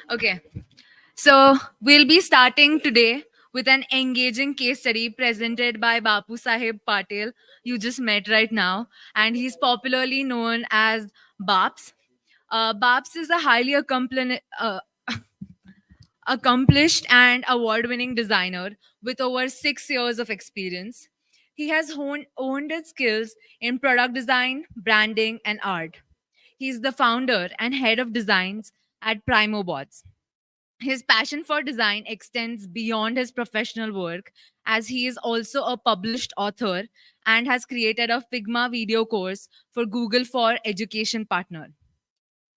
Okay, so we'll be starting today with an engaging case study presented by Bapu Sahib Patel, you just met right now, and he's popularly known as Baps. Baps is a highly accomplished and award winning designer with over 6 years of experience. He has honed his skills in product design, branding, and art. He's the founder and head of designs at PrimoBots. His passion for design extends beyond his professional work, as he is also a published author and has created a Figma video course for Google for Education partner.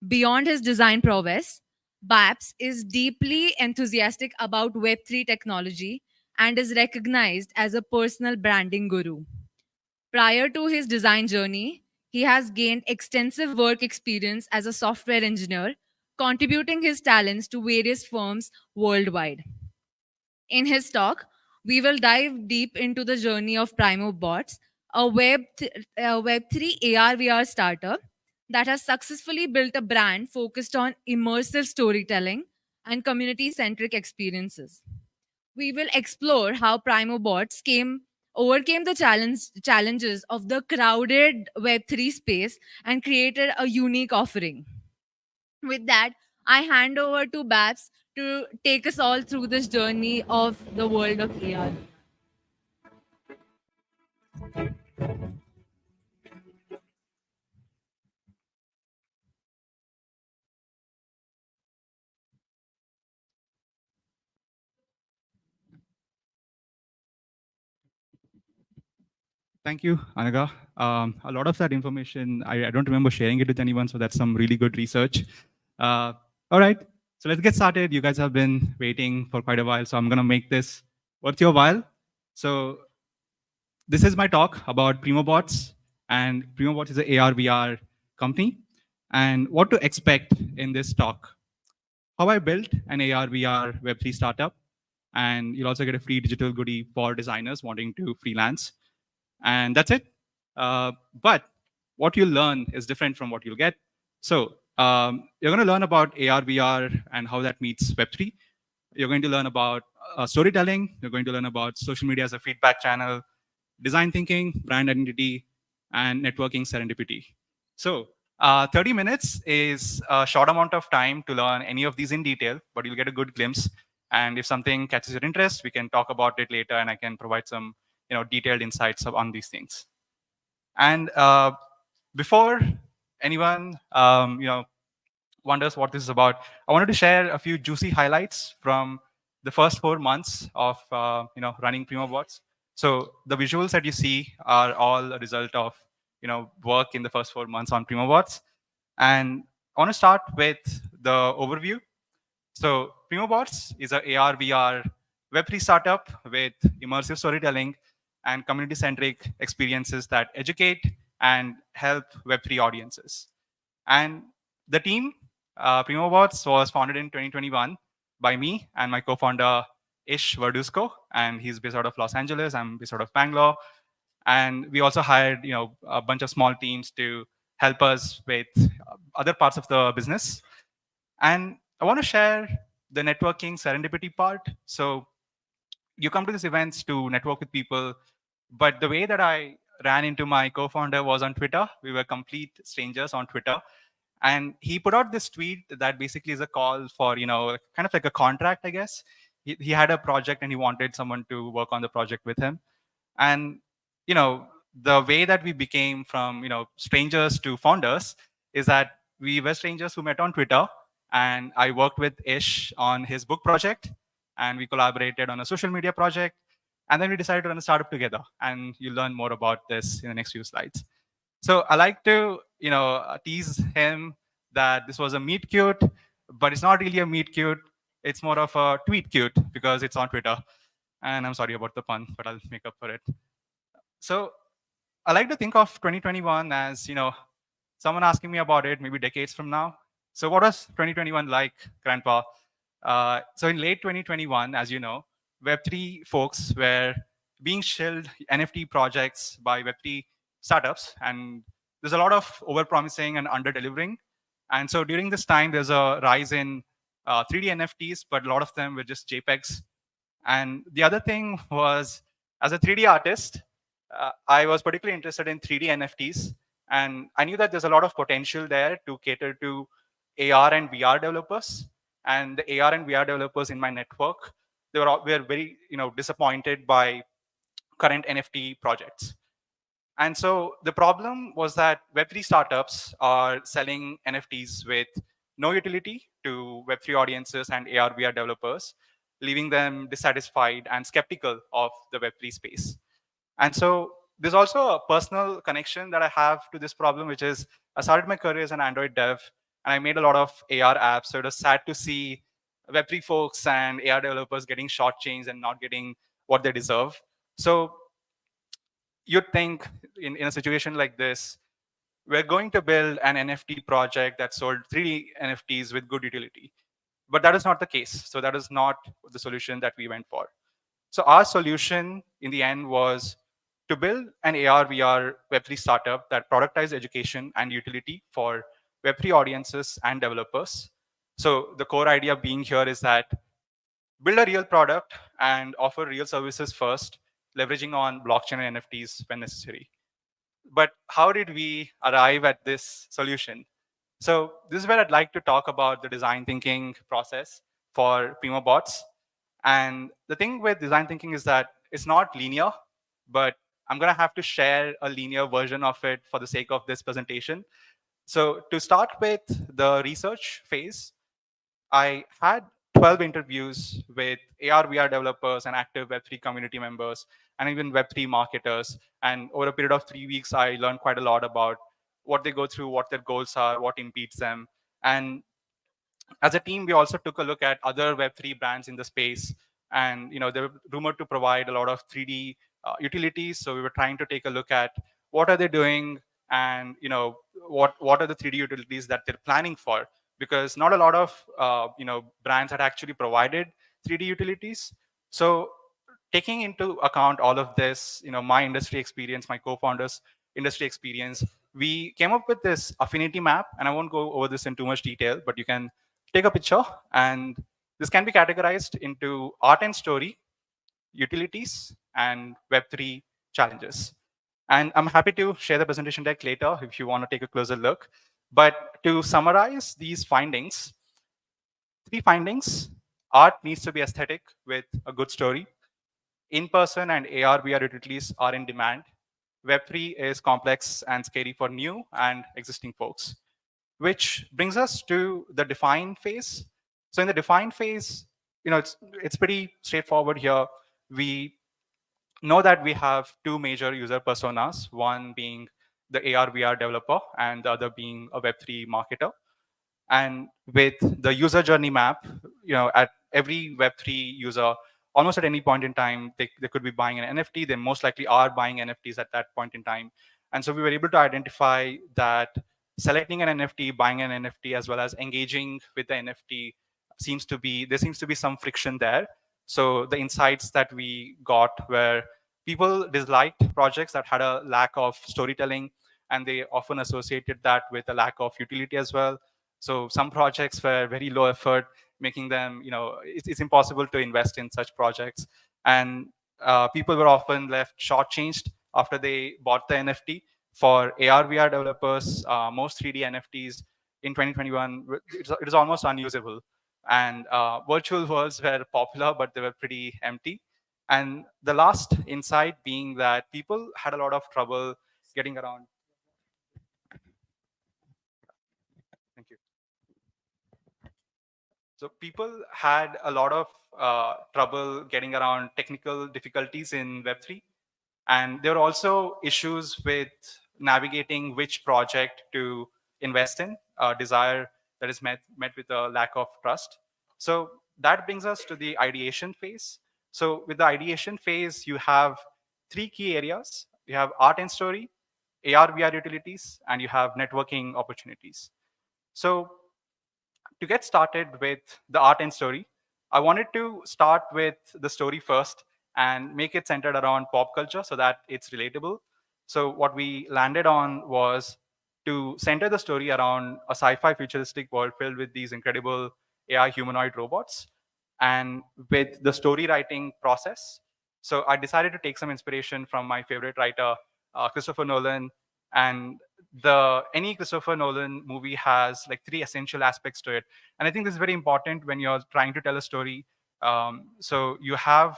Beyond his design prowess, Baps is deeply enthusiastic about Web3 technology and is recognized as a personal branding guru. Prior to his design journey, he has gained extensive work experience as a software engineer, contributing his talents to various firms worldwide. In his talk, we will dive deep into the journey of Primo Bots, a Web3 AR/VR startup that has successfully built a brand focused on immersive storytelling and community centric experiences. We will explore how Primobots overcame the challenges of the crowded Web3 space and created a unique offering. With that, I hand over to Babs to take us all through this journey of the world of AR. Thank you, Anaga. A lot of that information, I don't remember sharing it with anyone, so that's some really good research. All right, so let's get started. You guys have been waiting for quite a while, so I'm going to make this worth your while. So this is my talk about PrimoBots, and PrimoBots is an AR/VR company, and what to expect in this talk. How I built an AR/VR Web3 startup, and you'll also get a free digital goodie for designers wanting to freelance. And that's it. But what you'll learn is different from what you'll get. So you're going to learn about AR, VR, and how that meets Web3. You're going to learn about storytelling. You're going to learn about social media as a feedback channel, design thinking, brand identity, and networking serendipity. So 30 minutes is a short amount of time to learn any of these in detail, but you'll get a good glimpse. And if something catches your interest, we can talk about it later, and I can provide some detailed insights on these things. And before anyone wonders what this is about, I wanted to share a few juicy highlights from the first 4 months of running PrimoBots. So the visuals that you see are all a result of work in the first 4 months on PrimoBots. And I want to start with the overview. So PrimoBots is an AR/VR Web3 startup with immersive storytelling and community-centric experiences that educate and help Web3 audiences. And the team, PrimoBots, was founded in 2021 by me and my co-founder, Ish Verduzco, and he's based out of Los Angeles. I'm based out of Bangalore. And we also hired a bunch of small teams to help us with other parts of the business. And I want to share the networking serendipity part. So you come to these events to network with people, but the way that I ran into my co-founder was on Twitter. We were complete strangers on Twitter. And he put out this tweet that basically is a call for, kind of like a contract, I guess. He had a project and he wanted someone to work on the project with him. And, the way that we became from, strangers to founders is that we were strangers who met on Twitter. And I worked with Ish on his book project, and we collaborated on a social media project. And then we decided to run a startup together. And you'll learn more about this in the next few slides. So I like to, tease him that this was a meet cute, but it's not really a meet cute. It's more of a tweet cute because it's on Twitter. And I'm sorry about the pun, but I'll make up for it. So I like to think of 2021 as, someone asking me about it maybe decades from now. So what was 2021 like, Grandpa? So in late 2021, as you know, Web3 folks were being shilled NFT projects by Web3 startups, and there's a lot of over-promising and under-delivering. And so during this time, there's a rise in 3D NFTs, but a lot of them were just JPEGs. And the other thing was, as a 3D artist, I was particularly interested in 3D NFTs. And I knew that there's a lot of potential there to cater to AR and VR developers. And the AR and VR developers in my network, were very disappointed by current NFT projects. And so the problem was that Web3 startups are selling NFTs with no utility to Web3 audiences and AR VR developers, leaving them dissatisfied and skeptical of the Web3 space. And so there's also a personal connection that I have to this problem, which is I started my career as an Android dev and I made a lot of AR apps. So it was sad to see Web3 folks and AR developers getting shortchanged and not getting what they deserve. So you'd think in a situation like this, we're going to build an NFT project that sold 3D NFTs with good utility. But that is not the case. So that is not the solution that we went for. So our solution in the end was to build an AR VR Web3 startup that productized education and utility for Web3 audiences and developers. So the core idea being here is that build a real product and offer real services first, leveraging on blockchain and NFTs when necessary. But how did we arrive at this solution? So this is where I'd like to talk about the design thinking process for Primo bots. And the thing with design thinking is that it's not linear, but I'm going to have to share a linear version of it for the sake of this presentation. So to start with the research phase, I had 12 interviews with AR VR developers and active Web3 community members and even Web3 marketers. And over a period of 3 weeks, I learned quite a lot about what they go through, what their goals are, what impedes them. And as a team, we also took a look at other Web3 brands in the space. And they were rumored to provide a lot of 3D utilities. So we were trying to take a look at what are they doing and what are the 3D utilities that they're planning for, because not a lot of brands had actually provided 3D utilities. So taking into account all of this, my industry experience, my co-founders industry experience, we came up with this affinity map. And I won't go over this in too much detail, but you can take a picture, and this can be categorized into art and story, utilities, and Web3 challenges. And I'm happy to share the presentation deck later if you want to take a closer look. But to summarize these findings, 3 findings: art needs to be aesthetic with a good story. In-person and AR/VR utilities are in demand. Web3 is complex and scary for new and existing folks, which brings us to the define phase. So in the define phase, it's pretty straightforward here. We know that we have two major user personas, one being the AR/VR developer and the other being a Web3 marketer. And with the user journey map, at every Web3 user, almost at any point in time, they could be buying an NFT. They most likely are buying NFTs at that point in time. And so we were able to identify that selecting an NFT, buying an NFT, as well as engaging with the NFT there seems to be some friction there. So the insights that we got were people disliked projects that had a lack of storytelling, and they often associated that with a lack of utility as well. So some projects were very low effort, making them, it's impossible to invest in such projects. And people were often left shortchanged after they bought the NFT. For AR/VR developers, most 3D NFTs in 2021, it is almost unusable. And virtual worlds were popular, but they were pretty empty. And the last insight being that people had a lot of trouble getting around. Thank you. So people had a lot of trouble getting around technical difficulties in Web3. And there are also issues with navigating which project to invest in, a desire that is met with a lack of trust. So that brings us to the ideation phase. So with the ideation phase, you have 3 key areas. You have art and story, AR/VR utilities, and you have networking opportunities. So to get started with the art and story, I wanted to start with the story first and make it centered around pop culture so that it's relatable. So what we landed on was to center the story around a sci-fi futuristic world filled with these incredible AI humanoid robots and with the story writing process. So I decided to take some inspiration from my favorite writer, Christopher Nolan. And the any Christopher Nolan movie has like three essential aspects to it. And I think this is very important when you're trying to tell a story. So you have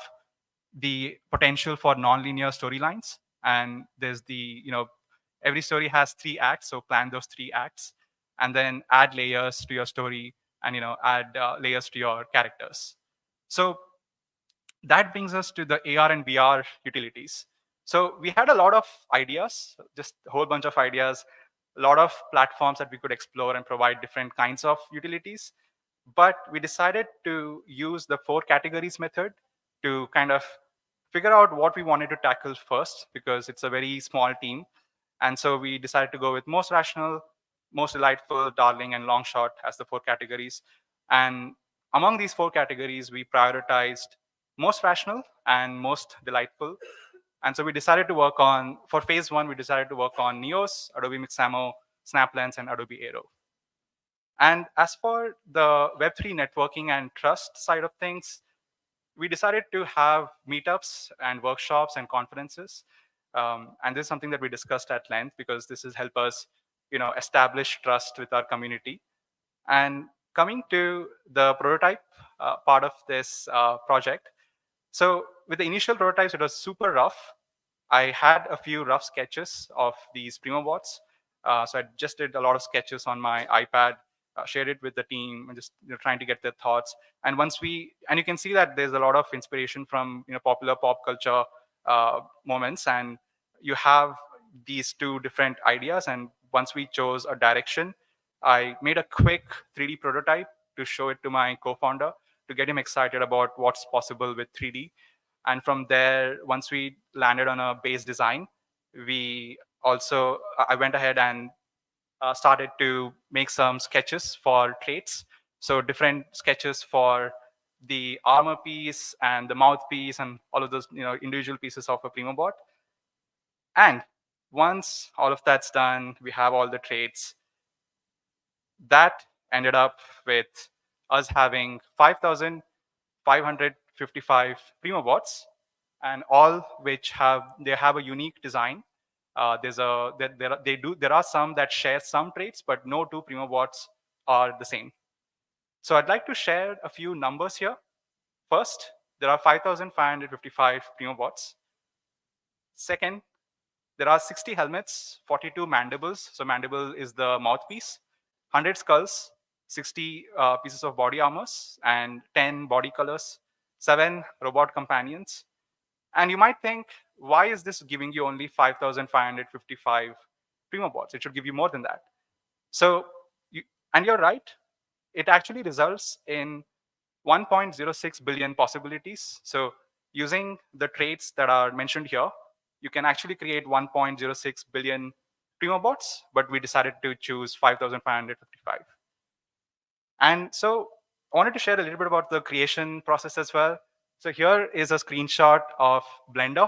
the potential for non-linear storylines, and there's the every story has three acts, so plan those three acts and then add layers to your story, and add layers to your characters. So that brings us to the AR and VR utilities. So we had a lot of ideas, just a whole bunch of ideas, a lot of platforms that we could explore and provide different kinds of utilities. But we decided to use the four categories method to kind of figure out what we wanted to tackle first, because it's a very small team. And so we decided to go with most rational, most delightful, darling, and long shot as the four categories. And among these four categories, we prioritized most rational and most delightful. And so we decided to work on, for phase one, we decided to work on Neos, Adobe Mixamo, SnapLens, and Adobe Aero. And as for the Web3 networking and trust side of things, we decided to have meetups and workshops and conferences. And this is something that we discussed at length, because this has helped us establish trust with our community. And coming to the prototype part of this project, so with the initial prototypes, it was super rough. I had a few rough sketches of these Primobots. So I just did a lot of sketches on my iPad, shared it with the team, and just trying to get their thoughts. And and you can see that there's a lot of inspiration from popular pop culture moments, and you have these two different ideas. And once we chose a direction, I made a quick 3D prototype to show it to my co-founder to get him excited about what's possible with 3D. And from there, once we landed on a base design, we also I went ahead and started to make some sketches for traits. So different sketches for the armor piece and the mouthpiece and all of those individual pieces of a Primobot. And once all of that's done, we have all the traits. That ended up with us having 5,555 Primobots, and all which have a unique design. There are some that share some traits, but no two Primobots are the same. So I'd like to share a few numbers here. First, there are 5,555 Primobots. Second, there are 60 helmets, 42 mandibles. So mandible is the mouthpiece, 100 skulls, 60 pieces of body armors, and 10 body colors, 7 robot companions. And you might think, why is this giving you only 5,555 Primobots? It should give you more than that. So, and you're right, it actually results in 1.06 billion possibilities. So using the traits that are mentioned here, you can actually create 1.06 billion Primobots, but we decided to choose 5,555. And so I wanted to share a little bit about the creation process as well. So here is a screenshot of Blender.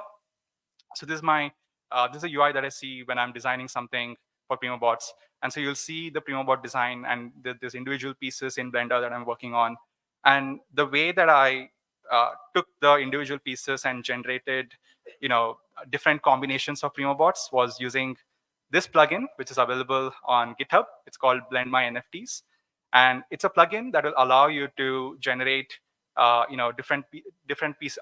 So this is a UI that I see when I'm designing something for Primobots. And so you'll see the Primobot design and there's individual pieces in Blender that I'm working on. And the way that I took the individual pieces and generated, different combinations of Primobots was using this plugin, which is available on GitHub. It's called Blend My NFTs. And it's a plugin that will allow you to generate different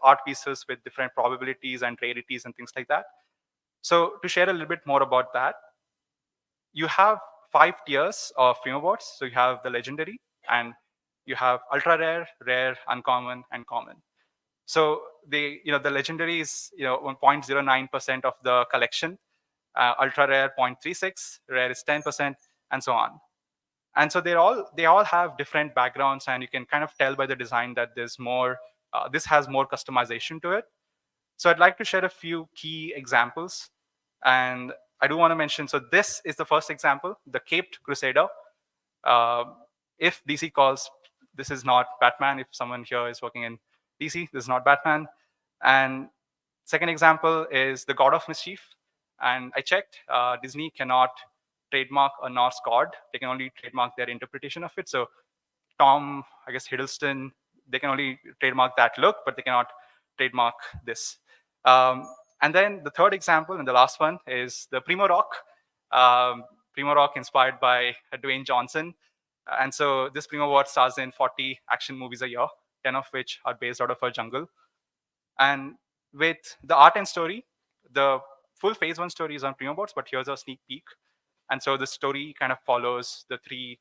art pieces with different probabilities and rarities and things like that. So to share a little bit more about that, you have 5 tiers of Primobots. So you have the legendary, and you have ultra rare, rare, uncommon, and common. So the legendary is 0.09% of the collection, ultra rare 0.36, rare is 10%, and so on. And so they all have different backgrounds, and you can kind of tell by the design that there's more. This has more customization to it. So I'd like to share a few key examples, and I do want to mention. So this is the first example, the Caped Crusader. Uh, if DC calls, this is not Batman. If someone here is working in DC, this is not Batman. And second example is the God of Mischief. And I checked, Disney cannot trademark a Norse god. They can only trademark their interpretation of it. So Tom, I guess Hiddleston, they can only trademark that look, but they cannot trademark this. Um, and then the third example and the last one is the Primo Rock. Primo Rock inspired by Dwayne Johnson. And so this Primo Bot stars in 40 action movies a year, 10 of which are based out of a jungle. And with the art and story, the full phase one story is on Primo Bots, but here's a sneak peek. And so the story kind of follows the three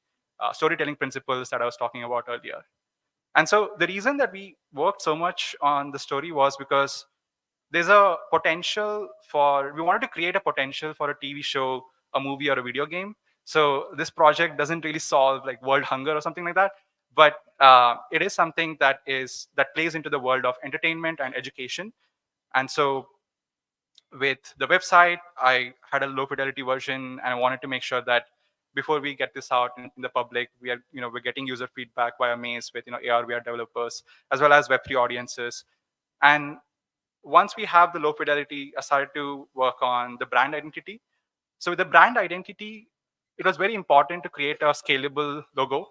storytelling principles that I was talking about earlier. And so the reason that we worked so much on the story was because there's a potential for, we wanted to create a potential for a TV show, a movie, or a video game. So this project doesn't really solve like world hunger or something like that, but it is something that plays into the world of entertainment and education. And so with the website, I had a low fidelity version, and I wanted to make sure that before we get this out in the public, we're getting user feedback via Maze with AR VR developers as well as Web3 audiences. And once we have the low fidelity, I started to work on the brand identity. So with the brand identity, it was very important to create a scalable logo.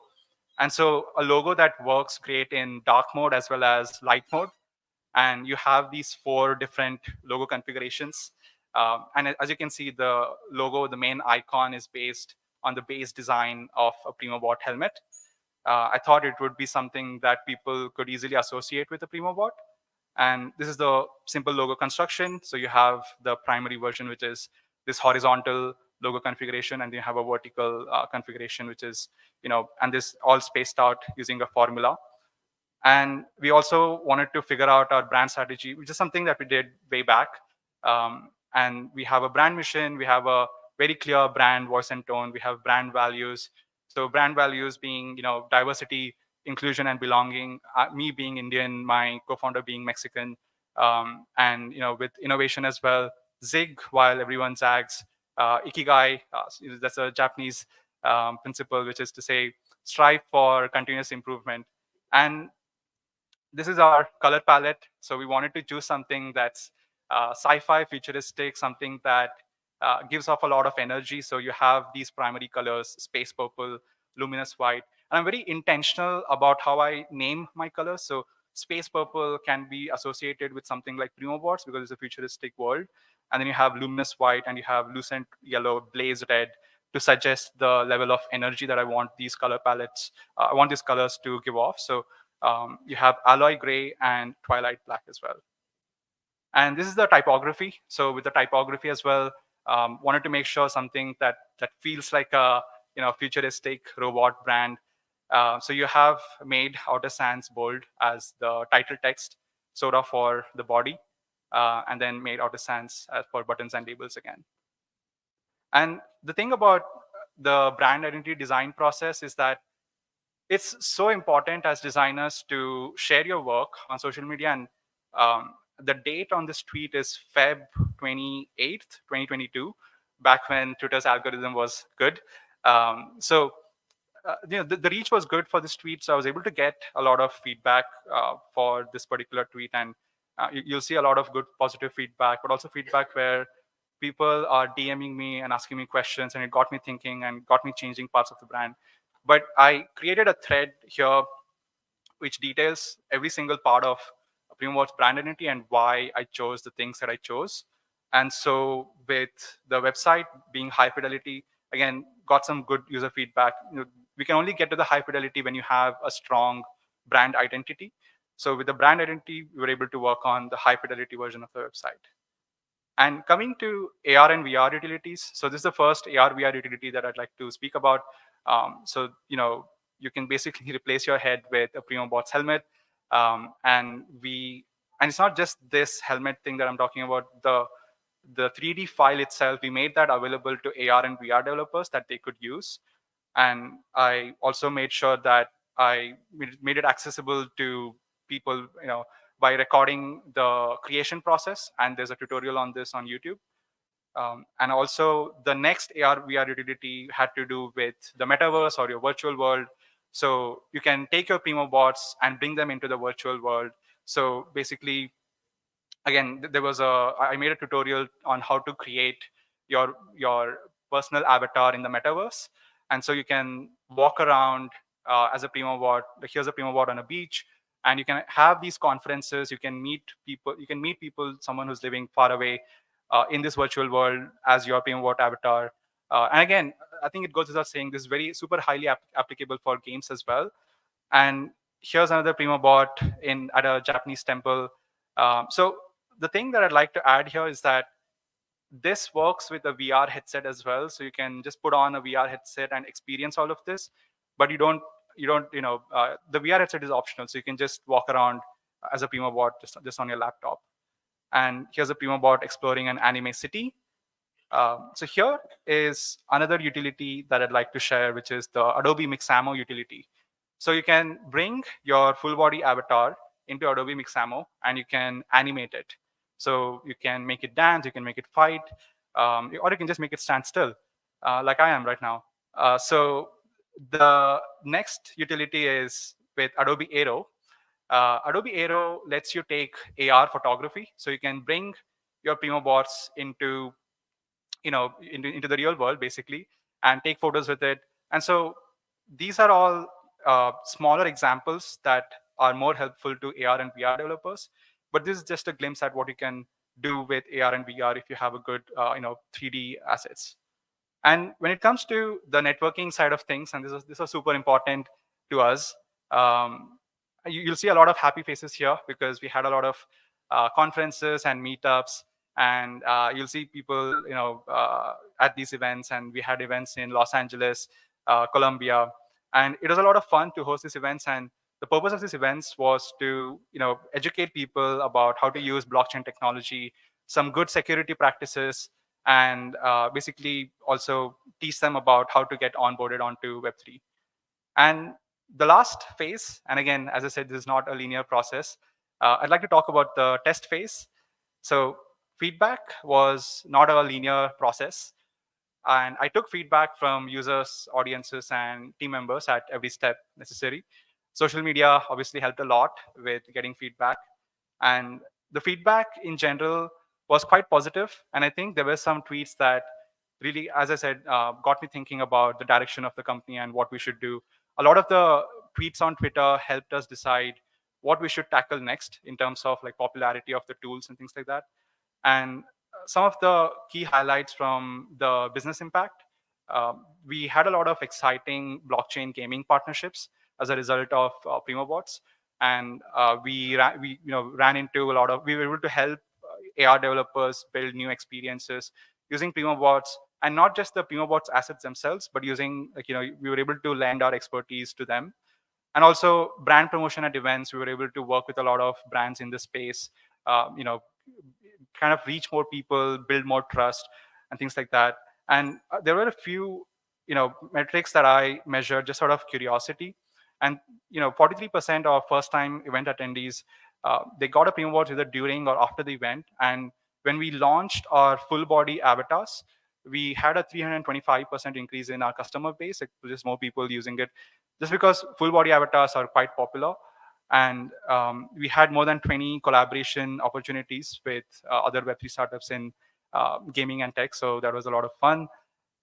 And so a logo that works great in dark mode as well as light mode. And you have these four different logo configurations. And as you can see, the logo, the main icon is based on the base design of a PrimoBot helmet. I thought it would be something that people could easily associate with a PrimoBot. And this is the simple logo construction. So you have the primary version, which is this horizontal logo configuration, and you have a vertical configuration, which is, and this all spaced out using a formula. And we also wanted to figure out our brand strategy, which is something that we did way back. And we have a brand mission, we have a very clear brand voice and tone, we have brand values. So brand values being, diversity, inclusion, and belonging. Me being Indian, my co-founder being Mexican, and with innovation as well. Zig while everyone zags. Ikigai, that's a Japanese principle, which is to say strive for continuous improvement. And this is our color palette. So we wanted to choose something that's sci-fi, futuristic, something that gives off a lot of energy. So you have these primary colors: space purple, luminous white. And I'm very intentional about how I name my colors. So space purple can be associated with something like Primobots because it's a futuristic world. And then you have luminous white and you have lucent yellow, blaze red to suggest the level of energy that I want these color palettes, I want these colors to give off. So you have alloy gray and twilight black as well. And this is the typography. So with the typography as well, wanted to make sure something that feels like a futuristic robot brand. So you have made Outer Sans bold as the title text, Soda for the body, and then made Outer Sans for buttons and labels again. And the thing about the brand identity design process is that it's so important as designers to share your work on social media. And the date on this tweet is Feb 28th, 2022, back when Twitter's algorithm was good. The reach was good for this tweet. So I was able to get a lot of feedback for this particular tweet. And you'll see a lot of good positive feedback, but also feedback where people are DMing me and asking me questions. And it got me thinking and got me changing parts of the brand. But I created a thread here which details every single part of Primobot's brand identity and why I chose the things that I chose. And so with the website being high fidelity, again, got some good user feedback. We can only get to the high fidelity when you have a strong brand identity. So with the brand identity, we were able to work on the high fidelity version of the website. And coming to AR and VR utilities, so this is the first AR VR utility that I'd like to speak about. So you can basically replace your head with a PrimoBots helmet, and it's not just this helmet thing that I'm talking about. The 3D file itself, we made that available to AR and VR developers that they could use, and I also made sure that I made it accessible to people, by recording the creation process. And there's a tutorial on this on YouTube. And also the next AR VR utility had to do with the metaverse or your virtual world. So you can take your PrimoBots and bring them into the virtual world. So basically, again, I made a tutorial on how to create your personal avatar in the metaverse. And so you can walk around as a Primo bot. Like, here's a Primo bot on a beach, and you can have these conferences. You can meet people. You can meet people, someone who's living far away in this virtual world as your Primo bot avatar. And again, I think it goes without saying, this is very super highly applicable for games as well. And here's another Primo bot in at a Japanese temple. So the thing that I'd like to add here is that this works with a VR headset as well. So you can just put on a VR headset and experience all of this, but the VR headset is optional. So you can just walk around as a Primo bot just on your laptop. And here's a Primo bot exploring an anime city. So here is another utility that I'd like to share, which is the Adobe Mixamo utility. So you can bring your full body avatar into Adobe Mixamo and you can animate it. So you can make it dance, you can make it fight, or you can just make it stand still, like I am right now. So the next utility is with Adobe Aero. Adobe Aero lets you take AR photography. So you can bring your Primo bots into into the real world basically and take photos with it. And so these are all smaller examples that are more helpful to AR and VR developers, but this is just a glimpse at what you can do with AR and VR if you have a good 3D assets. And when it comes to the networking side of things, and this is super important to us, you'll see a lot of happy faces here because we had a lot of conferences and meetups, and you'll see people, at these events. And we had events in Los Angeles, Colombia, and it was a lot of fun to host these events. And the purpose of these events was to, educate people about how to use blockchain technology, some good security practices, and basically also teach them about how to get onboarded onto Web3. And the last phase, and again, as I said, this is not a linear process. I'd like to talk about the test phase. So feedback was not a linear process. And I took feedback from users, audiences, and team members at every step necessary. Social media obviously helped a lot with getting feedback. And the feedback in general was quite positive. And I think there were some tweets that really, as I said, got me thinking about the direction of the company and what we should do. A lot of the tweets on Twitter helped us decide what we should tackle next in terms of like popularity of the tools and things like that. And some of the key highlights from the business impact, we had a lot of exciting blockchain gaming partnerships as a result of PrimoBots. And we ran into a lot of, we were able to help AR developers build new experiences using PrimoBots, and not just the PrimoBots assets themselves, but using, we were able to lend our expertise to them. And also brand promotion at events, we were able to work with a lot of brands in this space, kind of reach more people, build more trust, and things like that. And there were a few, metrics that I measured just sort of curiosity. And 43% of first-time event attendees, they got a Primo Watch either during or after the event. And when we launched our full-body avatars, we had a 325% increase in our customer base. Like, just more people using it, just because full-body avatars are quite popular. And we had more than 20 collaboration opportunities with other Web3 startups in gaming and tech. So that was a lot of fun.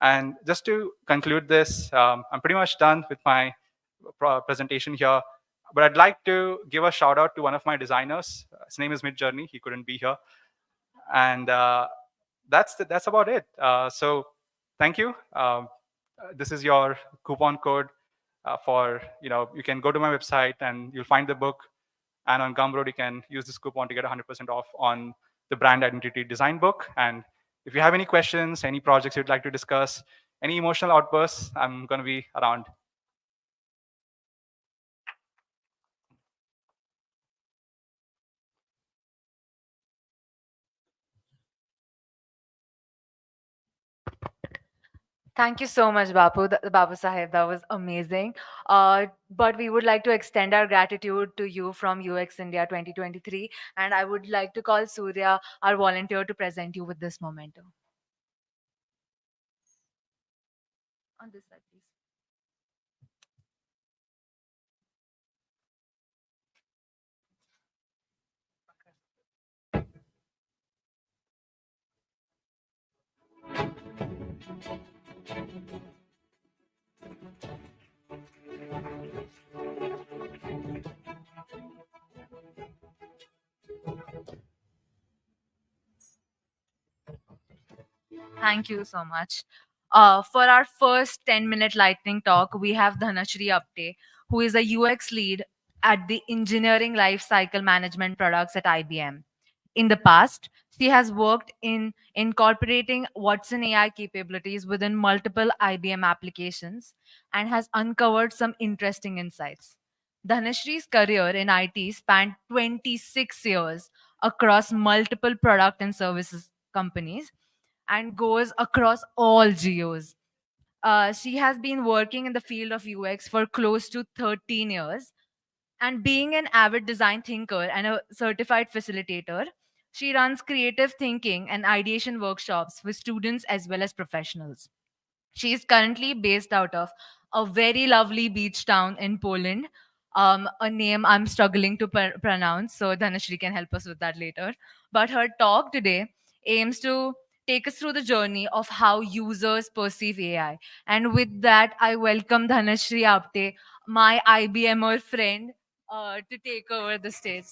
And just to conclude this, I'm pretty much done with my presentation here. But I'd like to give a shout out to one of my designers. His name is Midjourney. He couldn't be here. And that's about it. So thank you. This is your coupon code for, you can go to my website and you'll find the book. And on Gumroad, you can use this coupon to get 100% off on the brand identity design book. And if you have any questions, any projects you'd like to discuss, any emotional outbursts, I'm going to be around. Thank you so much, Babu Sahib. That was amazing. But we would like to extend our gratitude to you from UX India 2023. And I would like to call Surya, our volunteer, to present you with this memento. On this side, please. Thank you so much. For our first 10-minute lightning talk, we have Dhanashri Apte, who is a UX lead at the Engineering Lifecycle Management products at IBM. In the past, she has worked in incorporating Watson AI capabilities within multiple IBM applications and has uncovered some interesting insights. Dhanashri's career in IT spanned 26 years across multiple product and services companies and goes across all geos. She has been working in the field of UX for close to 13 years. And being an avid design thinker and a certified facilitator, she runs creative thinking and ideation workshops with students as well as professionals. She is currently based out of a very lovely beach town in Poland, a name I'm struggling to pronounce, so Dhanashri can help us with that later. But her talk today aims to take us through the journey of how users perceive AI. And with that, I welcome Dhanashri Apte, my IBMer friend, to take over the stage.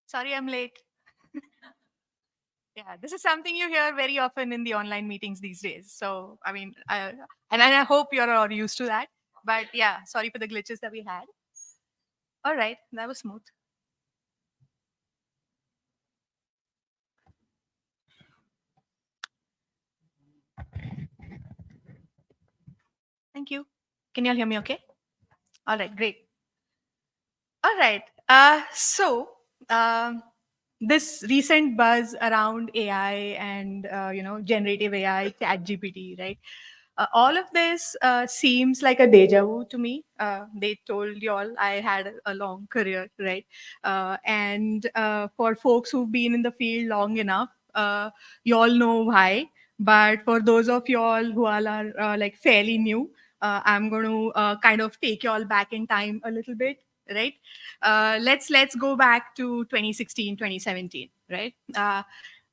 Sorry, I'm late. Yeah, this is something you hear very often in the online meetings these days. So, I mean, I hope you're all used to that. But yeah, sorry for the glitches that we had. All right, that was smooth. Thank you. Can you all hear me okay? All right, great. All right. Um, this recent buzz around AI and generative AI, Chat GPT, right? All of this seems like a deja vu to me. They told you all I had a long career, right? And for folks who've been in the field long enough, you all know why. But for those of you all who all are like fairly new, I'm going to kind of take you all back in time a little bit, right? Let's go back to 2016, 2017, right?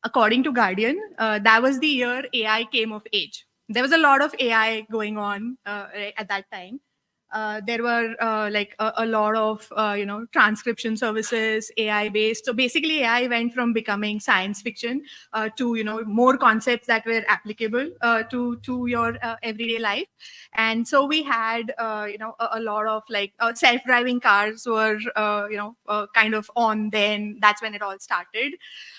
According to Guardian, that was the year AI came of age. There was a lot of AI going on right at that time. There were like a lot of transcription services, AI based. So basically, AI went from becoming science fiction to more concepts that were applicable to your everyday life. And so we had a lot of like self driving cars were kind of on then. That's when it all started.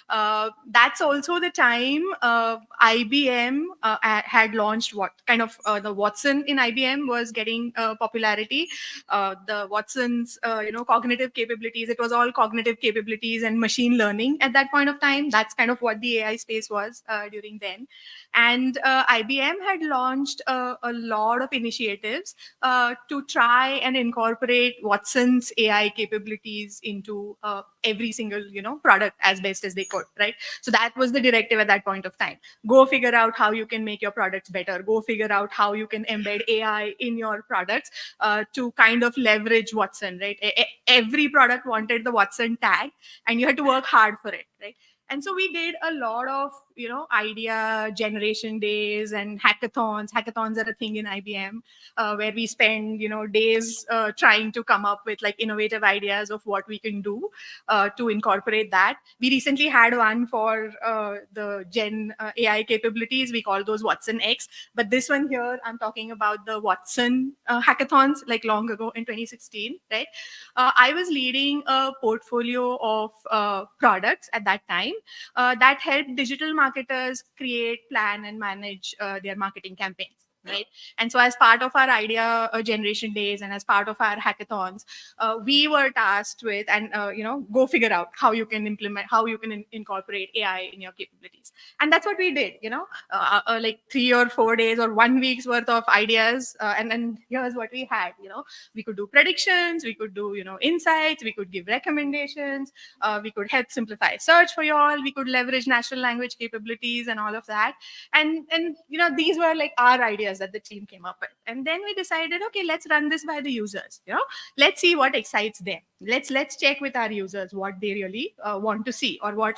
That's also the time IBM had launched what kind of the Watson in IBM was getting popularity. The Watson's cognitive capabilities. It was all cognitive capabilities and machine learning at that point of time. That's kind of what the AI space was during then. And IBM had launched a lot of initiatives to try and incorporate Watson's AI capabilities into every single product as best as they could, right? So that was the directive at that point of time. Go figure out how you can make your products better. Go figure out how you can embed AI in your products to kind of leverage Watson, right? Every product wanted the Watson tag, and you had to work hard for it, right? And so we did a lot of idea generation days and hackathons. Hackathons are a thing in IBM where we spend days trying to come up with like innovative ideas of what we can do to incorporate that. We recently had one for the Gen AI capabilities. We call those Watson X. But this one here, I'm talking about the Watson hackathons, like long ago in 2016, right? I was leading a portfolio of products at that time that helped digital marketers create, plan, and manage their marketing campaigns. right? And so as part of our idea generation days and as part of our hackathons, we were tasked with and go figure out how you can implement, how you can incorporate AI in your capabilities. And that's what we did, like 3 or 4 days or 1 week's worth of ideas, and then here's what we had. We could do predictions, we could do insights, we could give recommendations, we could help simplify search for you all, we could leverage natural language capabilities and all of that. And these were like our ideas that the team came up with. And then we decided, okay, let's run this by the users. Let's see what excites them. Let's check with our users what they really want to see, or what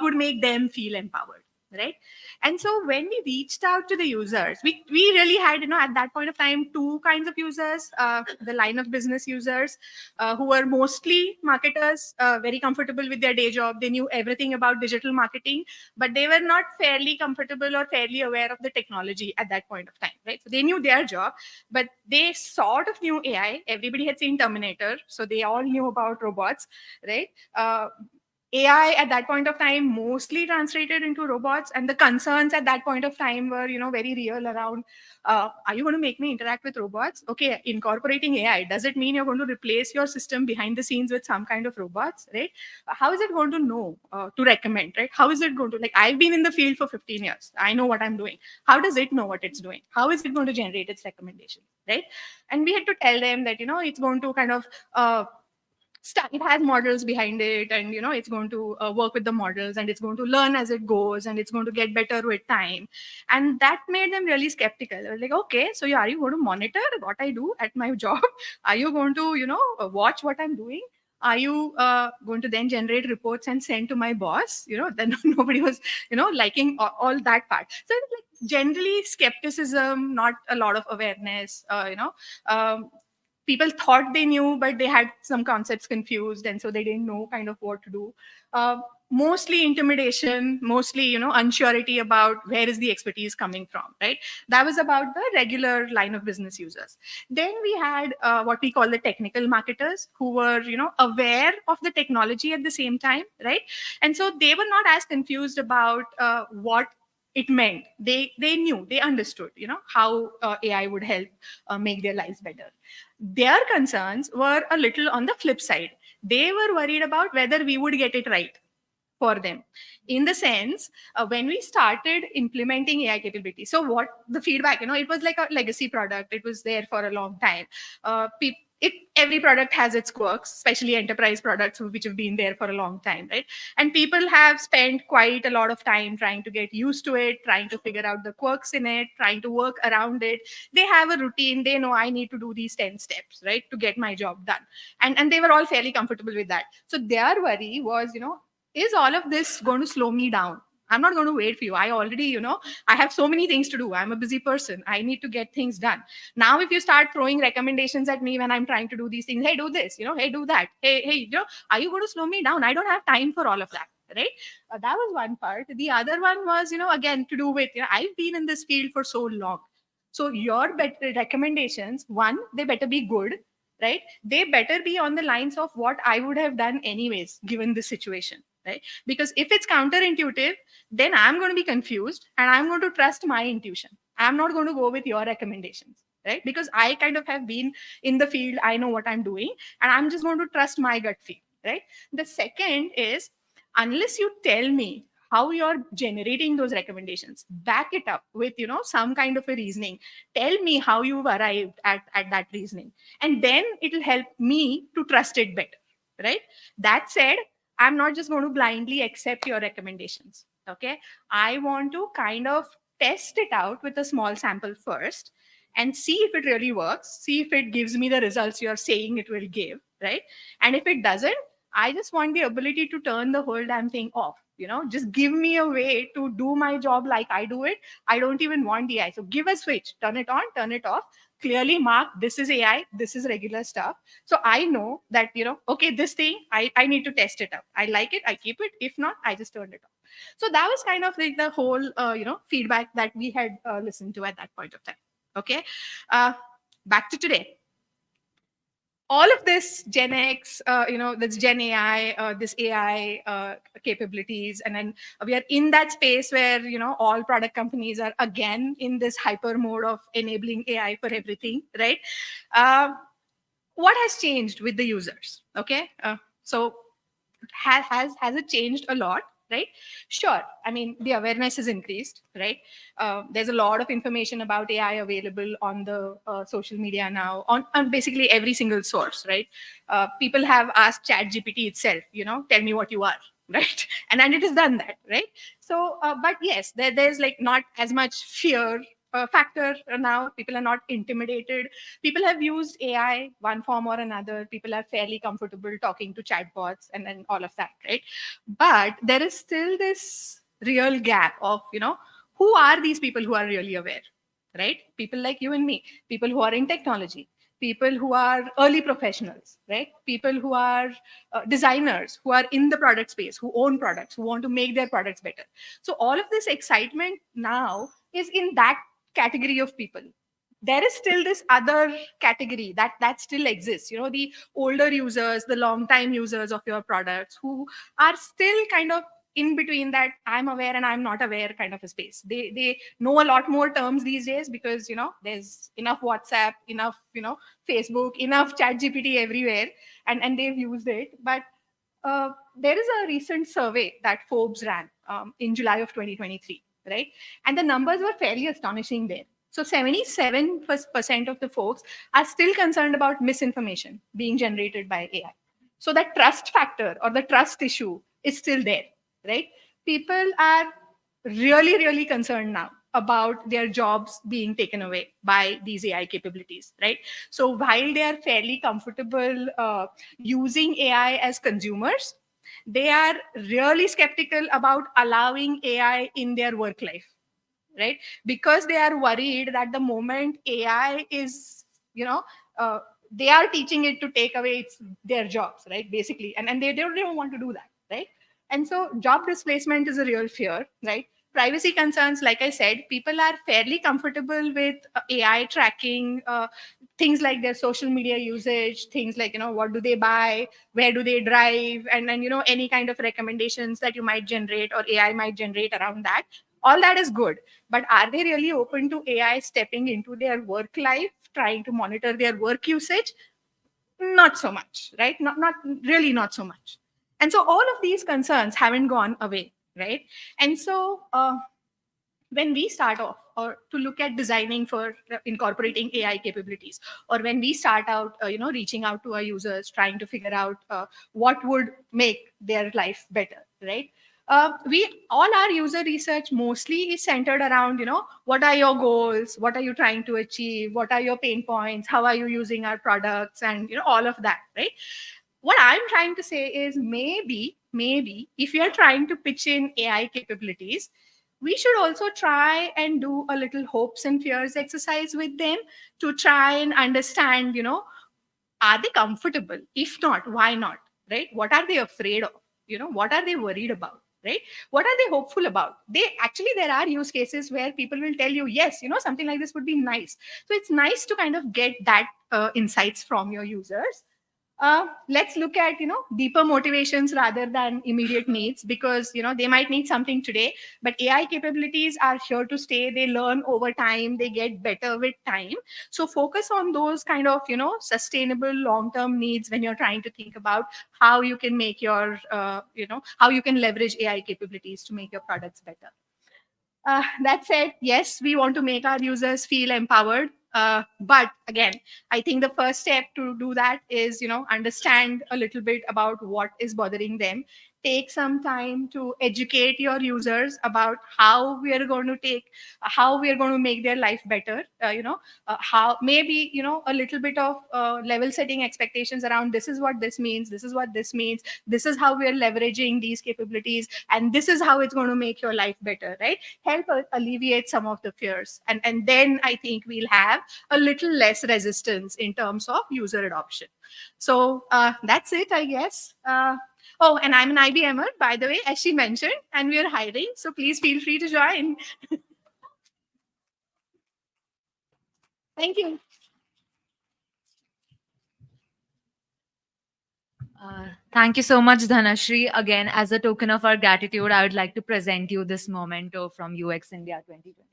would make them feel empowered, right? And so when we reached out to the users, we really had, at that point of time, two kinds of users. The line of business users, who were mostly marketers, very comfortable with their day job. They knew everything about digital marketing, but they were not fairly comfortable or fairly aware of the technology at that point of time, right? So they knew their job, but they sort of knew AI. Everybody had seen Terminator, so they all knew about robots, right? AI at that point of time mostly translated into robots, and the concerns at that point of time were, very real around, are you going to make me interact with robots? Okay, incorporating AI, does it mean you're going to replace your system behind the scenes with some kind of robots, right? How is it going to know to recommend, right? How is it going to, like, I've been in the field for 15 years. I know what I'm doing. How does it know what it's doing? How is it going to generate its recommendation, right? And we had to tell them that, it's going to kind of, it has models behind it, and it's going to work with the models, and it's going to learn as it goes, and it's going to get better with time. And that made them really skeptical. They were like, okay, so are you going to monitor what I do at my job? Are you going to watch what I'm doing? Are you going to then generate reports and send to my boss? Then nobody was liking all that part. So it was like generally skepticism, not a lot of awareness. People thought they knew, but they had some concepts confused, and so they didn't know kind of what to do. Mostly intimidation, mostly unsurety about where is the expertise coming from, right? That was about the regular line of business users. Then we had what we call the technical marketers, who were aware of the technology at the same time, right? And so they were not as confused about what it meant. They knew, they understood how AI would help make their lives better. Their concerns were a little on the flip side. They were worried about whether we would get it right for them, in the sense, when we started implementing AI capability. So what the feedback, it was like a legacy product. It was there for a long time. Every product has its quirks, especially enterprise products which have been there for a long time, right? And people have spent quite a lot of time trying to get used to it, trying to figure out the quirks in it, trying to work around it. They have a routine. They know I need to do these 10 steps, right, to get my job done. And they were all fairly comfortable with that. So their worry was, is all of this going to slow me down? I'm not going to wait for you. I already, I have so many things to do. I'm a busy person. I need to get things done. Now, if you start throwing recommendations at me when I'm trying to do these things, hey, do this, hey, do that. Hey, are you going to slow me down? I don't have time for all of that, right? That was one part. The other one was, again, to do with, I've been in this field for so long. So your better recommendations, one, they better be good, right? They better be on the lines of what I would have done anyways, given the situation, right? Because if it's counterintuitive, then I'm going to be confused and I'm going to trust my intuition. I'm not going to go with your recommendations, right? Because I kind of have been in the field, I know what I'm doing, and I'm just going to trust my gut feel, right? The second is, unless you tell me how you're generating those recommendations, back it up with some kind of a reasoning. Tell me how you've arrived at that reasoning, and then it'll help me to trust it better, right? That said, I'm not just going to blindly accept your recommendations. Okay. I want to kind of test it out with a small sample first and see if it really works, see if it gives me the results you're saying it will give, right? And if it doesn't, I just want the ability to turn the whole damn thing off. Just give me a way to do my job like I do it. I don't even want the AI. So give a switch, turn it on, turn it off, clearly mark this is AI, this is regular stuff. So I know that, okay, this thing, I need to test it out. I like it, I keep it. If not, I just turned it off. So that was kind of like the whole, feedback that we had listened to at that point of time. Okay. Back to today. all of this Gen X, this Gen AI, this AI capabilities, and then we are in that space where all product companies are again in this hyper mode of enabling AI for everything, right? Uh, what has changed with the users? Okay, so has it changed a lot? Right, sure. I mean, the awareness is increased, right? There's a lot of information about AI available on the social media now, on basically every single source, right? People have asked chat gpt itself, tell me what you are, right? And it has done that, right? So but yes, there's like not as much fear factor now. People are not intimidated. People have used AI one form or another. People are fairly comfortable talking to chatbots and all of that, right? But there is still this real gap of, who are these people who are really aware, right? People like you and me, people who are in technology, people who are early professionals, right? People who are designers, who are in the product space, who own products, who want to make their products better. So all of this excitement now is in that category of people. There is still this other category that still exists, the older users, the long time users of your products, who are still kind of in between that I'm aware and I'm not aware kind of a space. They know a lot more terms these days because there's enough WhatsApp, enough Facebook, enough chat gpt everywhere, and they've used it. But there is a recent survey that Forbes ran in July of 2023, right? And the numbers were fairly astonishing there. So 77% of the folks are still concerned about misinformation being generated by AI. So that trust factor or the trust issue is still there, right? People are really, really concerned now about their jobs being taken away by these AI capabilities, right? So while they are fairly comfortable using AI as consumers, they are really skeptical about allowing AI in their work life, right? Because they are worried that the moment AI is, uh, they are teaching it to take away their jobs, right? Basically, and they don't want to do that, right? And so job displacement is a real fear, right? Privacy concerns, like I said, people are fairly comfortable with AI tracking things like their social media usage, things like what do they buy, where do they drive, and any kind of recommendations that you might generate or AI might generate around that. All that is good, but are they really open to AI stepping into their work life, trying to monitor their work usage? Not so much, right? Not really, not so much. And so all of these concerns haven't gone away, right? And so when we start off or to look at designing for incorporating AI capabilities, or when we start out, reaching out to our users, trying to figure out what would make their life better, right? We all our user research mostly is centered around, what are your goals, what are you trying to achieve, what are your pain points, how are you using our products, and all of that, right? What I'm trying to say is maybe if you're trying to pitch in AI capabilities, we should also try and do a little hopes and fears exercise with them to try and understand, are they comfortable? If not, why not? Right? What are they afraid of? What are they worried about? Right? What are they hopeful about? There are use cases where people will tell you, yes, something like this would be nice. So it's nice to kind of get that insights from your users. Let's look at deeper motivations rather than immediate needs, because they might need something today, but AI capabilities are here to stay. They learn over time, they get better with time. So focus on those kind of sustainable long term needs when you're trying to think about how you can make your how you can leverage AI capabilities to make your products better. That said, yes, we want to make our users feel empowered. But again, I think the first step to do that is, understand a little bit about what is bothering them. Take some time to educate your users about how we are going to how we are going to make their life better. How maybe, a little bit of level setting expectations around this is what this means, this is what this means, this is how we are leveraging these capabilities, and this is how it's going to make your life better, right? Help alleviate some of the fears, and then I think we'll have a little less resistance in terms of user adoption. So that's it, I guess. Oh, and I'm an IBMer, by the way, as she mentioned, and we are hiring, so please feel free to join. Thank you. Thank you so much, Dhanashri. Again, as a token of our gratitude, I would like to present you this memento from UX India 2020.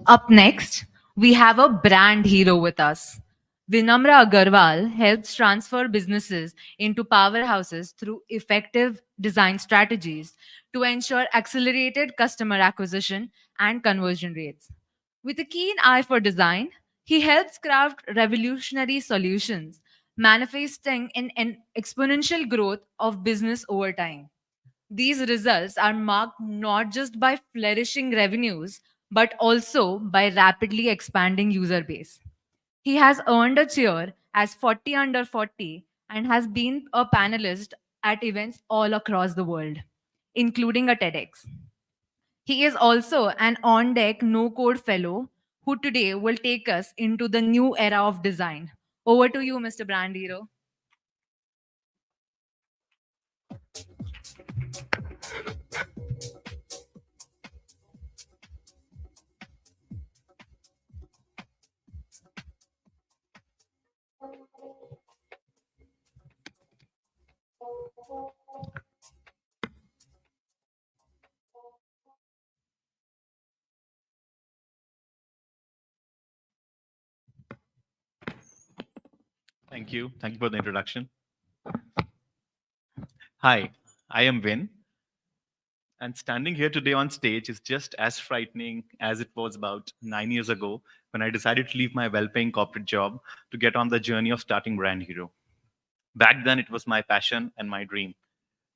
Up next, we have a brand hero with us. Vinamra Agarwal helps transfer businesses into powerhouses through effective design strategies to ensure accelerated customer acquisition and conversion rates. With a keen eye for design, he helps craft revolutionary solutions, manifesting in an exponential growth of business over time. These results are marked not just by flourishing revenues, but also by rapidly expanding user base. He has earned a chair as 40 under 40 and has been a panelist at events all across the world, including a TEDx. He is also an on deck no code fellow who today will take us into the new era of design. Over to you, Mr. Brand Hero. Thank you. Thank you for the introduction. Hi, I am Vin, and standing here today on stage is just as frightening as it was about 9 years ago when I decided to leave my well paying corporate job to get on the journey of starting Brand Hero. Back then, it was my passion and my dream.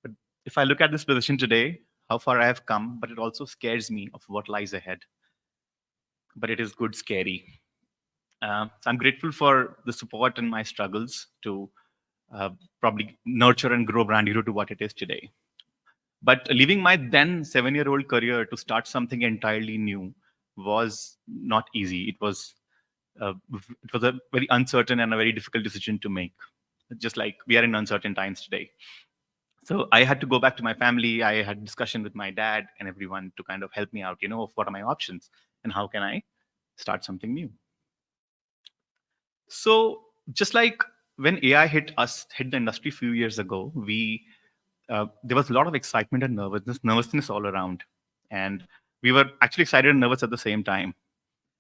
But if I look at this position today, how far I have come, but it also scares me of what lies ahead. But it is good, scary. So I'm grateful for the support in my struggles to uh, probably nurture and grow Brand Hero to what it is today. But leaving my then 7-year-old career to start something entirely new was not easy. It was a very uncertain and a very difficult decision to make. Just like we are in uncertain times today. So I had to go back to my family. I had discussion with my dad and everyone to kind of help me out, of what are my options and how can I start something new. So just like when AI hit the industry a few years ago, there was a lot of excitement and nervousness all around, and we were actually excited and nervous at the same time.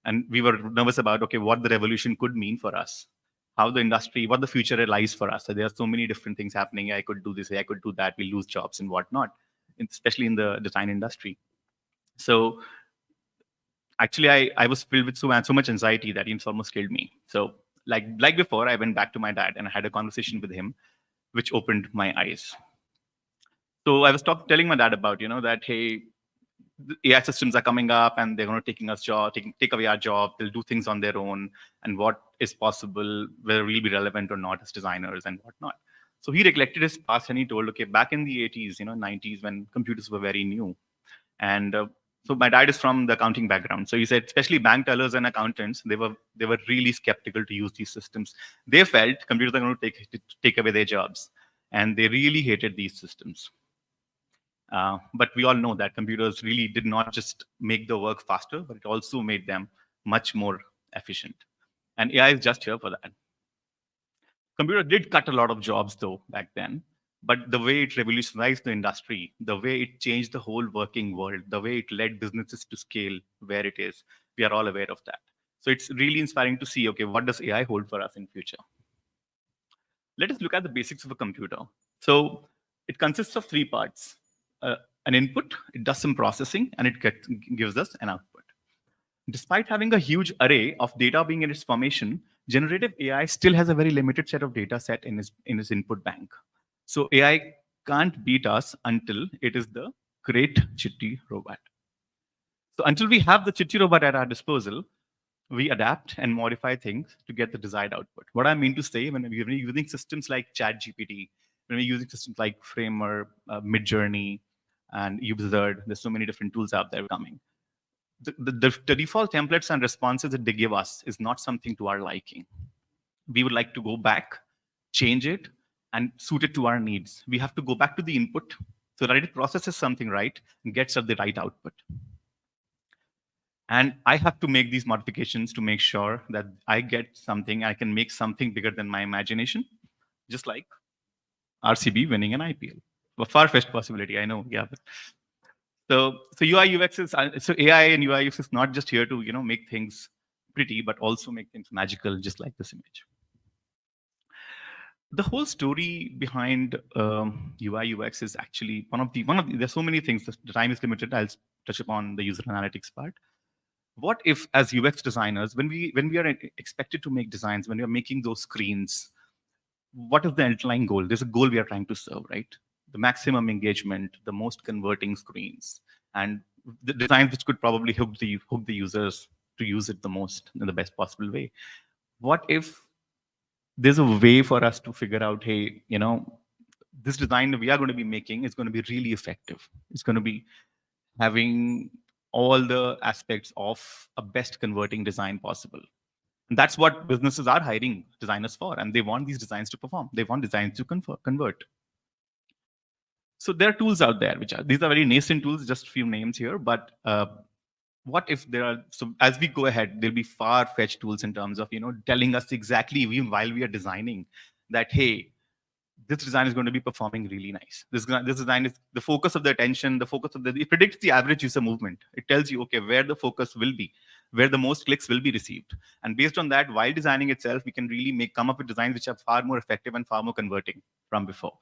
And we were nervous about what the revolution could mean for us, how the industry, what the future lies for us. So there are so many different things happening. I could do this, I could do that. We lose jobs and whatnot, especially in the design industry. So actually I was filled with so much anxiety that it almost killed me. So like before, I went back to my dad and I had a conversation with him, which opened my eyes. So I was telling my dad about that, hey, the AI systems are coming up and they're going to take away our job. They'll do things on their own, and what is possible, whether we'll be relevant or not as designers and whatnot. So he recollected his past and he told, okay, back in the 80s, 90s, when computers were very new, and so my dad is from the accounting background. So he said, especially bank tellers and accountants, they were really skeptical to use these systems. They felt computers are going to take away their jobs, and they really hated these systems. But we all know that computers really did not just make the work faster, but it also made them much more efficient. And AI is just here for that. Computer did cut a lot of jobs though back then, but the way it revolutionized the industry, the way it changed the whole working world, the way it led businesses to scale where it is, we are all aware of that. So it's really inspiring to see, okay, what does AI hold for us in future? Let us look at the basics of a computer. So it consists of three parts. An input, it does some processing, and it gives us an output. Despite having a huge array of data being in its formation, generative AI still has a very limited set of data set in its input bank. So AI can't beat us until it is the great Chitti robot. So until we have the Chitti robot at our disposal, we adapt and modify things to get the desired output. What I mean to say, when we're using systems like ChatGPT, when we're using systems like Framer, Midjourney, and UXINDIA. There's so many different tools out there coming. The default templates and responses that they give us is not something to our liking. We would like to go back, change it, and suit it to our needs. We have to go back to the input so that it processes something right and gets us the right output. And I have to make these modifications to make sure that I get something, I can make something bigger than my imagination, just like RCB winning an IPL. A far-fetched possibility, I know, yeah. But so UI UX is so AI and UI UX is not just here to make things pretty, but also make things magical, just like this image. The whole story behind UI UX is actually one of the. There's so many things. The time is limited. I'll touch upon the user analytics part. What if, as UX designers, when we are expected to make designs, when we are making those screens, what is the underlying goal? There's a goal we are trying to serve, right? The maximum engagement, the most converting screens, and the designs which could probably hook the users to use it the most in the best possible way. What if there's a way for us to figure out, hey, this design that we are going to be making is going to be really effective. It's going to be having all the aspects of a best converting design possible. And that's what businesses are hiring designers for, and they want these designs to perform. They want designs to convert. So there are tools out there, these are very nascent tools, just a few names here, but what if there are, so as we go ahead, there'll be far-fetched tools in terms of, telling us exactly, even while we are designing, that, hey, this design is going to be performing really nice. This design is the focus of the attention, it predicts the average user movement. It tells you, okay, where the focus will be, where the most clicks will be received. And based on that, while designing itself, we can really come up with designs which are far more effective and far more converting from before.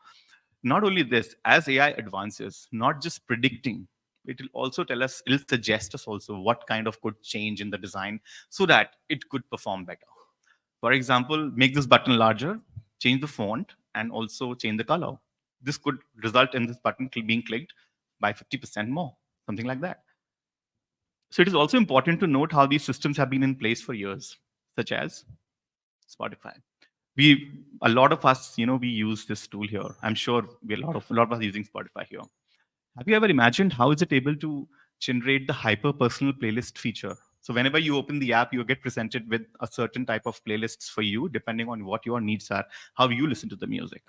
Not only this, as AI advances, not just predicting, it will also tell us, it'll suggest us also what kind of could change in the design so that it could perform better. For example, make this button larger, change the font, and also change the color. This could result in this button being clicked by 50% more, something like that. So it is also important to note how these systems have been in place for years, such as Spotify. A lot of us, we use this tool here. I'm sure a lot of us using Spotify here. Have you ever imagined how is it able to generate the hyper-personal playlist feature? So whenever you open the app, you get presented with a certain type of playlists for you, depending on what your needs are, how you listen to the music.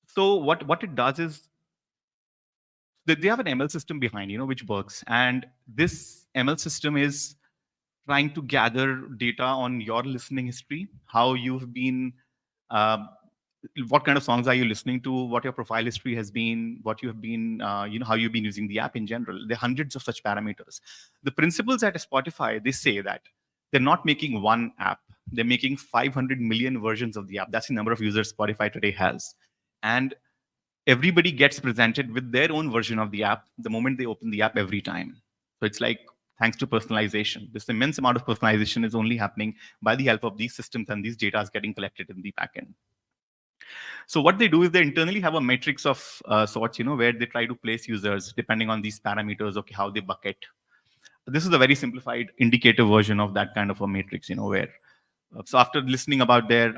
So what it does is they have an ML system behind, which works. And this ML system is trying to gather data on your listening history, how you've been, what kind of songs are you listening to, what your profile history has been, what you have been, how you've been using the app in general. There are hundreds of such parameters. The principals at Spotify, they say that they're not making one app. They're making 500 million versions of the app. That's the number of users Spotify today has. And everybody gets presented with their own version of the app the moment they open the app every time. So it's like, thanks to personalization. This immense amount of personalization is only happening by the help of these systems, and these data is getting collected in the backend. So what they do is they internally have a matrix of sorts, where they try to place users depending on these parameters, okay, how they bucket. This is a very simplified indicator version of that kind of a matrix, where so after learning about their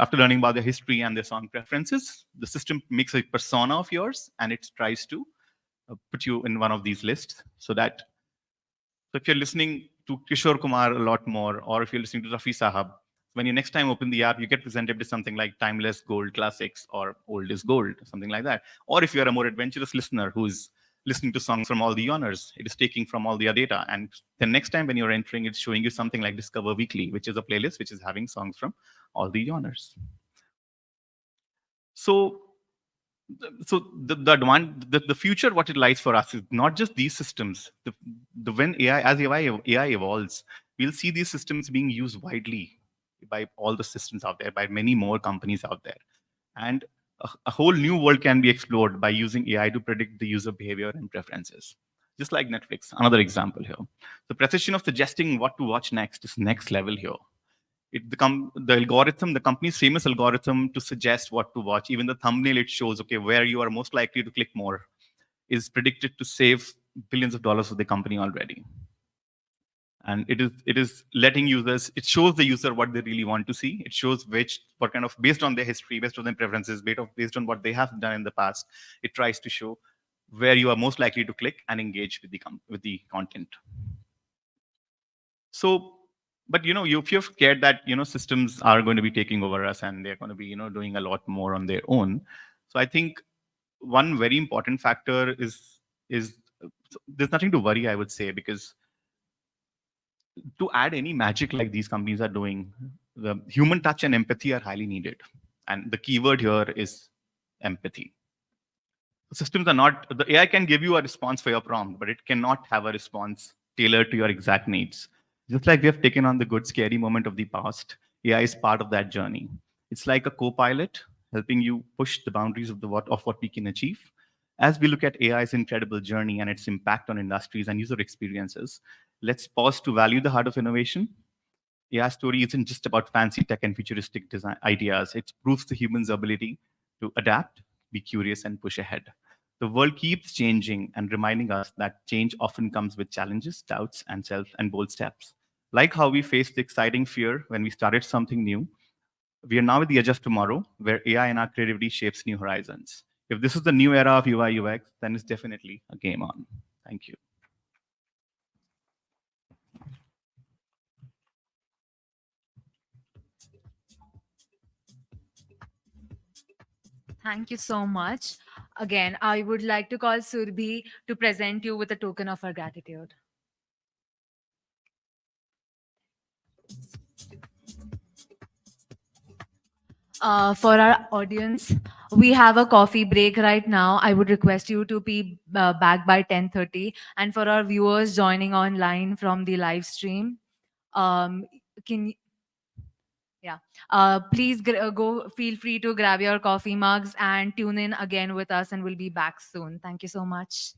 history and their song preferences, the system makes a persona of yours, and it tries to put you in one of these lists. So if you're listening to Kishore Kumar a lot more, or if you're listening to Rafi Sahab, when you next time open the app, you get presented with something like Timeless Gold Classics or Old is Gold, something like that. Or if you're a more adventurous listener who's listening to songs from all the genres, it is taking from all the data. And the next time when you're entering, it's showing you something like Discover Weekly, which is a playlist which is having songs from all the genres. So the future, what it lies for us is not just these systems. When AI evolves, we'll see these systems being used widely by all the systems out there, by many more companies out there. And a whole new world can be explored by using AI to predict the user behavior and preferences. Just like Netflix, another example here. The precision of suggesting what to watch next is next level here. The company's famous algorithm to suggest what to watch, even the thumbnail it shows, okay, where you are most likely to click more, is predicted to save billions of dollars for the company already. And it is letting users, it shows the user what they really want to see. It shows what kind of, based on their history, based on their preferences, based on what they have done in the past, it tries to show where you are most likely to click and engage with the content. So, but if you're scared that systems are going to be taking over us and they're going to be doing a lot more on their own, so I think one very important factor is there's nothing to worry, I would say, because to add any magic like these companies are doing, the human touch and empathy are highly needed. And the keyword here is empathy. Systems are not, the AI can give you a response for your prompt, but it cannot have a response tailored to your exact needs. Just like we have taken on the good, scary moment of the past, AI is part of that journey. It's like a co-pilot helping you push the boundaries of what we can achieve. As we look at AI's incredible journey and its impact on industries and user experiences, let's pause to value the heart of innovation. AI story isn't just about fancy tech and futuristic design ideas. It proves the human's ability to adapt, be curious, and push ahead. The world keeps changing and reminding us that change often comes with challenges, doubts, and bold steps. Like how we faced the exciting fear when we started something new, we are now at the edge of tomorrow, where AI and our creativity shapes new horizons. If this is the new era of UI UX, then it's definitely a game on. Thank you. Thank you so much. Again, I would like to call Surbhi to present you with a token of our gratitude. For our audience, we have a coffee break right now. I would request you to be back by 10:30. And for our viewers joining online from the live stream, um, can yeah, please go. Feel free to grab your coffee mugs and tune in again with us, and we'll be back soon. Thank you so much.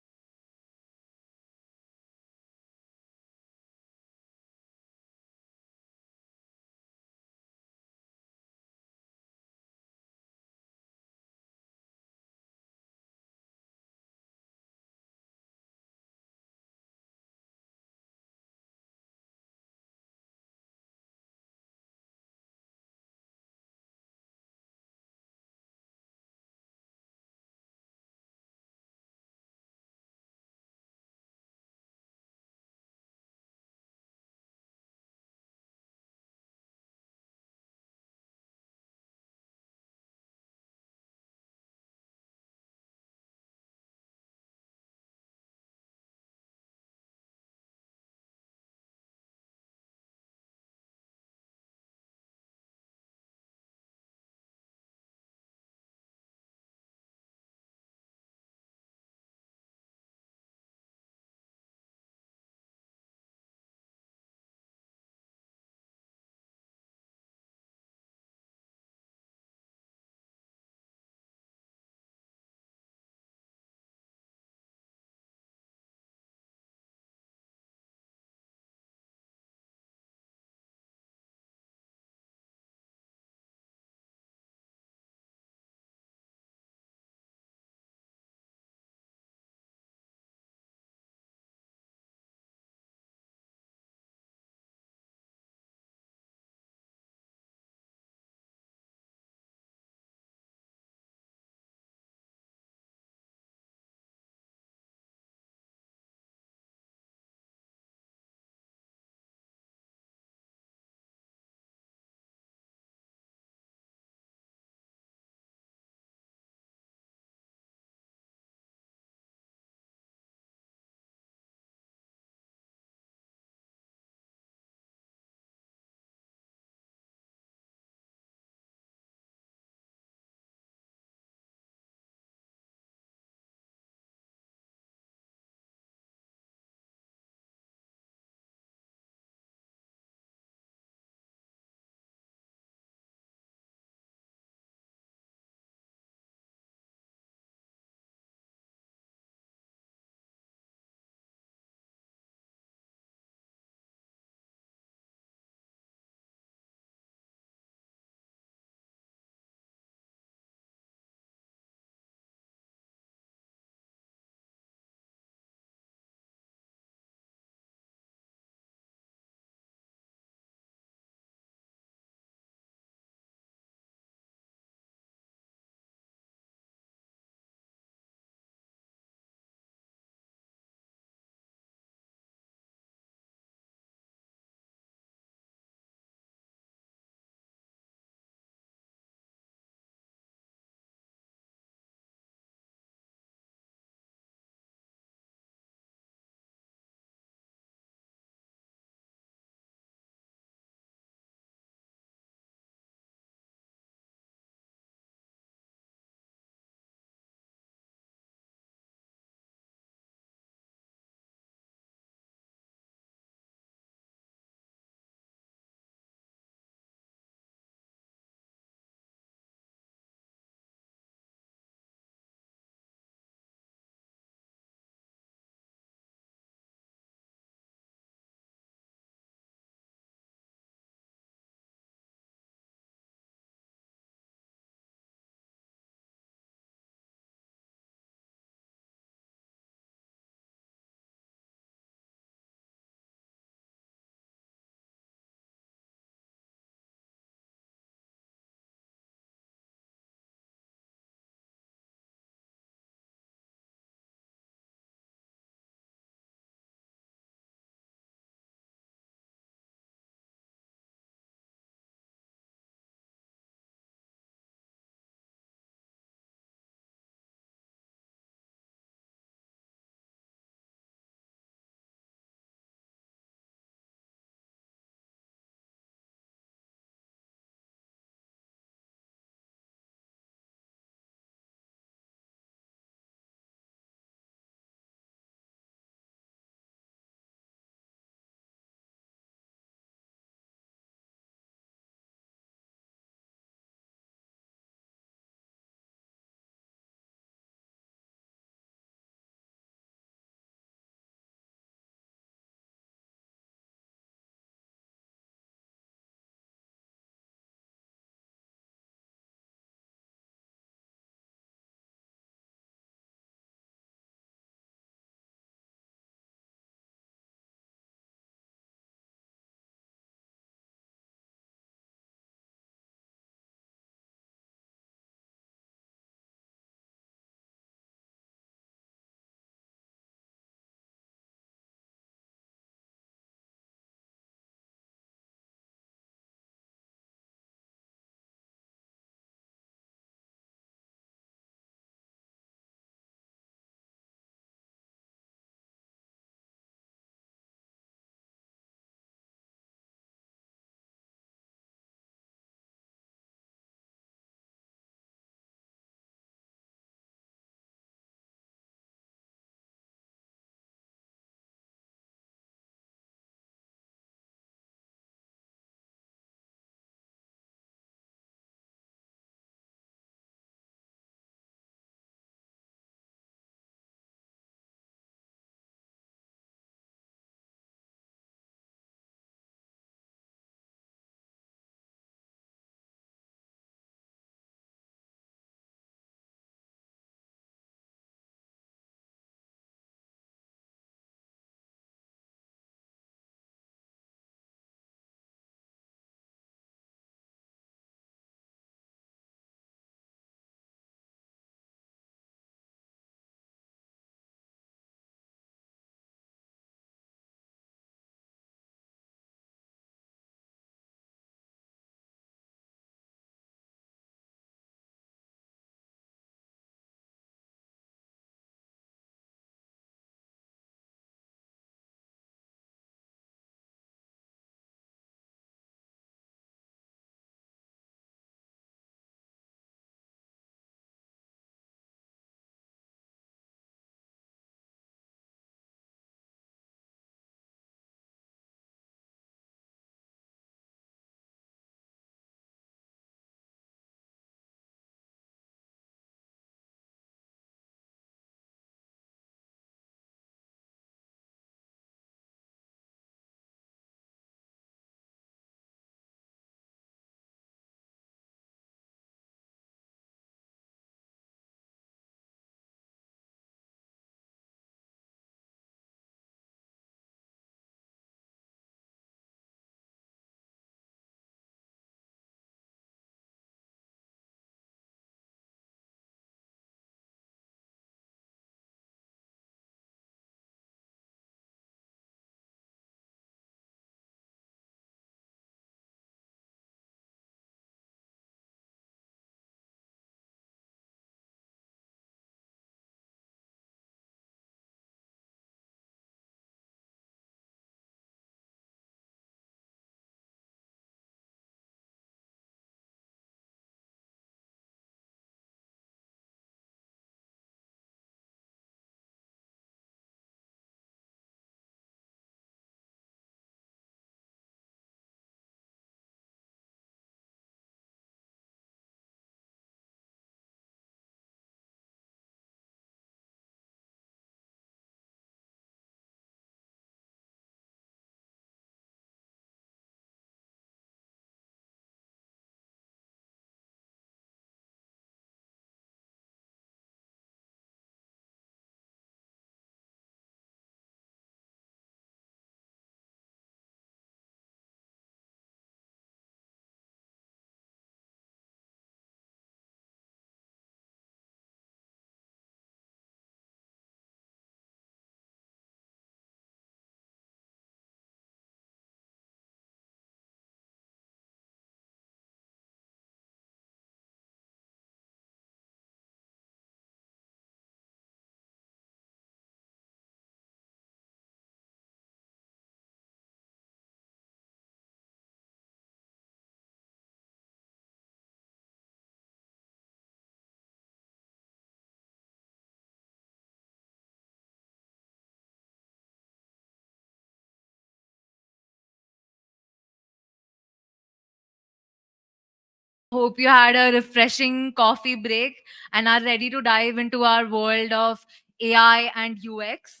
Hope you had a refreshing coffee break and are ready to dive into our world of AI and UX.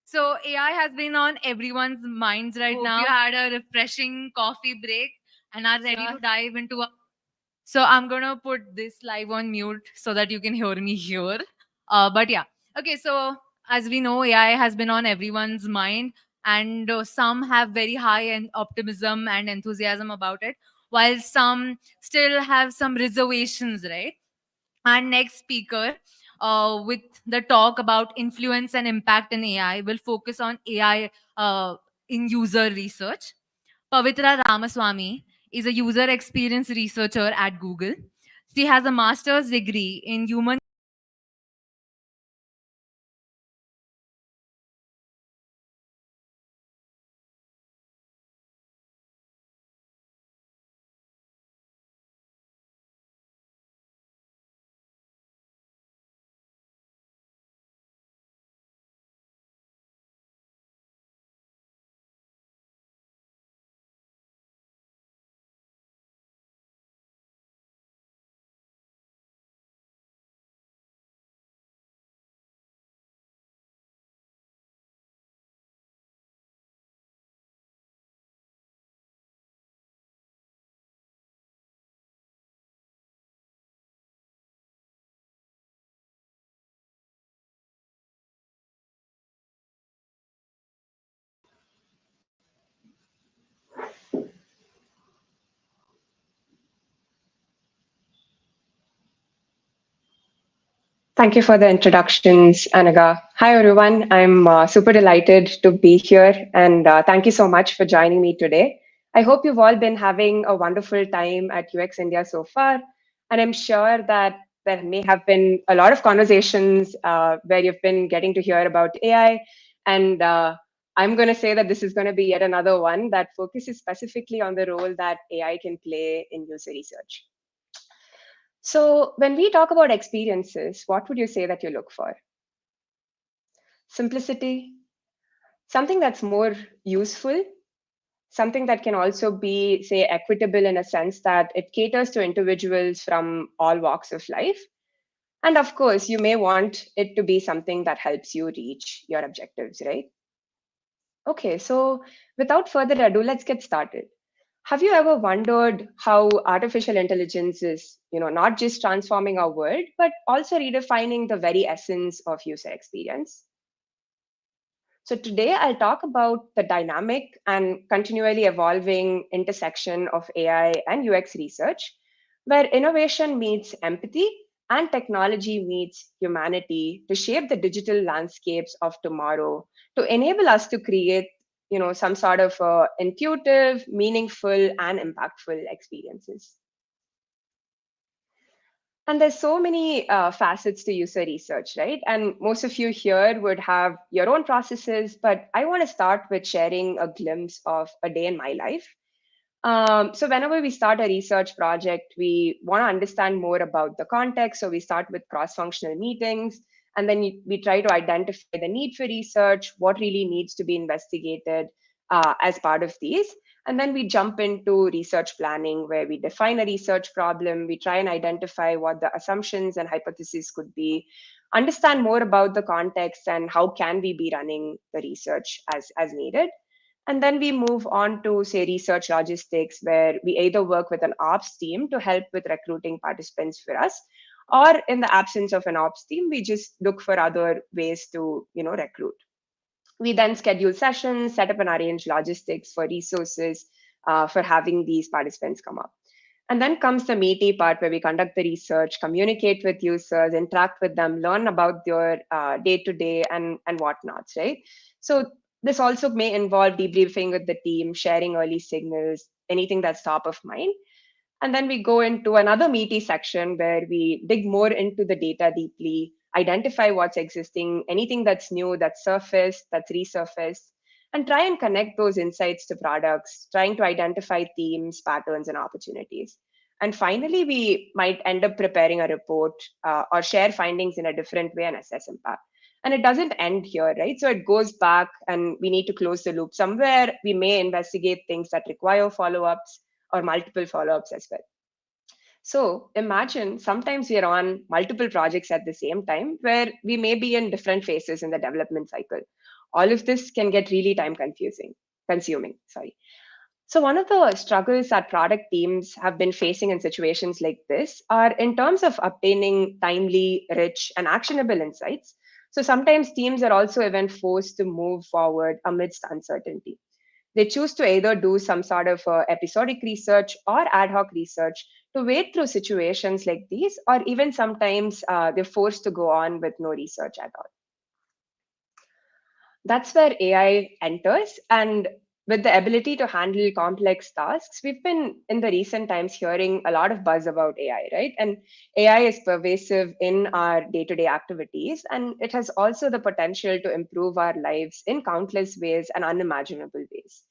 So, AI has been on everyone's minds right Hope now. you Had a refreshing coffee break and are ready to dive into. So, I'm gonna put this live on mute so that you can hear me here. But yeah, okay. So, as we know, AI has been on everyone's mind, and some have very high optimism and enthusiasm about it, while some still have some reservations, right? Our next speaker, with the talk about influence and impact in AI, will focus on AI in user research. Pavitra Ramaswamy is a user experience researcher at Google. She has a master's degree in human. Thank you for the introductions, Anaga. Hi, everyone. I'm super delighted to be here, and thank you so much for joining me today. I hope you've all been having a wonderful time at UX India so far, and I'm sure that there may have been a lot of conversations where you've been getting to hear about AI, and I'm going to say that this is going to be yet another one that focuses specifically on the role that AI can play in user research. So, when we talk about experiences, what would you say that you look for? Simplicity, something that's more useful, something that can also be, say, equitable in a sense that it caters to individuals from all walks of life. And of course, you may want it to be something that helps you reach your objectives, right? Okay, so without further ado, let's get started. Have you ever wondered how artificial intelligence is, not just transforming our world, but also redefining the very essence of user experience? So today I'll talk about the dynamic and continually evolving intersection of AI and UX research, where innovation meets empathy and technology meets humanity to shape the digital landscapes of tomorrow, to enable us to create, some sort of intuitive, meaningful, and impactful experiences. And there's so many facets to user research, right? And most of you here would have your own processes, but I want to start with sharing a glimpse of a day in my life. So whenever we start a research project, we want to understand more about the context. So we start with cross-functional meetings, and then we try to identify the need for research, what really needs to be investigated as part of these. And then we jump into research planning, where we define a research problem, we try and identify what the assumptions and hypotheses could be, understand more about the context and how can we be running the research as needed. And then we move on to, say, research logistics, where we either work with an ops team to help with recruiting participants for us, or in the absence of an ops team, we just look for other ways to, recruit. We then schedule sessions, set up and arrange logistics for resources for having these participants come up. And then comes the meaty part where we conduct the research, communicate with users, interact with them, learn about their day to day and whatnots, right? So this also may involve debriefing with the team, sharing early signals, anything that's top of mind. And then we go into another meaty section where we dig more into the data deeply, identify what's existing, anything that's new, that's surfaced, that's resurfaced, and try and connect those insights to products, trying to identify themes, patterns, and opportunities. And finally, we might end up preparing a report or share findings in a different way and assess impact. And it doesn't end here, right? So it goes back and we need to close the loop somewhere. We may investigate things that require follow ups or multiple follow ups as well. So imagine sometimes we are on multiple projects at the same time where we may be in different phases in the development cycle. All of this can get really consuming. Sorry. So one of the struggles that product teams have been facing in situations like this are in terms of obtaining timely, rich, and actionable insights. So sometimes teams are also even forced to move forward amidst uncertainty. They choose to either do some sort of episodic research or ad hoc research to wade through situations like these, or even sometimes they're forced to go on with no research at all. That's where AI enters. And with the ability to handle complex tasks, we've been in the recent times hearing a lot of buzz about AI, right? And AI is pervasive in our day to day activities, and it has also the potential to improve our lives in countless ways and unimaginable ways.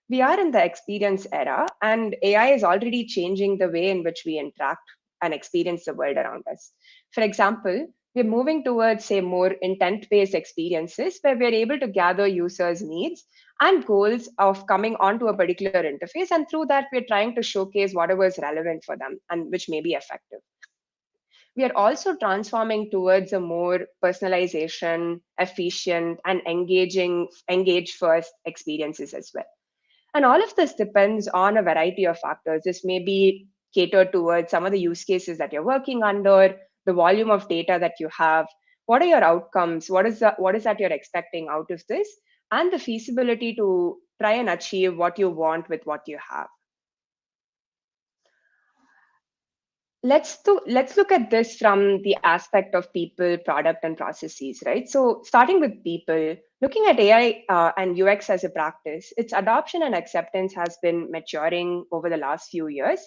We are in the experience era, and AI is already changing the way in which we interact and experience the world around us. For example, we're moving towards, say, more intent based experiences where we're able to gather users' needs and goals of coming onto a particular interface. And through that, we're trying to showcase whatever is relevant for them and which may be effective. We are also transforming towards a more personalization, efficient, and engage first experiences as well. And all of this depends on a variety of factors. This may be catered towards some of the use cases that you're working under, the volume of data that you have, what are your outcomes, what is that you're expecting out of this, and the feasibility to try and achieve what you want with what you have. Let's look at this from the aspect of people, product, and processes, right? So starting with people, looking at AI and UX as a practice, its adoption and acceptance has been maturing over the last few years.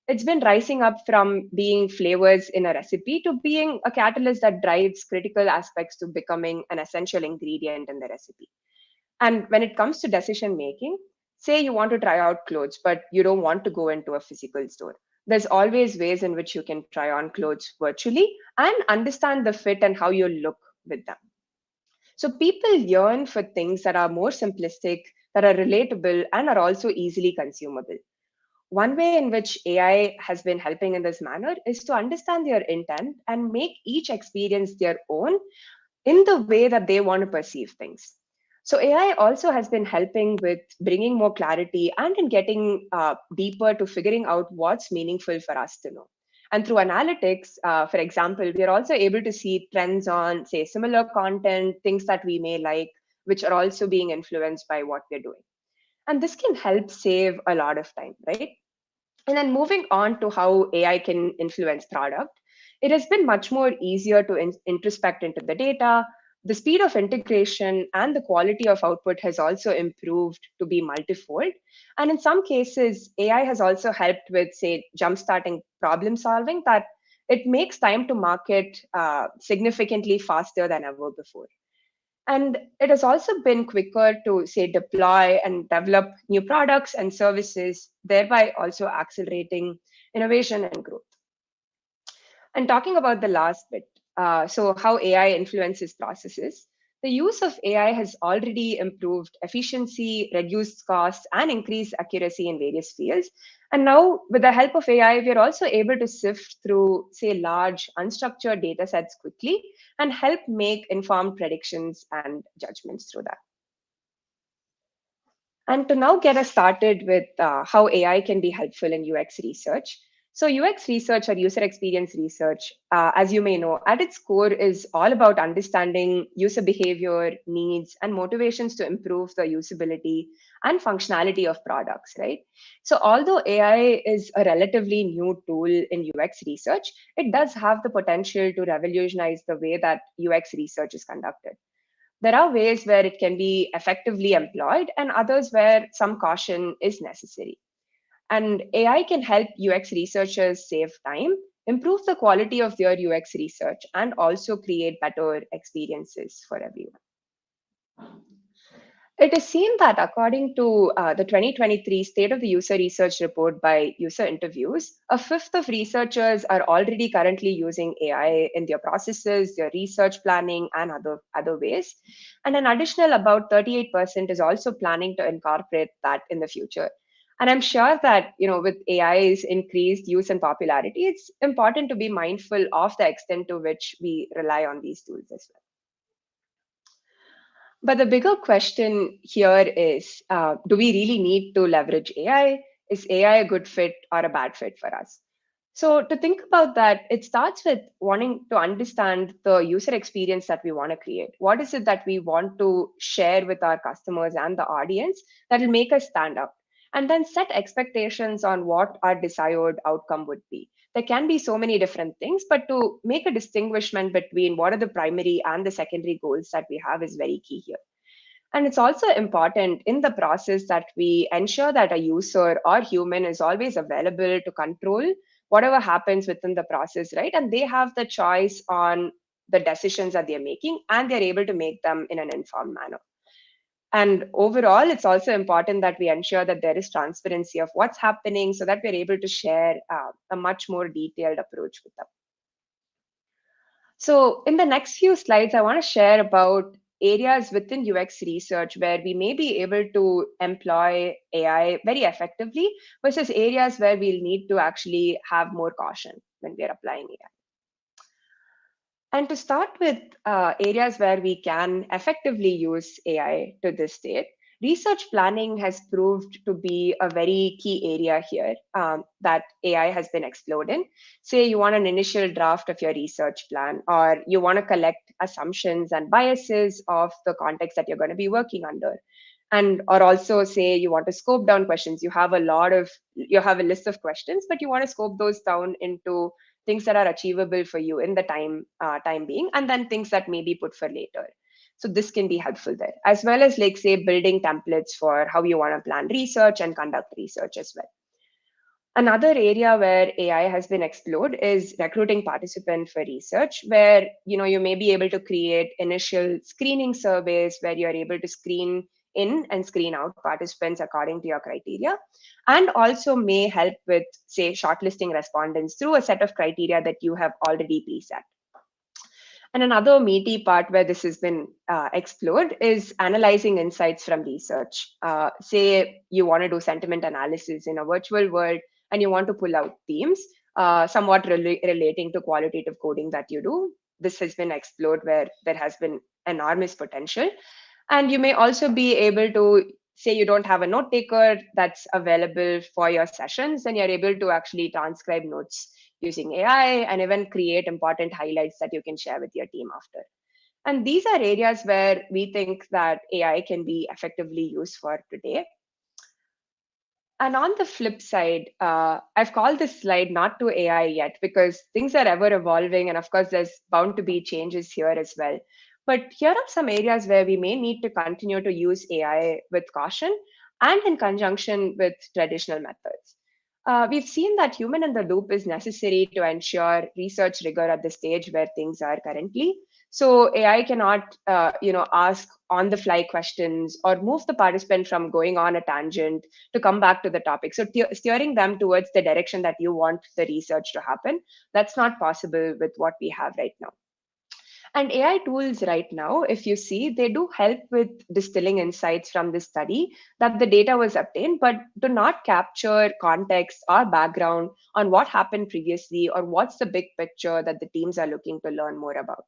It's been rising up from being flavors in a recipe to being a catalyst that drives critical aspects to becoming an essential ingredient in the recipe. And when it comes to decision making, say you want to try out clothes, but you don't want to go into a physical store. There's always ways in which you can try on clothes virtually and understand the fit and how you look with them. So people yearn for things that are more simplistic, that are relatable, and are also easily consumable. One way in which AI has been helping in this manner is to understand their intent and make each experience their own in the way that they want to perceive things. So AI also has been helping with bringing more clarity and in getting deeper to figuring out what's meaningful for us to know. And through analytics, for example, we are also able to see trends on, say, similar content, things that we may like, which are also being influenced by what we're doing. And this can help save a lot of time, right? And then moving on to how AI can influence product, it has been much more easier to introspect into the data. The speed of integration and the quality of output has also improved to be multifold. And in some cases, AI has also helped with, say, jumpstarting problem solving that it makes time to market significantly faster than ever before. And it has also been quicker to, say, deploy and develop new products and services, thereby also accelerating innovation and growth. And talking about the last bit, so how AI influences processes, the use of AI has already improved efficiency, reduced costs, and increased accuracy in various fields. And now, with the help of AI, we are also able to sift through, say, large unstructured data sets quickly and help make informed predictions and judgments through that. And to now get us started with how AI can be helpful in UX research. So UX research or user experience research, as you may know, at its core is all about understanding user behavior, needs, and motivations to improve the usability and functionality of products, right? So although AI is a relatively new tool in UX research, it does have the potential to revolutionize the way that UX research is conducted. There are ways where it can be effectively employed and others where some caution is necessary. And AI can help UX researchers save time, improve the quality of their UX research, and also create better experiences for everyone. It is seen that according to the 2023 State of the User Research report by User Interviews, a fifth of researchers are already currently using AI in their processes, their research planning, and other ways. And an additional about 38% is also planning to incorporate that in the future. And I'm sure that, with AI's increased use and popularity, it's important to be mindful of the extent to which we rely on these tools as well. But the bigger question here is, do we really need to leverage AI? Is AI a good fit or a bad fit for us? So to think about that, it starts with wanting to understand the user experience that we want to create. What is it that we want to share with our customers and the audience that will make us stand out? And then set expectations on what our desired outcome would be. There can be so many different things, but to make a distinguishment between what are the primary and the secondary goals that we have is very key here. And it's also important in the process that we ensure that a user or human is always available to control whatever happens within the process, right? And they have the choice on the decisions that they're making, and they're able to make them in an informed manner. And overall, it's also important that we ensure that there is transparency of what's happening so that we're able to share a much more detailed approach with them. So in the next few slides, I want to share about areas within UX research where we may be able to employ AI very effectively versus areas where we'll need to actually have more caution when we are applying AI. And to start with areas where we can effectively use AI to this date, research planning has proved to be a very key area here that AI has been explored in. Say you want an initial draft of your research plan, or you want to collect assumptions and biases of the context that you're going to be working under. And or also say you want to scope down questions. You have a list of questions, but you want to scope those down into things that are achievable for you in the time being, and then things that may be put for later. So this can be helpful there, as well as like say building templates for how you want to plan research and conduct research as well. Another area where AI has been explored is recruiting participants for research, where you may be able to create initial screening surveys where you're able to screen in and screen out participants according to your criteria, and also may help with, say, shortlisting respondents through a set of criteria that you have already preset. And another meaty part where this has been explored is analyzing insights from research. Say you want to do sentiment analysis in a virtual world and you want to pull out themes, somewhat relating to qualitative coding that you do. This has been explored where there has been enormous potential. And you may also be able to say you don't have a note taker that's available for your sessions, and you're able to actually transcribe notes using AI and even create important highlights that you can share with your team after. And these are areas where we think that AI can be effectively used for today. And on the flip side, I've called this slide not to AI yet because things are ever evolving. And of course, there's bound to be changes here as well. But here are some areas where we may need to continue to use AI with caution and in conjunction with traditional methods. We've seen that human in the loop is necessary to ensure research rigor at the stage where things are currently. So AI cannot, ask on-the-fly questions or move the participant from going on a tangent to come back to the topic. So steering them towards the direction that you want the research to happen, that's not possible with what we have right now. And AI tools right now, if you see, they do help with distilling insights from this study that the data was obtained, but do not capture context or background on what happened previously or what's the big picture that the teams are looking to learn more about.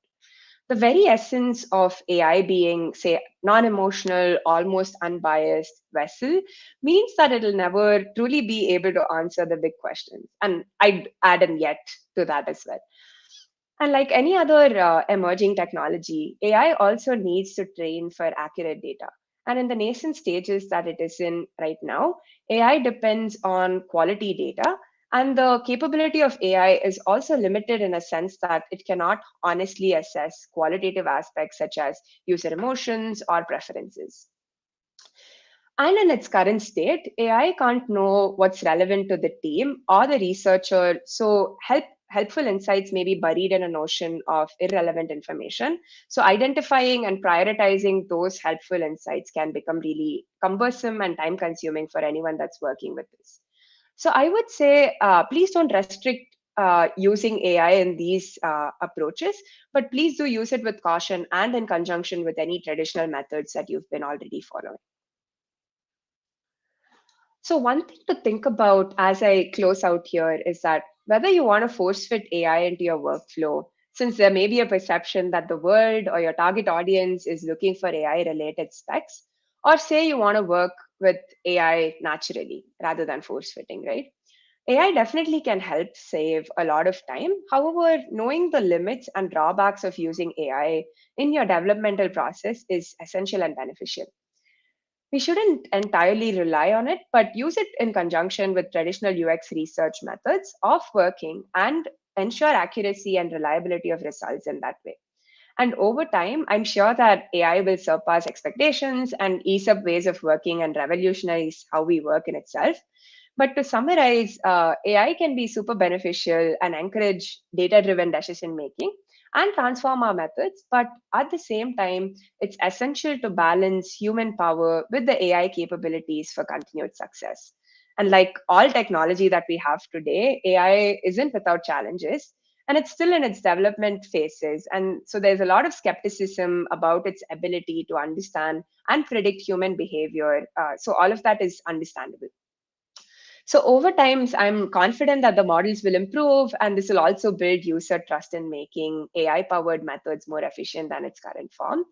The very essence of AI being, say, non-emotional, almost unbiased vessel means that it'll never truly be able to answer the big questions. And I'd add an yet to that as well. And like any other emerging technology, AI also needs to train for accurate data. And in the nascent stages that it is in right now, AI depends on quality data. And the capability of AI is also limited in a sense that it cannot honestly assess qualitative aspects such as user emotions or preferences. And in its current state, AI can't know what's relevant to the team or the researcher. So helpful insights may be buried in a notion of irrelevant information. So identifying and prioritizing those helpful insights can become really cumbersome and time consuming for anyone that's working with this. So I would say, please don't restrict using AI in these approaches, but please do use it with caution and in conjunction with any traditional methods that you've been already following. So, one thing to think about as I close out here is that whether you want to force fit AI into your workflow, since there may be a perception that the world or your target audience is looking for AI related specs, or say you want to work with AI naturally rather than force fitting, right? AI definitely can help save a lot of time. However, knowing the limits and drawbacks of using AI in your developmental process is essential and beneficial. We shouldn't entirely rely on it, but use it in conjunction with traditional UX research methods of working and ensure accuracy and reliability of results in that way. And over time, I'm sure that AI will surpass expectations and ease up ways of working and revolutionize how we work in itself. But to summarize, AI can be super beneficial and encourage data driven decision making and transform our methods. But at the same time, it's essential to balance human power with the AI capabilities for continued success. And like all technology that we have today, AI isn't without challenges and it's still in its development phases. And so there's a lot of skepticism about its ability to understand and predict human behavior. So all of that is understandable. So over time, I'm confident that the models will improve, and this will also build user trust in making AI-powered methods more efficient than its current form.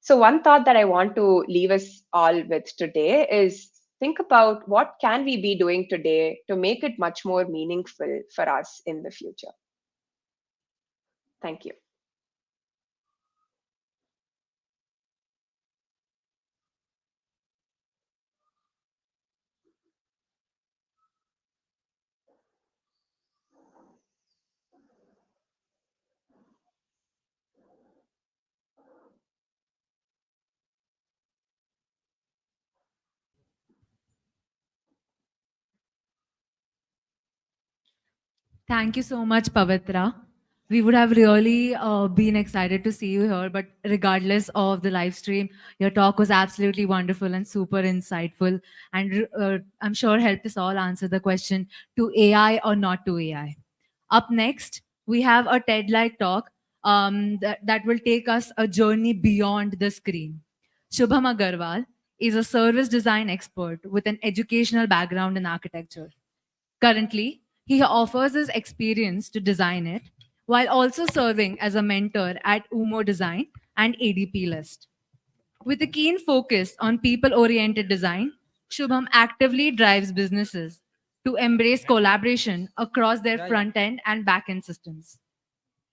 So one thought that I want to leave us all with today is think about what can we be doing today to make it much more meaningful for us in the future. Thank you. Thank you so much, Pavitra. We would have really been excited to see you here, but regardless of the live stream, your talk was absolutely wonderful and super insightful. And I'm sure helped us all answer the question, to AI or not to AI. Up next, we have a TED-like talk that will take us a journey beyond the screen. Shubham Agarwal is a service design expert with an educational background in architecture. Currently, he offers his experience to design it while also serving as a mentor at UMO Design and ADP List. With a keen focus on people oriented design, Shubham actively drives businesses to embrace collaboration across their front end and back end systems.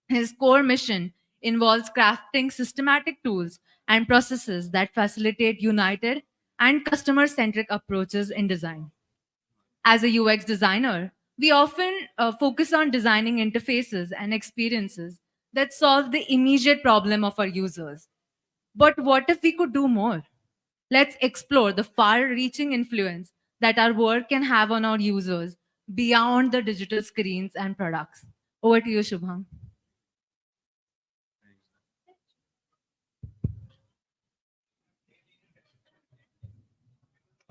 His core mission involves crafting systematic tools and processes that facilitate united and customer centric approaches in design. As a UX designer, we often focus on designing interfaces and experiences that solve the immediate problem of our users. But what if we could do more? Let's explore the far reaching influence that our work can have on our users beyond the digital screens and products. Over to you, Shubham.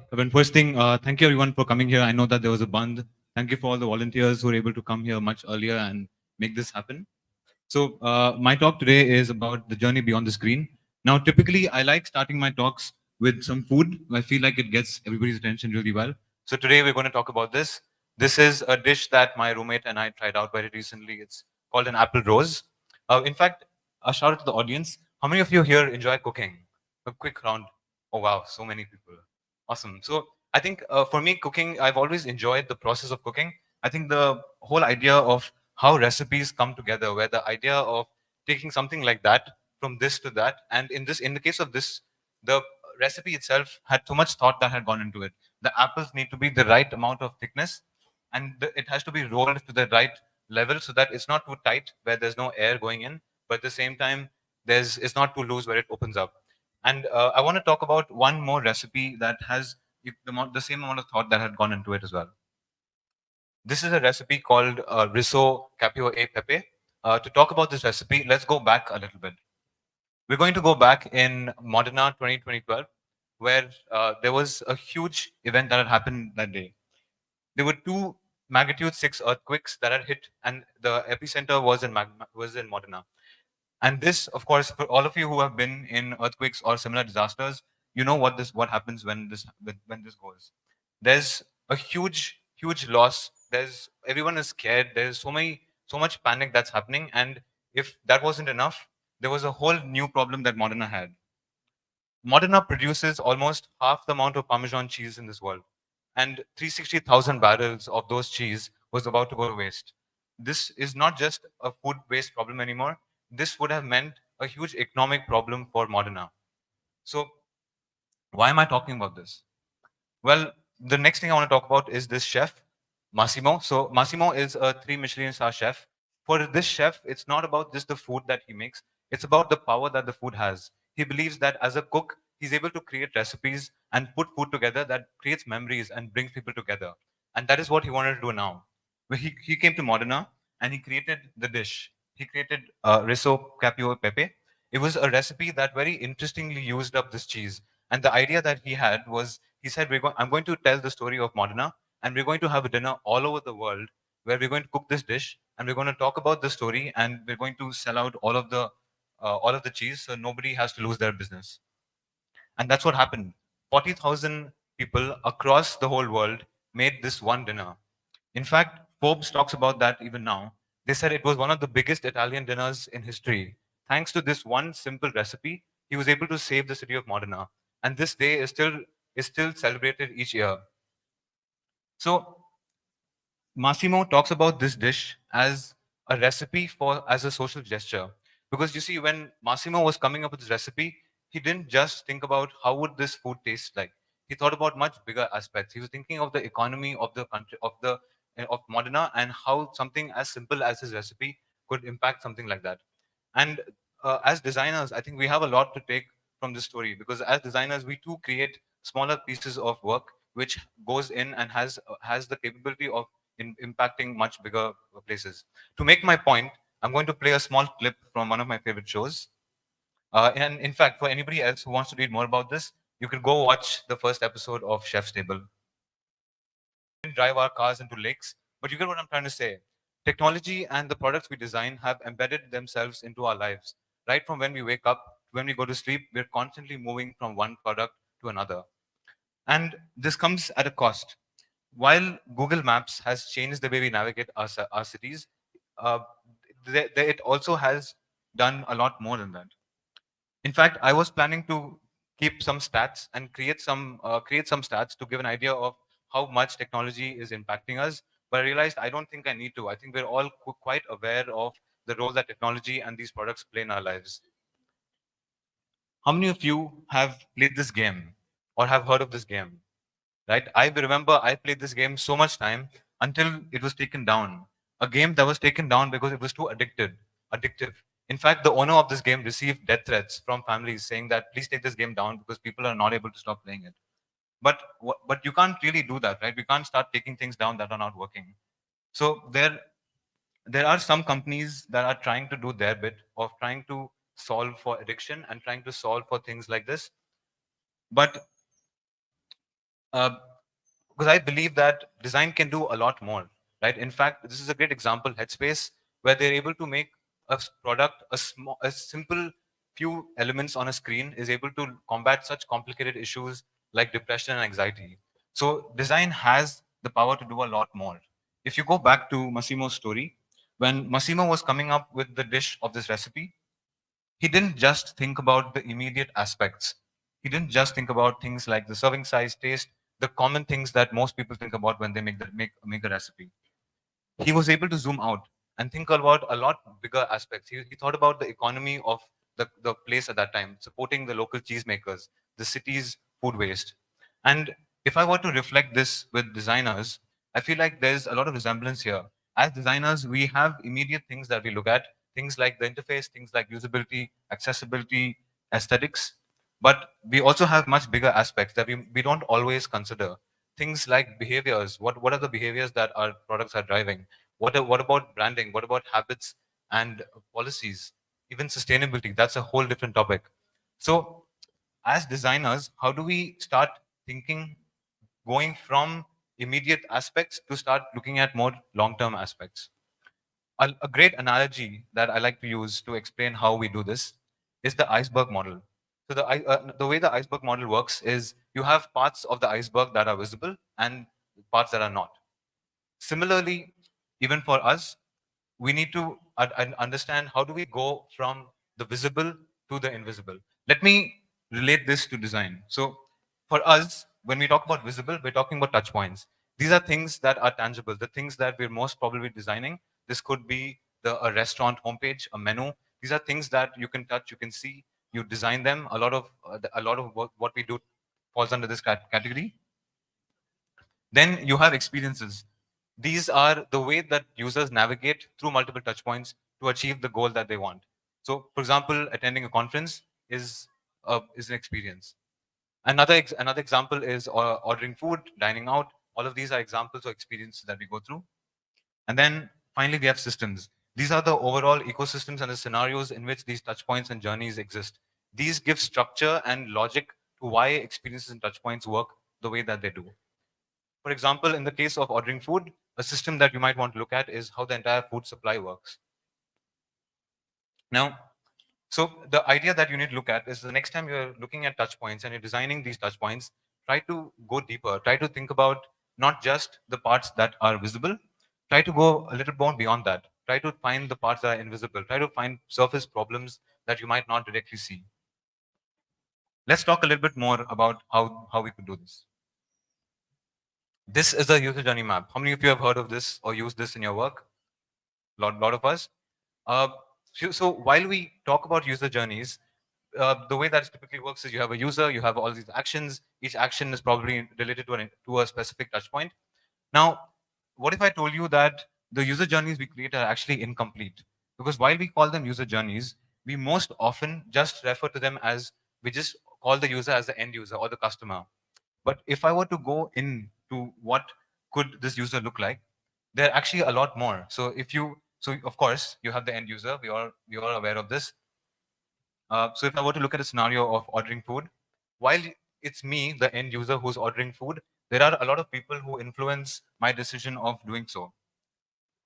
When first thing, thank you everyone for coming here. I know that there was a bund. Thank you for all the volunteers who were able to come here much earlier and make this happen. So my talk today is about the journey beyond the screen. Now, typically, I like starting my talks with some food. I feel like it gets everybody's attention really well. So today we're going to talk about this. This is a dish that my roommate and I tried out very recently. It's called an apple rose. In fact, a shout out to the audience. How many of you here enjoy cooking? A quick round. Oh wow, so many people. Awesome. So I think for me, cooking, I've always enjoyed the process of cooking. I think the whole idea of how recipes come together, where the idea of taking something like that from this to that, and in the case of this, the recipe itself had too much thought that had gone into it. The apples need to be the right amount of thickness, and it has to be rolled to the right level so that it's not too tight where there's no air going in, but at the same time, it's not too loose where it opens up. And I want to talk about one more recipe that has the same amount of thought that had gone into it as well. This is a recipe called riso cacio e pepe. To talk about this recipe, let's go back a little bit. We're going to go back in Modena 2012, where there was a huge event that had happened that day. There were two magnitude 6 earthquakes that had hit, and the epicenter was in Modena. And this, of course, for all of you who have been in earthquakes or similar disasters, you know what happens when this goes. there's a huge loss. There's everyone is scared. There's so much panic that's happening. And if that wasn't enough, there was a whole new problem that Moderna had. Modena produces almost half the amount of Parmesan cheese in this world, and 360,000 barrels of those cheese was about to go to waste. This is not just a food waste problem anymore. This would have meant a huge economic problem for Modena. So, why am I talking about this? Well, the next thing I want to talk about is this chef, Massimo. So Massimo is a 3 Michelin star chef. For this chef, it's not about just the food that he makes. It's about the power that the food has. He believes that as a cook, he's able to create recipes and put food together that creates memories and brings people together. And that is what he wanted to do now. He came to Modena and he created the dish. He created riso cacio pepe. It was a recipe that very interestingly used up this cheese. And the idea that he had was he said, I'm going to tell the story of Modena, and we're going to have a dinner all over the world where we're going to cook this dish, and we're going to talk about the story, and we're going to sell out all of the cheese, so nobody has to lose their business. And that's what happened. 40,000 people across the whole world made this one dinner. In fact, Forbes talks about that even now. They said it was one of the biggest Italian dinners in history. Thanks to this one simple recipe, he was able to save the city of Modena. And this day is still celebrated each year. So Massimo talks about this dish as a recipe for as a social gesture. Because you see, when Massimo was coming up with this recipe, he didn't just think about how would this food taste like. He thought about much bigger aspects. He was thinking of the economy of the country, of Modena, and how something as simple as his recipe could impact something like that. And as designers, I think we have a lot to take from this story, because as designers, we too create smaller pieces of work which goes in and has the capability of impacting much bigger places. To make my point, I'm going to play a small clip from one of my favorite shows. And in fact, for anybody else who wants to read more about this, you can go watch the first episode of Chef's Table. Drive our cars into lakes, but you get what I'm trying to say. Technology and the products we design have embedded themselves into our lives. Right from when we wake up to when we go to sleep, we're constantly moving from one product to another. And this comes at a cost. While Google Maps has changed the way we navigate our cities, uh, it also has done a lot more than that. In fact, I was planning to keep some stats and create some stats to give an idea of how much technology is impacting us. But I realized I don't think I need to. I think we're all quite aware of the role that technology and these products play in our lives. How many of you have played this game or have heard of this game? Right? I remember I played this game so much time until it was taken down. A game that was taken down because it was too addictive. In fact, the owner of this game received death threats from families saying that please take this game down because people are not able to stop playing it. But you can't really do that, right? We can't start taking things down that are not working. So there are some companies that are trying to do their bit of trying to solve for addiction and trying to solve for things like this. But uh, because I believe that design can do a lot more, right? In fact, this is a great example, Headspace, where they're able to make a product, a simple few elements on a screen is able to combat such complicated issues like depression and anxiety. So design has the power to do a lot more. If you go back to Massimo's story, when Massimo was coming up with the dish of this recipe, he didn't just think about the immediate aspects. He didn't just think about things like the serving size, taste, the common things that most people think about when they make a recipe. He was able to zoom out and think about a lot bigger aspects. He thought about the economy of the place at that time, supporting the local cheesemakers, the city's food waste. And if I were to reflect this with designers, I feel like there's a lot of resemblance here. As designers, we have immediate things that we look at, things like the interface, things like usability, accessibility, aesthetics. But we also have much bigger aspects that we don't always consider. Things like behaviors. What are the behaviors that our products are driving? What about branding? What about habits and policies? Even sustainability. That's a whole different topic. So as designers, how do we start thinking going from immediate aspects to start looking at more long-term aspects? A great analogy that I like to use to explain how we do this is the iceberg model. So the way the iceberg model works is you have parts of the iceberg that are visible and parts that are not. Similarly, even for us, we need to understand how do we go from the visible to the invisible. Let me relate this to design. So for us, when we talk about visible, we're talking about touch points. These are things that are tangible, the things that we're most probably designing. This could be a restaurant homepage, a menu. These are things that you can touch, you can see, you design them. A lot of what we do falls under this category. Then you have experiences. These are the way that users navigate through multiple touch points to achieve the goal that they want. So, for example, attending a conference is an experience. Another example is ordering food, dining out. All of these are examples of experiences that we go through. And then finally, we have systems. These are the overall ecosystems and the scenarios in which these touch points and journeys exist. These give structure and logic to why experiences and touch points work the way that they do. For example, in the case of ordering food, a system that you might want to look at is how the entire food supply works. Now, so the idea that you need to look at is the next time you're looking at touch points and you're designing these touch points, try to go deeper. Try to think about not just the parts that are visible. Try to go a little more beyond that. Try to find the parts that are invisible. Try to find surface problems that you might not directly see. Let's talk a little bit more about how we could do this. This is a user journey map. How many of you have heard of this or used this in your work? Lot of us. Uh, so while we talk about user journeys, the way that it typically works is you have a user, you have all these actions. Each action is probably related to a specific touch point. Now, what if I told you that the user journeys we create are actually incomplete? Because while we call them user journeys, we most often just refer to them as, we just call the user as the end user or the customer. But if I were to go into what could this user look like, there are actually a lot more. So of course you have the end user. We are aware of this. So if I were to look at a scenario of ordering food, while it's me, the end user, who's ordering food, there are a lot of people who influence my decision of doing so.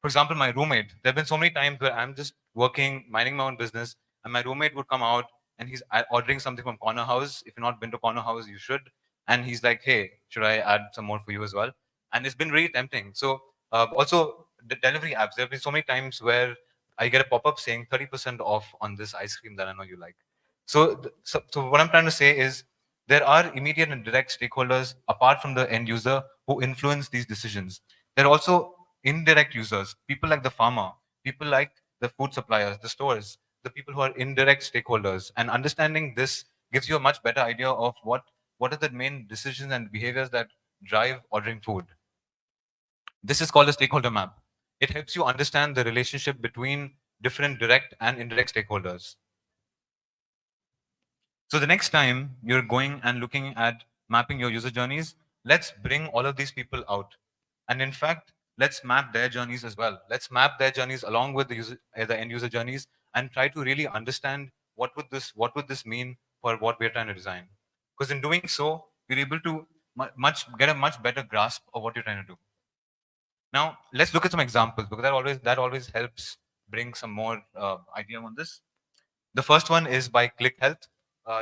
For example, my roommate. There have been so many times where I'm just working, minding my own business, and my roommate would come out and he's ordering something from Corner House. If you've not been to Corner House, you should. And he's like, "Hey, should I add some more for you as well?" And it's been really tempting. So also the delivery apps. There have been so many times where I get a pop-up saying 30% off on this ice cream that I know you like. So what I'm trying to say is there are immediate and direct stakeholders apart from the end user who influence these decisions. There are also indirect users, people like the farmer, people like the food suppliers, the stores, the people who are indirect stakeholders. And understanding this gives you a much better idea of what are the main decisions and behaviors that drive ordering food. This is called a stakeholder map. It helps you understand the relationship between different direct and indirect stakeholders. So the next time you're going and looking at mapping your user journeys, let's bring all of these people out. And in fact, let's map their journeys as well. Let's map their journeys along with the end user journeys and try to really understand what would this mean for what we're trying to design. Because in doing so, you're able to get a much better grasp of what you're trying to do. Now, let's look at some examples because that always helps bring some more idea on this. The first one is by Click Health.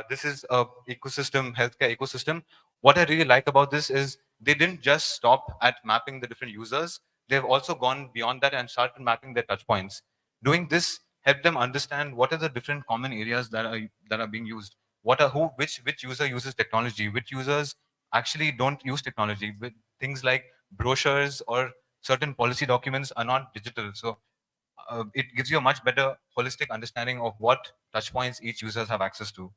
This is a healthcare ecosystem. What I really like about this is they didn't just stop at mapping the different users. They've also gone beyond that and started mapping their touch points. Doing this helped them understand what are the different common areas that are being used. Which user uses technology, which users actually don't use technology. With things like brochures or certain policy documents are not digital. So it gives you a much better holistic understanding of what touch points each users have access to.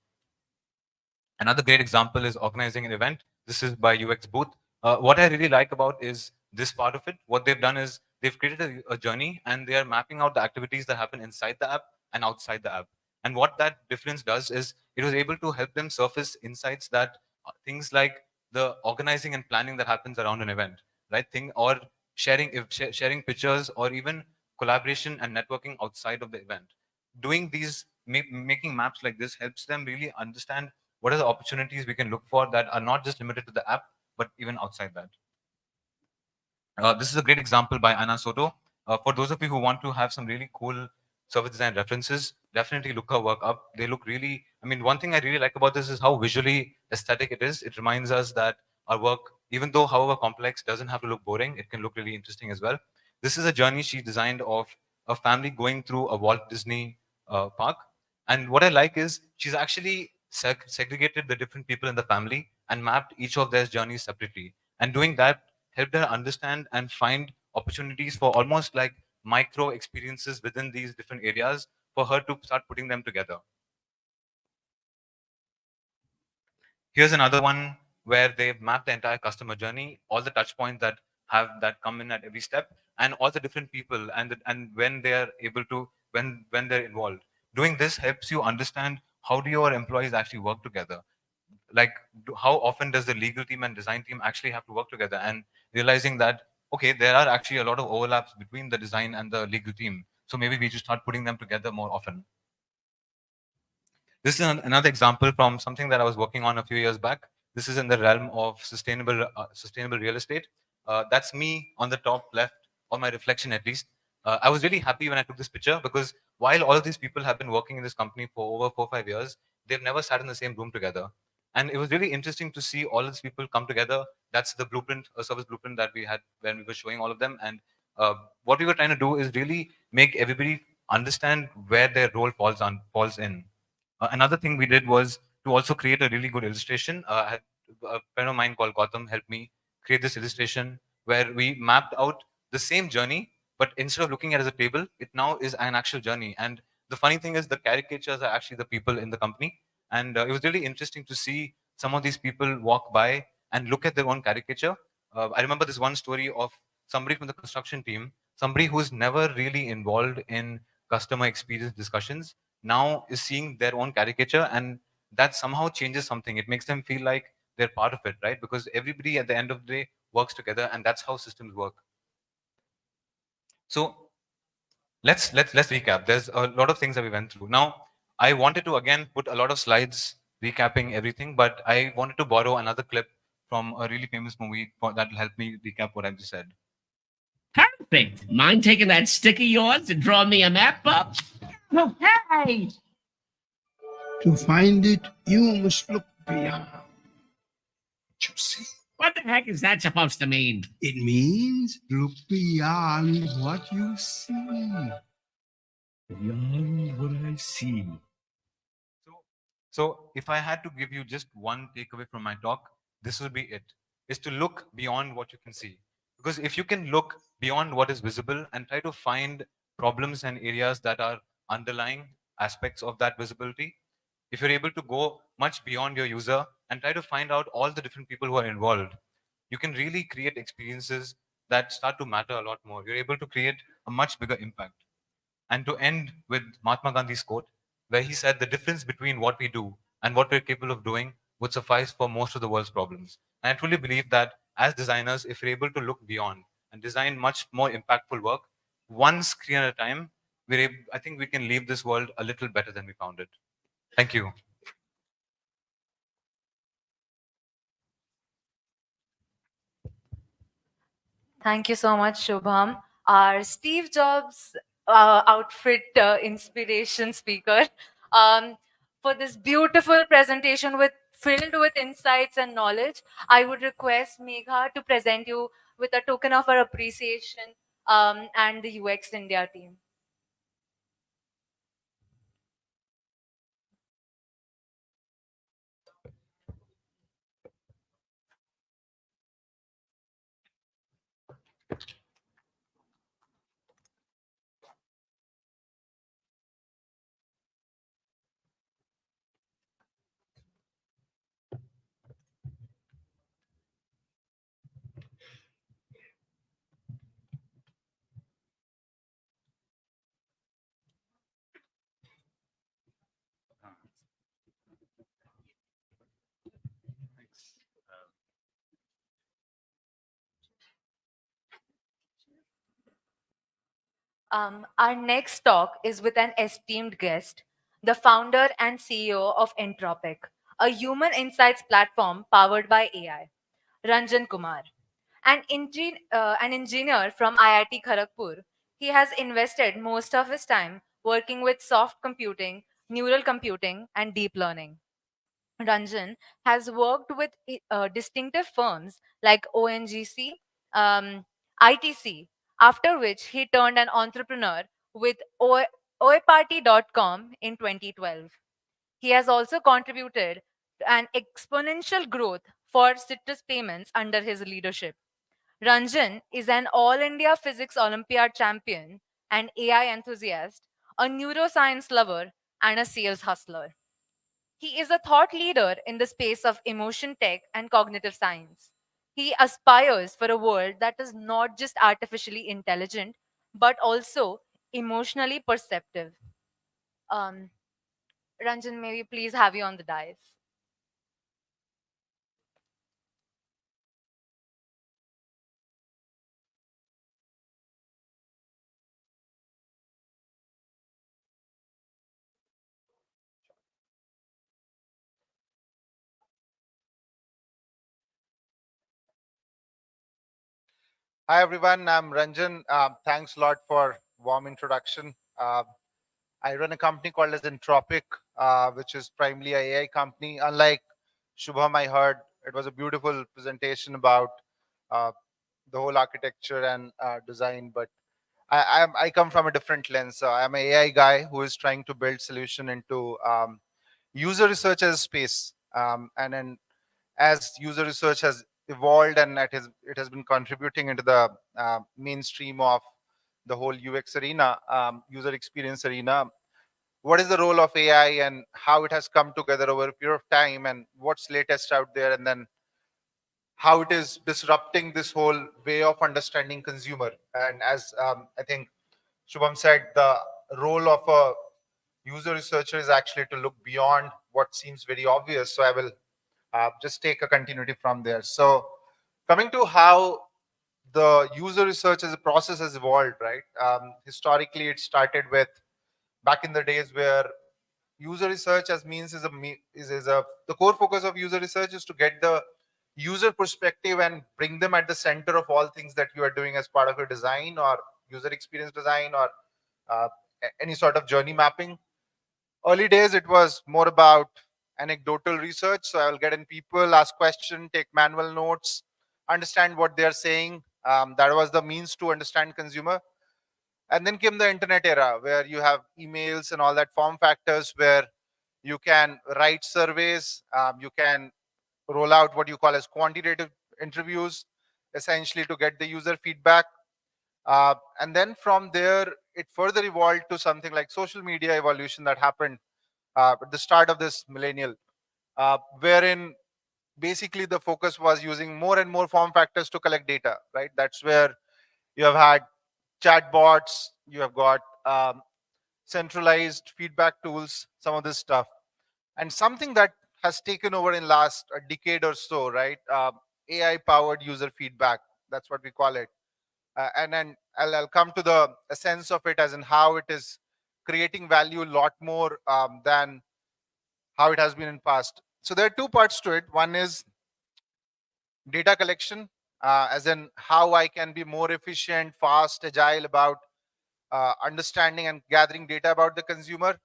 Another great example is organizing an event. This is by UX Booth. What I really like about is this part of it. What they've done is they've created a journey and they are mapping out the activities that happen inside the app and outside the app. And what that difference does is it was able to help them surface insights that things like the organizing and planning that happens around an event, right? Or sharing pictures or even collaboration and networking outside of the event. Doing making maps like this helps them really understand what are the opportunities we can look for that are not just limited to the app, but even outside that. This is a great example by Anna Soto. For those of you who want to have some really cool service design references, definitely look her work up. They look really, I mean, one thing I really like about this is how visually aesthetic it is. It reminds us that our work, even though however complex, doesn't have to look boring. It can look really interesting as well. This is a journey she designed of a family going through a Walt Disney park. And what I like is she's actually segregated the different people in the family and mapped each of their journeys separately. And doing that helped her understand and find opportunities for almost like micro experiences within these different areas for her to start putting them together. Here's another one where they've mapped the entire customer journey, all the touch points that come in at every step, and all the different people and when they are able to when they're involved. Doing this helps you understand how do your employees actually work together. Like how often does the legal team and design team actually have to work together, and realizing that okay, there are actually a lot of overlaps between the design and the legal team. So maybe we should start putting them together more often. This is another example from something that I was working on a few years back. This is in the realm of sustainable real estate. That's me on the top left, or my reflection at least. I was really happy when I took this picture because while all of these people have been working in this company for over 4 or 5 years, they've never sat in the same room together. And it was really interesting to see all of these people come together. That's the blueprint, a service blueprint that we had when we were showing all of them. And what we were trying to do is really make everybody understand where their role falls in. Another thing we did was to also create a really good illustration. I had a friend of mine called Gautam helped me create this illustration where we mapped out the same journey, but instead of looking at it as a table, it now is an actual journey. And the funny thing is, the caricatures are actually the people in the company. And it was really interesting to see some of these people walk by and look at their own caricature. I remember this one story of somebody from the construction team, somebody who's never really involved in customer experience discussions, now is seeing their own caricature, and that somehow changes something. It makes them feel like they're part of it, right? Because everybody at the end of the day works together, and that's how systems work. So let's recap. There's a lot of things that we went through. Now I wanted to again put a lot of slides recapping everything, but I wanted to borrow another clip from a really famous movie that will help me recap what I just said. Perfect. Mind taking that stick of yours and drawing me a map up? Oh, hey! To find it, you must look beyond what you see. What the heck is that supposed to mean? It means look beyond what you see. Beyond what I see. So if I had to give you just one takeaway from my talk, this would be it, is to look beyond what you can see. Because if you can look beyond what is visible and try to find problems and areas that are underlying aspects of that visibility, if you're able to go much beyond your user and try to find out all the different people who are involved, you can really create experiences that start to matter a lot more. You're able to create a much bigger impact. And to end with Mahatma Gandhi's quote, where he said the difference between what we do and what we're capable of doing would suffice for most of the world's problems. And I truly believe that as designers, if we're able to look beyond and design much more impactful work, one screen at a time, I think we can leave this world a little better than we found it. Thank you. Thank you so much, Shubham. Our Steve Jobs outfit inspiration speaker for this beautiful presentation filled with insights and knowledge. I would request Megha to present you with a token of our appreciation and the UX India team. Our next talk is with an esteemed guest, the founder and CEO of Entropic, a human insights platform powered by AI, Ranjan Kumar. An engineer from IIT Kharagpur, he has invested most of his time working with soft computing, neural computing, and deep learning. Ranjan has worked with distinctive firms like ONGC, ITC, after which he turned an entrepreneur with oeparty.com in 2012. He has also contributed to an exponential growth for Citrus Payments under his leadership. Ranjan is an All India Physics Olympiad champion, an AI enthusiast, a neuroscience lover, and a sales hustler. He is a thought leader in the space of emotion tech and cognitive science. He aspires for a world that is not just artificially intelligent, but also emotionally perceptive. Um, Ranjan, may we please have you on the dais? Hi everyone, I'm Ranjan. Thanks a lot for warm introduction. I run a company called as Entropic, which is primarily a AI company. Unlike Shubham, I heard it was a beautiful presentation about uh, the whole architecture and design, but I come from a different lens. So I'm an AI guy who is trying to build solution into user research as a space, and then as user research has evolved and it has been contributing into the mainstream of the whole UX arena, user experience arena. What is the role of AI and how it has come together over a period of time, and what's latest out there, and then how it is disrupting this whole way of understanding consumer. And as I think Shubham said, the role of a user researcher is actually to look beyond what seems very obvious. So I will just take a continuity from there. So coming to how the user research as a process has evolved, right? Historically, it started with back in the days where user research as means is a the core focus of user research is to get the user perspective and bring them at the center of all things that you are doing as part of your design or user experience design or uh, any sort of journey mapping. Early days it was more about anecdotal research, so I will get in people, ask question, take manual notes, understand what they are saying. That was the means to understand consumer. And then came the internet era where you have emails and all that form factors where you can write surveys, you can roll out what you call as quantitative interviews, essentially to get the user feedback. And then from there it further evolved to something like social media evolution that happened at the start of this millennial, wherein basically the focus was using more and more form factors to collect data, right? That's where you have had chatbots, you have got centralized feedback tools, some of this stuff. And something that has taken over in last a decade or so, right? AI powered user feedback, that's what we call it. And then I'll come to the essence of it as in how it is creating value a lot more than how it has been in past. So there are two parts to it. One is data collection, as in how I can be more efficient, fast, agile about understanding and gathering data about the consumer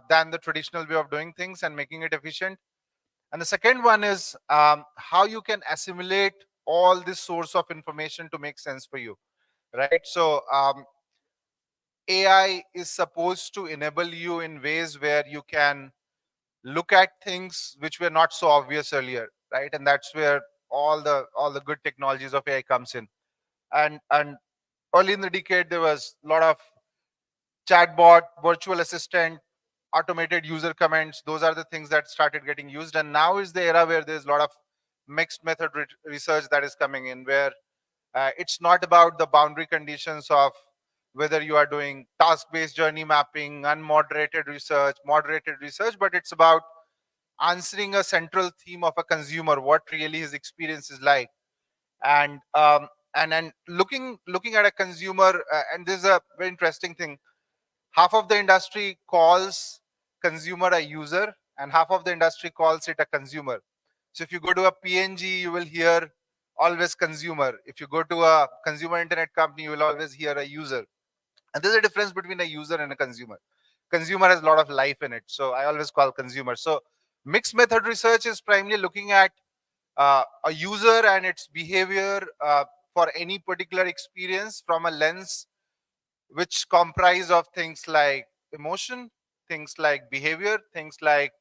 than the traditional way of doing things and making it efficient. And the second one is how you can assimilate all this source of information to make sense for you, right? So AI is supposed to enable you in ways where you can look at things which were not so obvious earlier, right? And that's where all the good technologies of AI comes in. And early in the decade there was a lot of chatbot, virtual assistant, automated user comments. Those are the things that started getting used. And now is the era where there's a lot of mixed method research that is coming in, where it's not about the boundary conditions of whether you are doing task-based journey mapping, unmoderated research, moderated research, but it's about answering a central theme of a consumer, what really his experience is like. And and looking at a consumer, and this is a very interesting thing. Half of the industry calls consumer a user, and half of the industry calls it a consumer. So if you go to a PNG, you will hear always consumer. If you go to a consumer internet company, you will always hear a user. And there's a difference between a user and a consumer. Consumer has a lot of life in it, so I always call consumer. So mixed method research is primarily looking at a user and its behavior for any particular experience from a lens which comprise of things like emotion, things like behavior, things like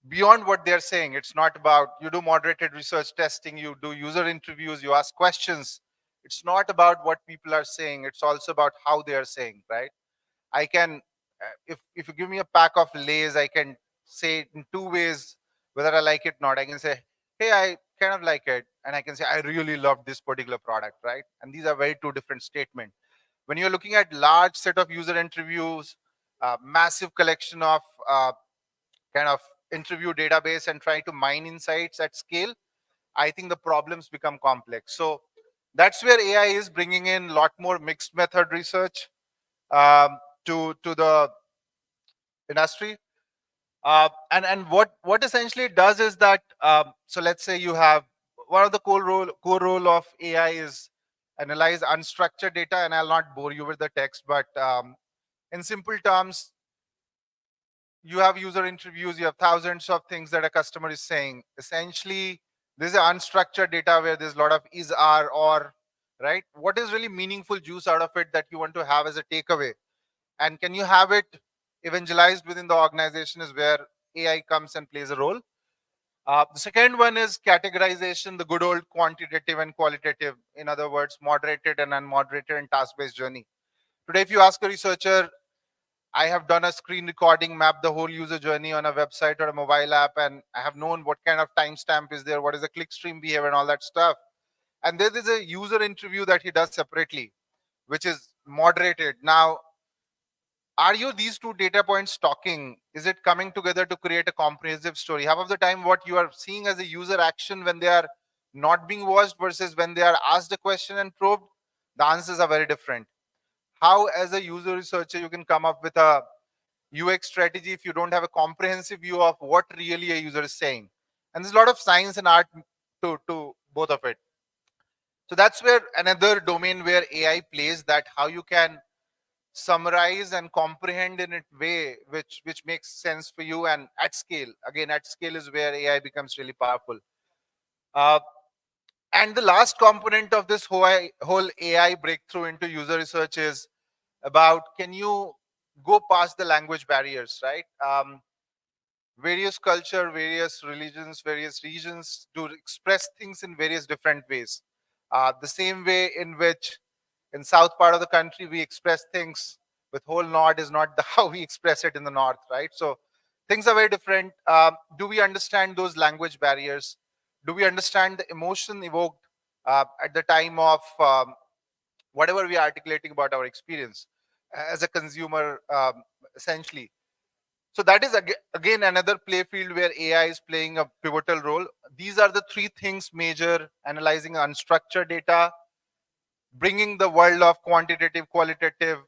beyond what they're saying. It's not about, you do moderated research testing, you do user interviews, you ask questions. It's not about what people are saying. It's also about how they are saying, right? I can, if you give me a pack of Lays, I can say in two ways whether I like it or not. I can say, hey, I kind of like it. And I can say, I really love this particular product, right? And these are very two different statements. When you're looking at large set of user interviews, massive collection of kind of interview database and try to mine insights at scale, I think the problems become complex. So that's where AI is bringing in a lot more mixed method research to the industry. And what essentially it does is that, so let's say you have one of the core role of AI is analyze unstructured data, and I'll not bore you with the text, but in simple terms, you have user interviews, you have thousands of things that a customer is saying. Essentially, there's an unstructured data where there's a lot of is, are, or, right? What is really meaningful juice out of it that you want to have as a takeaway? And can you have it evangelized within the organization is where AI comes and plays a role. The second one is categorization, the good old quantitative and qualitative, in other words, moderated and unmoderated and task-based journey. Today, if you ask a researcher, I have done a screen recording, map the whole user journey on a website or a mobile app, and I have known what kind of timestamp is there, what is the clickstream behavior and all that stuff. And there is a user interview that he does separately, which is moderated. Now, are you these two data points talking? Is it coming together to create a comprehensive story? Half of the time, what you are seeing as a user action when they are not being watched versus when they are asked a question and probed, the answers are very different. How, as a user researcher, you can come up with a UX strategy if you don't have a comprehensive view of what really a user is saying? And there's a lot of science and art to both of it. So that's where another domain where AI plays, that how you can summarize and comprehend in a way which makes sense for you and at scale. Again, at scale is where AI becomes really powerful. Uh, and the last component of this whole AI breakthrough into user research is about, can you go past the language barriers, right? Various culture, various religions, various regions do express things in various different ways. The same way in which in south part of the country we express things with whole nod is not the how we express it in the north, right? So things are very different. Do we understand those language barriers? Do we understand the emotion evoked at the time of whatever we are articulating about our experience as a consumer, essentially? So that is again another play field where AI is playing a pivotal role. These are the three things major: analyzing unstructured data, bringing the world of quantitative, qualitative,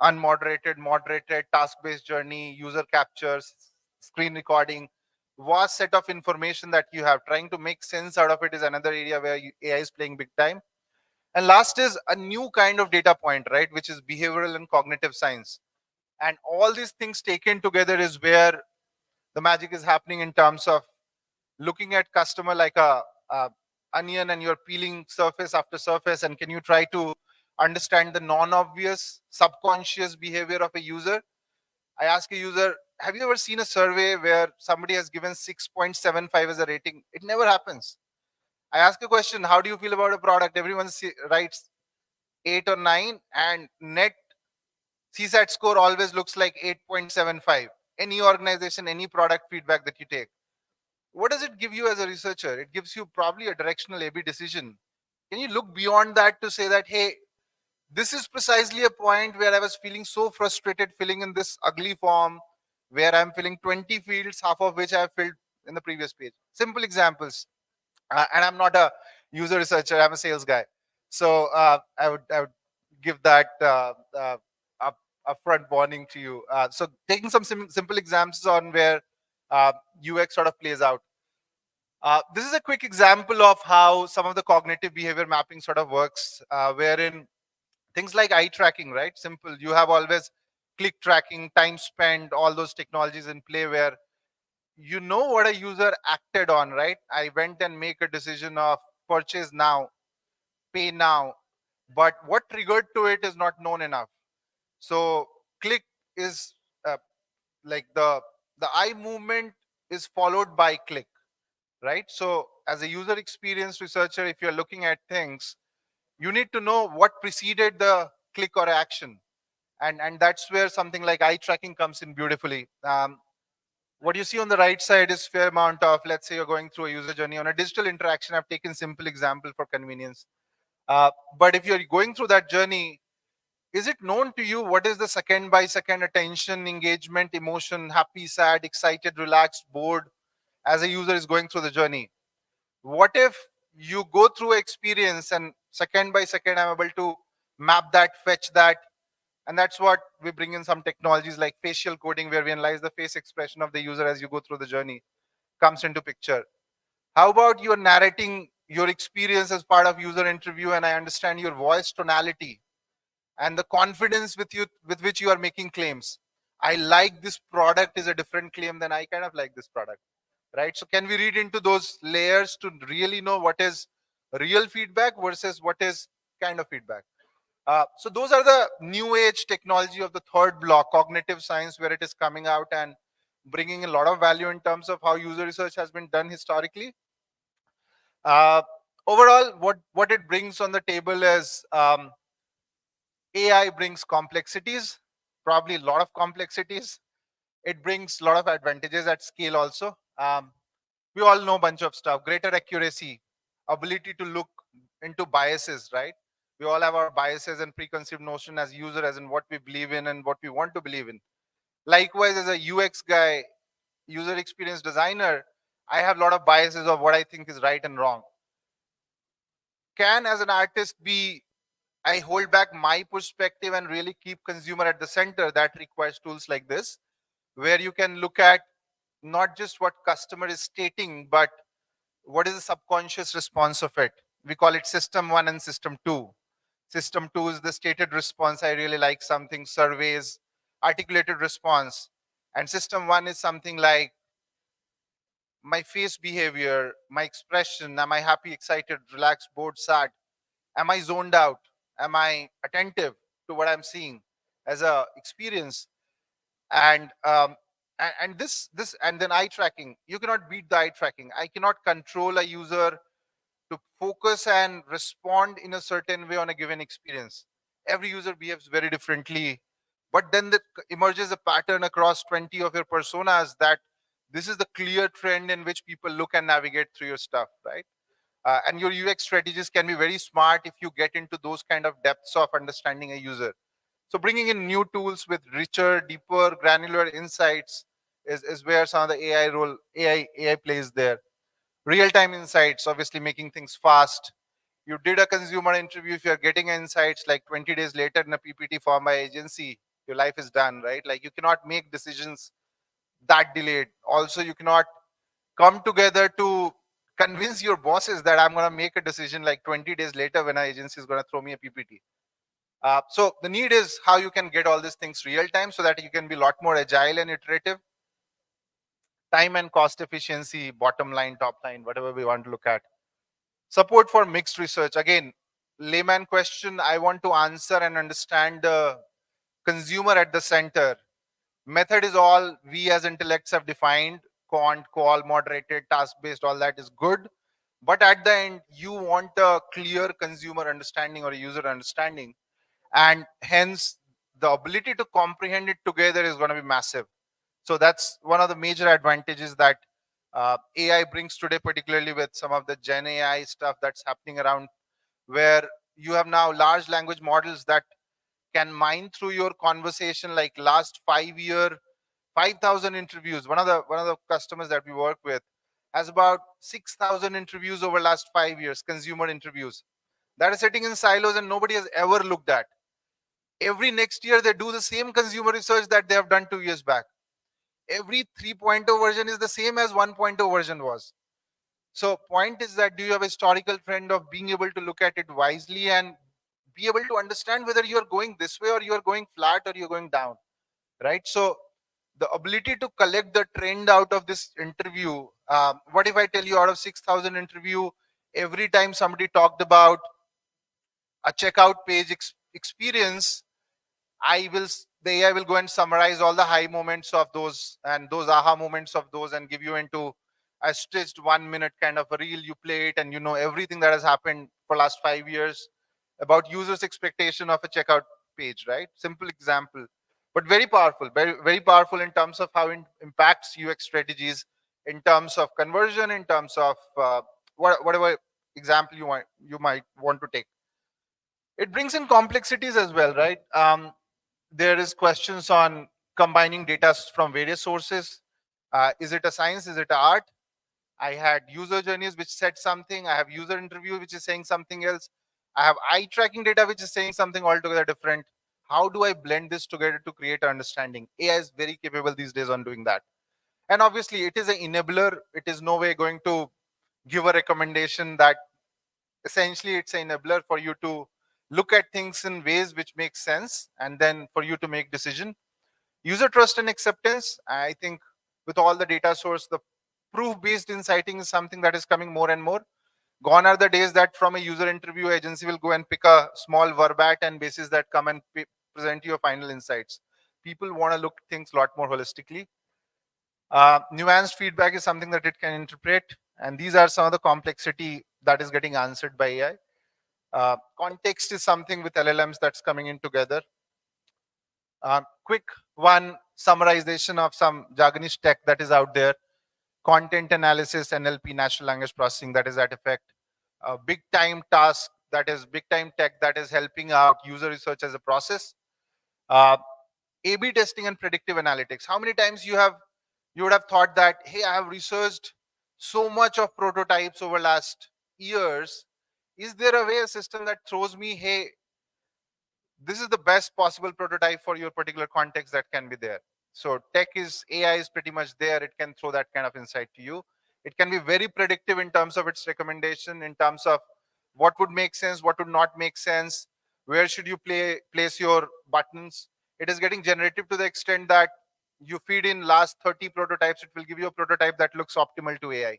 unmoderated, moderated, task-based journey, user captures, screen recording, vast set of information that you have. Trying to make sense out of it is another area where AI is playing big time. And last is a new kind of data point, right, which is behavioral and cognitive science. And all these things taken together is where the magic is happening in terms of looking at customer like a onion, and you're peeling surface after surface, and can you try to understand the non-obvious subconscious behavior of a user? I ask a user, have you ever seen a survey where somebody has given 6.75 as a rating? It never happens. I ask a question, how do you feel about a product? Everyone writes 8 or 9, and net CSAT score always looks like 8.75. Any organization, any product feedback that you take, what does it give you as a researcher? It gives you probably a directional A/B decision. Can you look beyond that to say that, hey, this is precisely a point where I was feeling so frustrated filling in this ugly form, where I'm filling 20 fields, half of which I have filled in the previous page. Simple examples. And I'm not a user researcher, I'm a sales guy. So I would give that up, upfront warning to you. So taking some simple examples on where UX sort of plays out. This is a quick example of how some of the cognitive behavior mapping sort of works, wherein Things like eye tracking, right? Simple. You have always click tracking, time spent, all those technologies in play where you know what a user acted on, right? I went and make a decision of purchase now, pay now, but what triggered to it is not known enough. So click is like the eye movement is followed by click, right? So as a user experience researcher, if you're looking at things, you need to know what preceded the click or action, and that's where something like eye tracking comes in beautifully. What you see on the right side is fair amount of, let's say you're going through a user journey on a digital interaction. I've taken simple example for convenience. But if you're going through that journey, is it known to you what is the second by second attention, engagement, emotion, happy, sad, excited, relaxed, bored, as a user is going through the journey? What if you go through experience and second by second I'm able to map that, fetch that? And that's what we bring in some technologies like facial coding, where we analyze the face expression of the user as you go through the journey, comes into picture. How about you are narrating your experience as part of user interview, and I understand your voice tonality and the confidence with which you are making claims. I like this product is a different claim than I kind of like this product, right? So can we read into those layers to really know what is real feedback versus what is kind of feedback? So those are the new age technology of the third block, cognitive science, where it is coming out and bringing a lot of value in terms of how user research has been done historically. Uh, Overall, what it brings on the table is AI brings complexities, probably a lot of complexities. It brings a lot of advantages at scale also. We all know a bunch of stuff: greater accuracy, ability to look into biases, right? We all have our biases and preconceived notion as user, as in what we believe in and what we want to believe in. Likewise, as a UX guy, user experience designer, I have a lot of biases of what I think is right and wrong. Can, as an artist, be I hold back my perspective and really keep consumer at the center? That requires tools like this, where you can look at not just what customer is stating, but what is the subconscious response of it. We call it system 1 and system 2. System 2 is the stated response. I really like something, surveys, articulated response. And system 1 is something like my face behavior, my expression. Am I happy, excited, relaxed, bored, sad? Am I zoned out? Am I attentive to what I'm seeing as a experience? And this and then eye tracking. You cannot beat the eye tracking. I cannot control a user to focus and respond in a certain way on a given experience. Every user behaves very differently, but then emerges a pattern across 20 of your personas that this is the clear trend in which people look and navigate through your stuff, right? And your UX strategies can be very smart if you get into those kind of depths of understanding a user. So bringing in new tools with richer, deeper, granular insights is where some of the AI plays there. Real-time insights, obviously making things fast. You did a consumer interview, if you're getting insights like 20 days later in a PPT form by agency, your life is done, right? Like you cannot make decisions that delayed. Also, you cannot come together to convince your bosses that I'm going to make a decision like 20 days later when our agency is going to throw me a PPT. So the need is how you can get all these things real time so that you can be a lot more agile and iterative. Time and cost efficiency, bottom line, top line, whatever we want to look at. Support for mixed research. Again, layman question, I want to answer and understand the consumer at the center. Method is all we as intellects have defined. Quant, qual, moderated, task-based, all that is good. But at the end, you want a clear consumer understanding or a user understanding. And hence, the ability to comprehend it together is going to be massive. So that's one of the major advantages that AI brings today, particularly with some of the Gen AI stuff that's happening around, where you have now large language models that can mine through your conversation. Like last 5 year, 5,000 interviews. One of the customers that we work with has about 6,000 interviews over last 5 years, consumer interviews that are sitting in silos and nobody has ever looked at. Every next year they do the same consumer research that they have done 2 years back. Every 3.0 version is the same as 1.0 version was. So point is that, do you have a historical trend of being able to look at it wisely and be able to understand whether you're going this way or you're going flat or you're going down, right? So the ability to collect the trend out of this interview, what if I tell you out of 6,000 interview, every time somebody talked about a checkout page experience, the AI will go and summarize all the high moments of those and those aha moments of those and give you into a stitched 1 minute kind of a reel. You play it and you know everything that has happened for last 5 years about users' expectation of a checkout page, right? Simple example, but very powerful, very powerful in terms of how it impacts UX strategies, in terms of conversion, in terms of whatever example you might want to take. It brings in complexities as well, right? There is questions on combining data from various sources. Is it a science? Is it an art? I had user journeys which said something. I have user interview which is saying something else. I have eye tracking data which is saying something altogether different. How do I blend this together to create understanding? AI is very capable these days on doing that. And obviously, it is an enabler. It is no way going to give a recommendation. That essentially it's an enabler for you to look at things in ways which make sense and then for you to make decision. User trust and acceptance, I think with all the data source, the proof based inciting is something that is coming more and more. Gone are the days that from a user interview agency will go and pick a small verbat and basis that come and present your final insights. People want to look things a lot more holistically. Nuanced feedback is something that it can interpret, and these are some of the complexity that is getting answered by AI. Context is something with LLMs that's coming in together. Quick one summarization of some jargonish tech that is out there. Content analysis, NLP, natural language processing, that is at effect. Big time task, that is big time tech that is helping out user research as a process. A/B testing and predictive analytics. How many times you would have thought that, hey, I have researched so much of prototypes over last years. Is there a way, a system that throws me, hey, this is the best possible prototype for your particular context that can be there? So AI is pretty much there. It can throw that kind of insight to you. It can be very predictive in terms of its recommendation, in terms of what would make sense, what would not make sense, where should you place your buttons. It is getting generative to the extent that you feed in last 30 prototypes, it will give you a prototype that looks optimal to AI,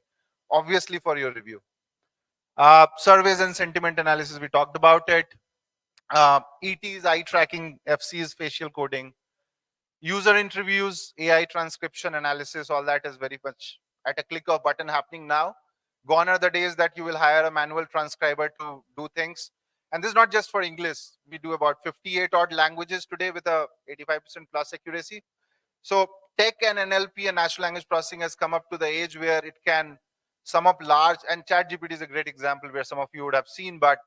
obviously for your review. Surveys and sentiment analysis, we talked about it. ETs, eye tracking, FCs, facial coding, user interviews, AI transcription analysis, all that is very much at a click of button happening now. Gone are the days that you will hire a manual transcriber to do things. And this is not just for English. We do about 58 odd languages today with a 85% plus accuracy. So tech and NLP and natural language processing has come up to the age where it can sum up large, and ChatGPT is a great example where some of you would have seen, but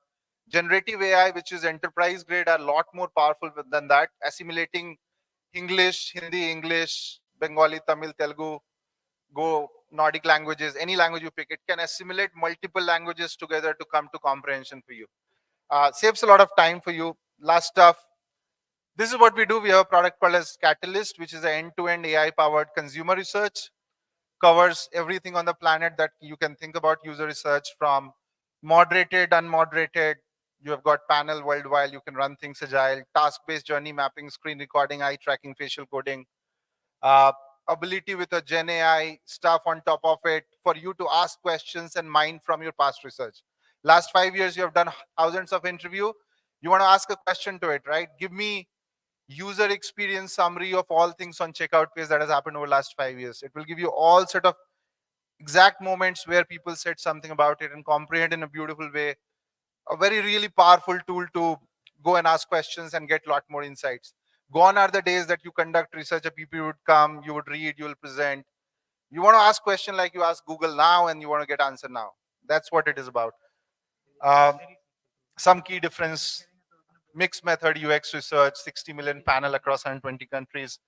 generative AI, which is enterprise grade, are a lot more powerful than that, assimilating English, Hindi, English, Bengali, Tamil, Telugu, go Nordic languages, any language you pick, it can assimilate multiple languages together to come to comprehension for you. Saves a lot of time for you. Last stuff. This is what we do. We have a product called as Catalyst, which is an end-to-end AI-powered consumer research. Covers everything on the planet that you can think about user research, from moderated, unmoderated. You have got panel worldwide. You can run things agile, task-based journey mapping, screen recording, eye tracking, facial coding. Ability with a Gen AI stuff on top of it for you to ask questions and mine from your past research. Last 5 years, you have done thousands of interview. You want to ask a question to it, right? Give me user experience summary of all things on checkout page that has happened over the last 5 years. It will give you all sort of exact moments where people said something about it and comprehend in a beautiful way. A very really powerful tool to go and ask questions and get a lot more insights. Gone are the days that you conduct research, a people would come, you would read, you will present. You want to ask question like you ask Google now and you want to get answer now. That's what it is about. Some key difference: mixed method UX research, 60 million panel across 120 countries.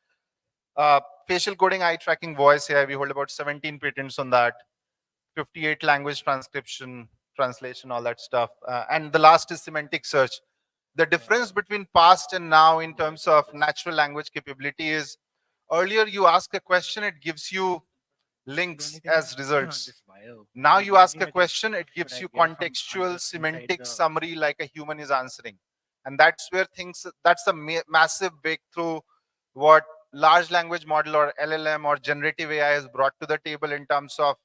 Facial coding, eye tracking, voice AI, we hold about 17 patents on that. 58 language transcription, translation, all that stuff. And the last is semantic search. The difference between past and now in terms of natural language capability is, earlier you ask a question, it gives you links as results. Now you ask a question, it gives you contextual semantic summary like a human is answering. And that's where things, that's the massive breakthrough what large language model or LLM or generative AI has brought to the table in terms of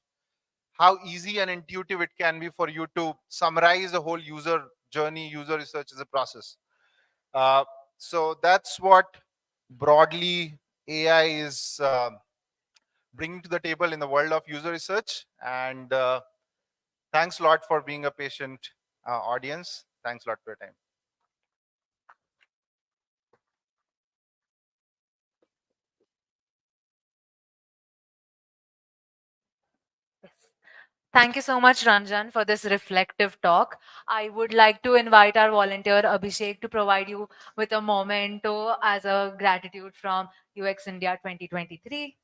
how easy and intuitive it can be for you to summarize a whole user journey, user research as a process. So that's what broadly AI is bringing to the table in the world of user research. And thanks a lot for being a patient audience. Thanks a lot for your time. Thank you so much, Ranjan, for this reflective talk. I would like to invite our volunteer Abhishek to provide you with a memento as a gratitude from UX India 2023.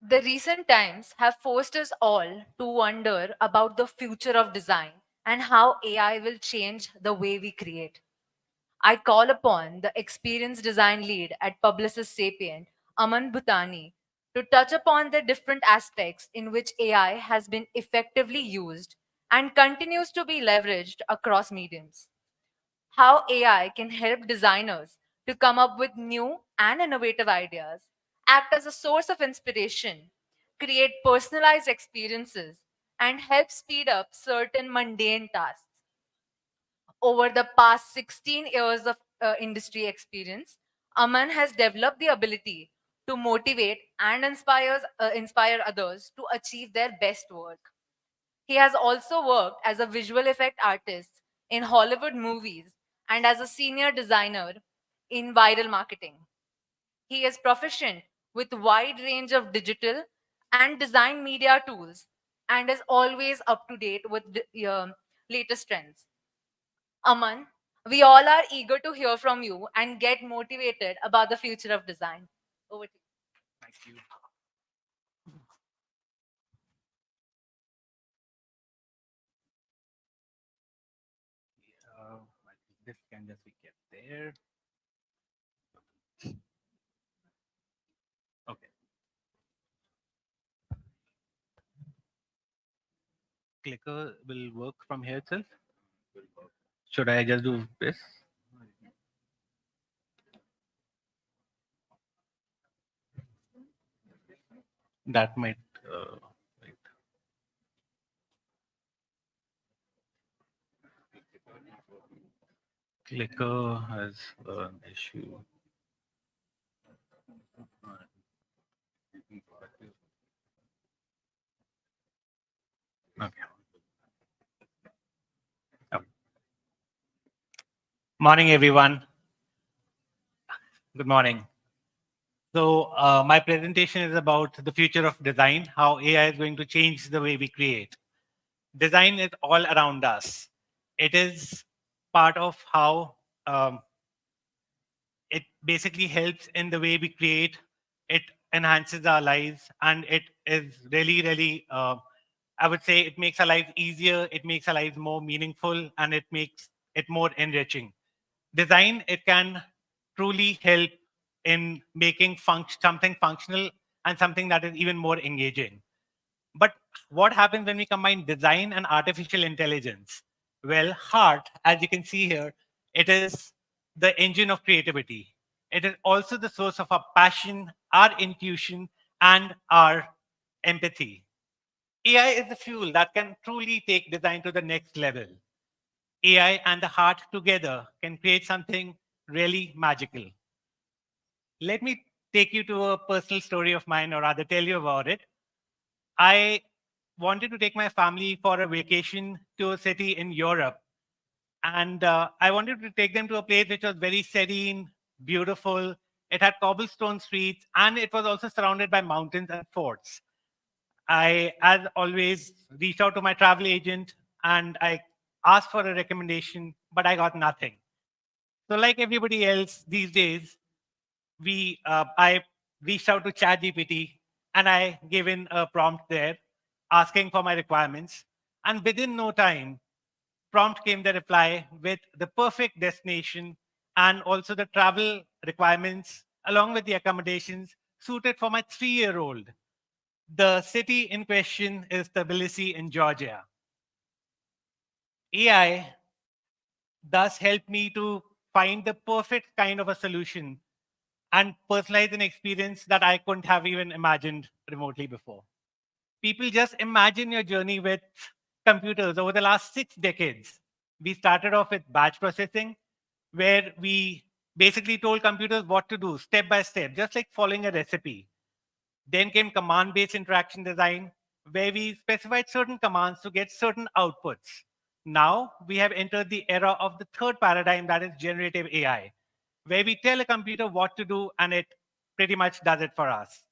The recent times have forced us all to wonder about the future of design and how AI will change the way we create. I call upon the experienced design lead at Publicis Sapient, Aman Bhutani, to touch upon the different aspects in which AI has been effectively used and continues to be leveraged across mediums. How AI can help designers to come up with new and innovative ideas, act as a source of inspiration, create personalized experiences, and help speed up certain mundane tasks. Over the past 16 years of industry experience, Aman has developed the ability to motivate and inspire others to achieve their best work. He has also worked as a visual effect artist in Hollywood movies and as a senior designer in viral marketing. He is proficient with wide range of digital and design media tools and is always up to date with the latest trends. Aman, we all are eager to hear from you and get motivated about the future of design. Over to you. Thank you. I think this can just be kept there. Okay. Clicker will work from here itself. Should I just do this? That might. Wait. Clicker has an issue. Okay. Oh. Morning, everyone. Good morning. So my presentation is about the future of design, how AI is going to change the way we create. Design is all around us. It is part of how it basically helps in the way we create. It enhances our lives, and it is really, really, I would say it makes our lives easier, it makes our lives more meaningful, and it makes it more enriching. Design, it can truly help in making something functional and something that is even more engaging. But what happens when we combine design and artificial intelligence? Well, heart, as you can see here, it is the engine of creativity. It is also the source of our passion, our intuition, and our empathy. AI is the fuel that can truly take design to the next level. AI and the heart together can create something really magical. Let me take you to a personal story of mine, or rather tell you about it. I wanted to take my family for a vacation to a city in Europe. And I wanted to take them to a place which was very serene, beautiful. It had cobblestone streets, and it was also surrounded by mountains and forts. I, as always, reached out to my travel agent and I asked for a recommendation, but I got nothing. So like everybody else these days, I reached out to ChatGPT and I gave in a prompt there asking for my requirements. And within no time, prompt came the reply with the perfect destination and also the travel requirements along with the accommodations suited for my 3-year-old. The city in question is Tbilisi in Georgia. AI thus helped me to find the perfect kind of a solution and personalize an experience that I couldn't have even imagined remotely before. People, just imagine your journey with computers over the last 6 decades. We started off with batch processing, where we basically told computers what to do step by step, just like following a recipe. Then came command-based interaction design, where we specified certain commands to get certain outputs. Now we have entered the era of the third paradigm, that is generative AI, where we tell a computer what to do and it pretty much does it for us.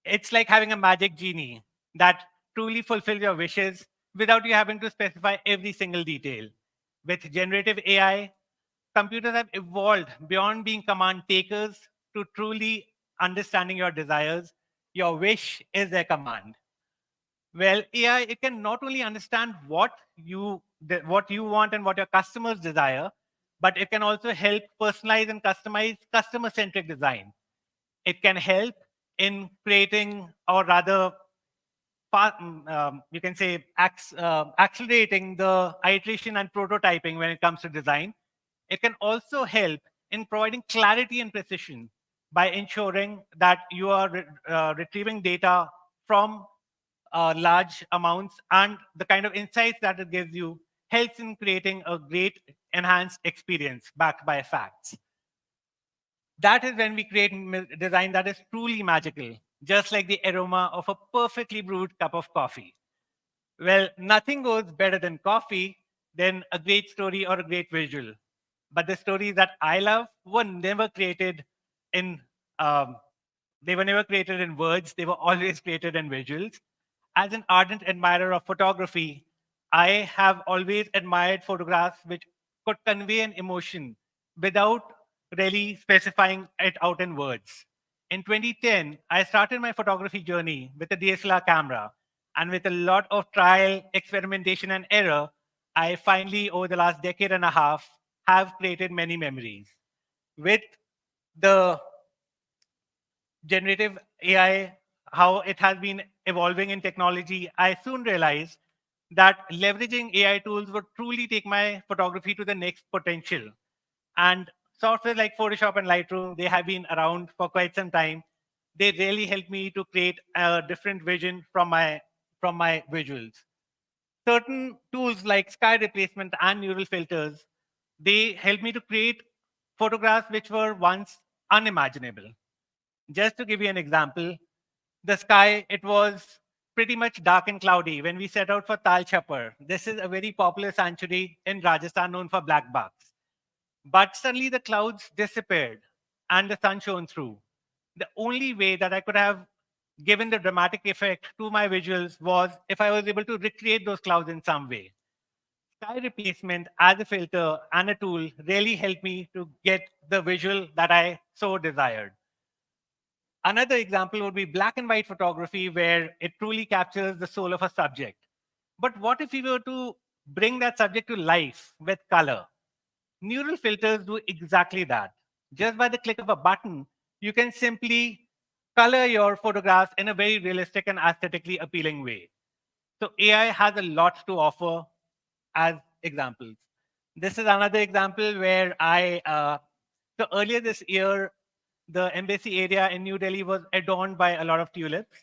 It's like having a magic genie that truly fulfills your wishes without you having to specify every single detail. With generative AI, computers have evolved beyond being command takers to truly understanding your desires. Your wish is their command. Well, AI, it can not only understand what you want and what your customers desire, but it can also help personalize and customize customer-centric design. It can help in creating, or rather, you can say, accelerating the iteration and prototyping when it comes to design. It can also help in providing clarity and precision by ensuring that you are retrieving data from large amounts, and the kind of insights that it gives you helps in creating a great enhanced experience backed by facts. That is when we create design that is truly magical, just like the aroma of a perfectly brewed cup of coffee. Well, nothing goes better than coffee than a great story or a great visual. But the stories that I love were never created in they were never created in words. They were always created in visuals. As an ardent admirer of photography, I have always admired photographs which could convey an emotion without really specifying it out in words. In 2010, I started my photography journey with a DSLR camera, and with a lot of trial, experimentation, and error, I finally, over the last decade and a half, have created many memories. With the generative AI, how it has been evolving in technology, I soon realized that leveraging AI tools would truly take my photography to the next potential. And software like Photoshop and Lightroom, they have been around for quite some time. They really help me to create a different vision from my visuals. Certain tools like sky replacement and neural filters, they help me to create photographs which were once unimaginable. Just to give you an example, the sky, it was pretty much dark and cloudy when we set out for Tal Chapar. This is a very popular sanctuary in Rajasthan known for black bucks. But suddenly the clouds disappeared and the sun shone through. The only way that I could have given the dramatic effect to my visuals was if I was able to recreate those clouds in some way. Sky replacement as a filter and a tool really helped me to get the visual that I so desired. Another example would be black and white photography, where it truly captures the soul of a subject. But what if we were to bring that subject to life with color? Neural filters do exactly that. Just by the click of a button, you can simply color your photographs in a very realistic and aesthetically appealing way. So AI has a lot to offer as examples. This is another example where so earlier this year, the embassy area in New Delhi was adorned by a lot of tulips.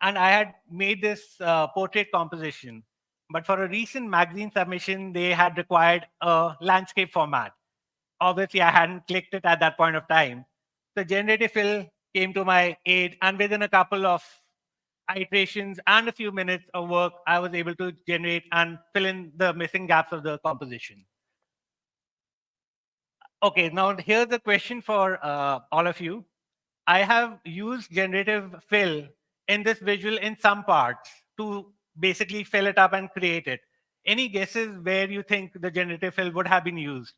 And I had made this portrait composition. But for a recent magazine submission, they had required a landscape format. Obviously, I hadn't clicked it at that point of time. So generative fill came to my aid, and within a couple of iterations and a few minutes of work, I was able to generate and fill in the missing gaps of the composition. Okay, now here's a question for all of you. I have used generative fill in this visual in some parts to basically fill it up and create it. Any guesses where you think the generative fill would have been used?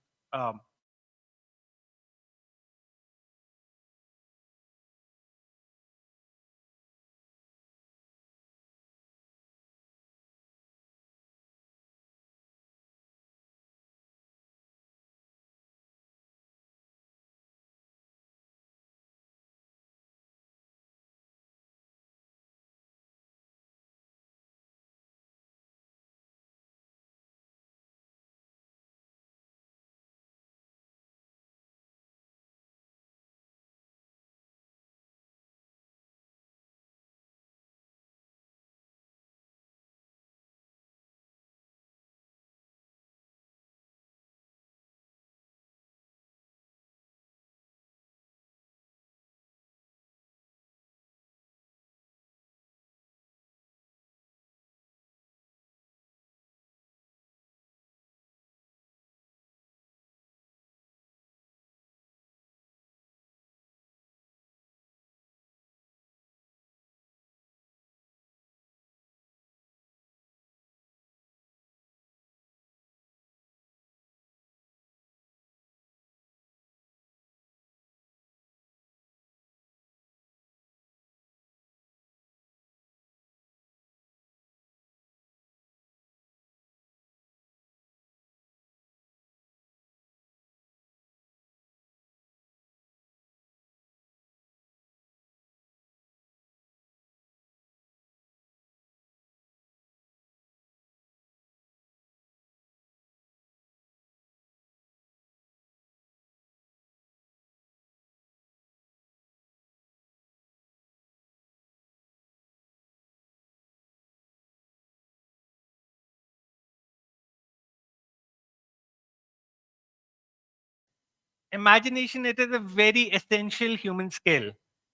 imagination, it is a very essential human skill,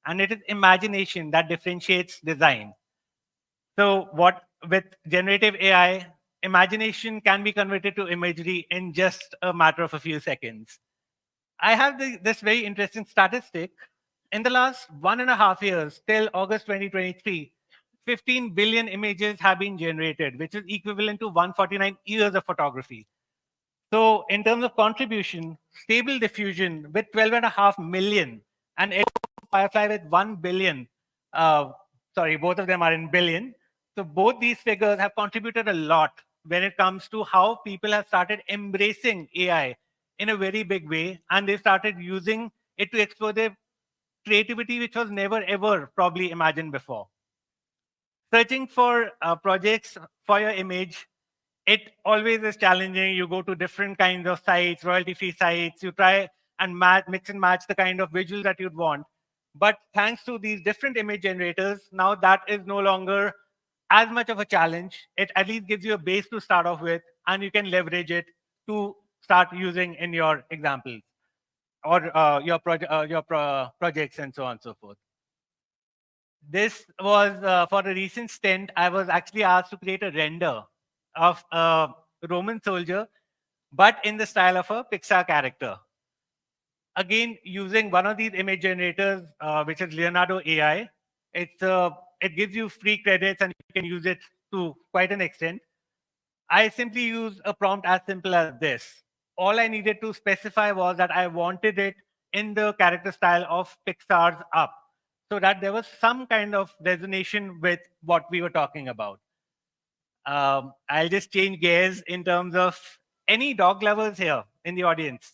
and it is imagination that differentiates design. So what with generative AI, imagination can be converted to imagery in just a matter of a few seconds. I have this very interesting statistic. In the last 1.5 years, till August 2023, 15 billion images have been generated, which is equivalent to 149 years of photography. So in terms of contribution, Stable Diffusion with 12.5 million and Firefly with 1 billion, sorry, both of them are in billion. So both these figures have contributed a lot when it comes to how people have started embracing AI in a very big way, and they started using it to explore their creativity, which was never ever probably imagined before. Searching for projects for your image, it always is challenging. You go to different kinds of sites, royalty-free sites. You try and mix and match the kind of visual that you'd want. But thanks to these different image generators, now that is no longer as much of a challenge. It at least gives you a base to start off with, and you can leverage it to start using in your examples or projects and so on and so forth. This was for a recent stint. I was actually asked to create a render of a Roman soldier, but in the style of a Pixar character. Again, using one of these image generators, which is Leonardo AI. It gives you free credits and you can use it to quite an extent. I simply used a prompt as simple as this. All I needed to specify was that I wanted it in the character style of Pixar's Up, so that there was some kind of resonation with what we were talking about. I'll just change gears in terms of any dog lovers here in the audience.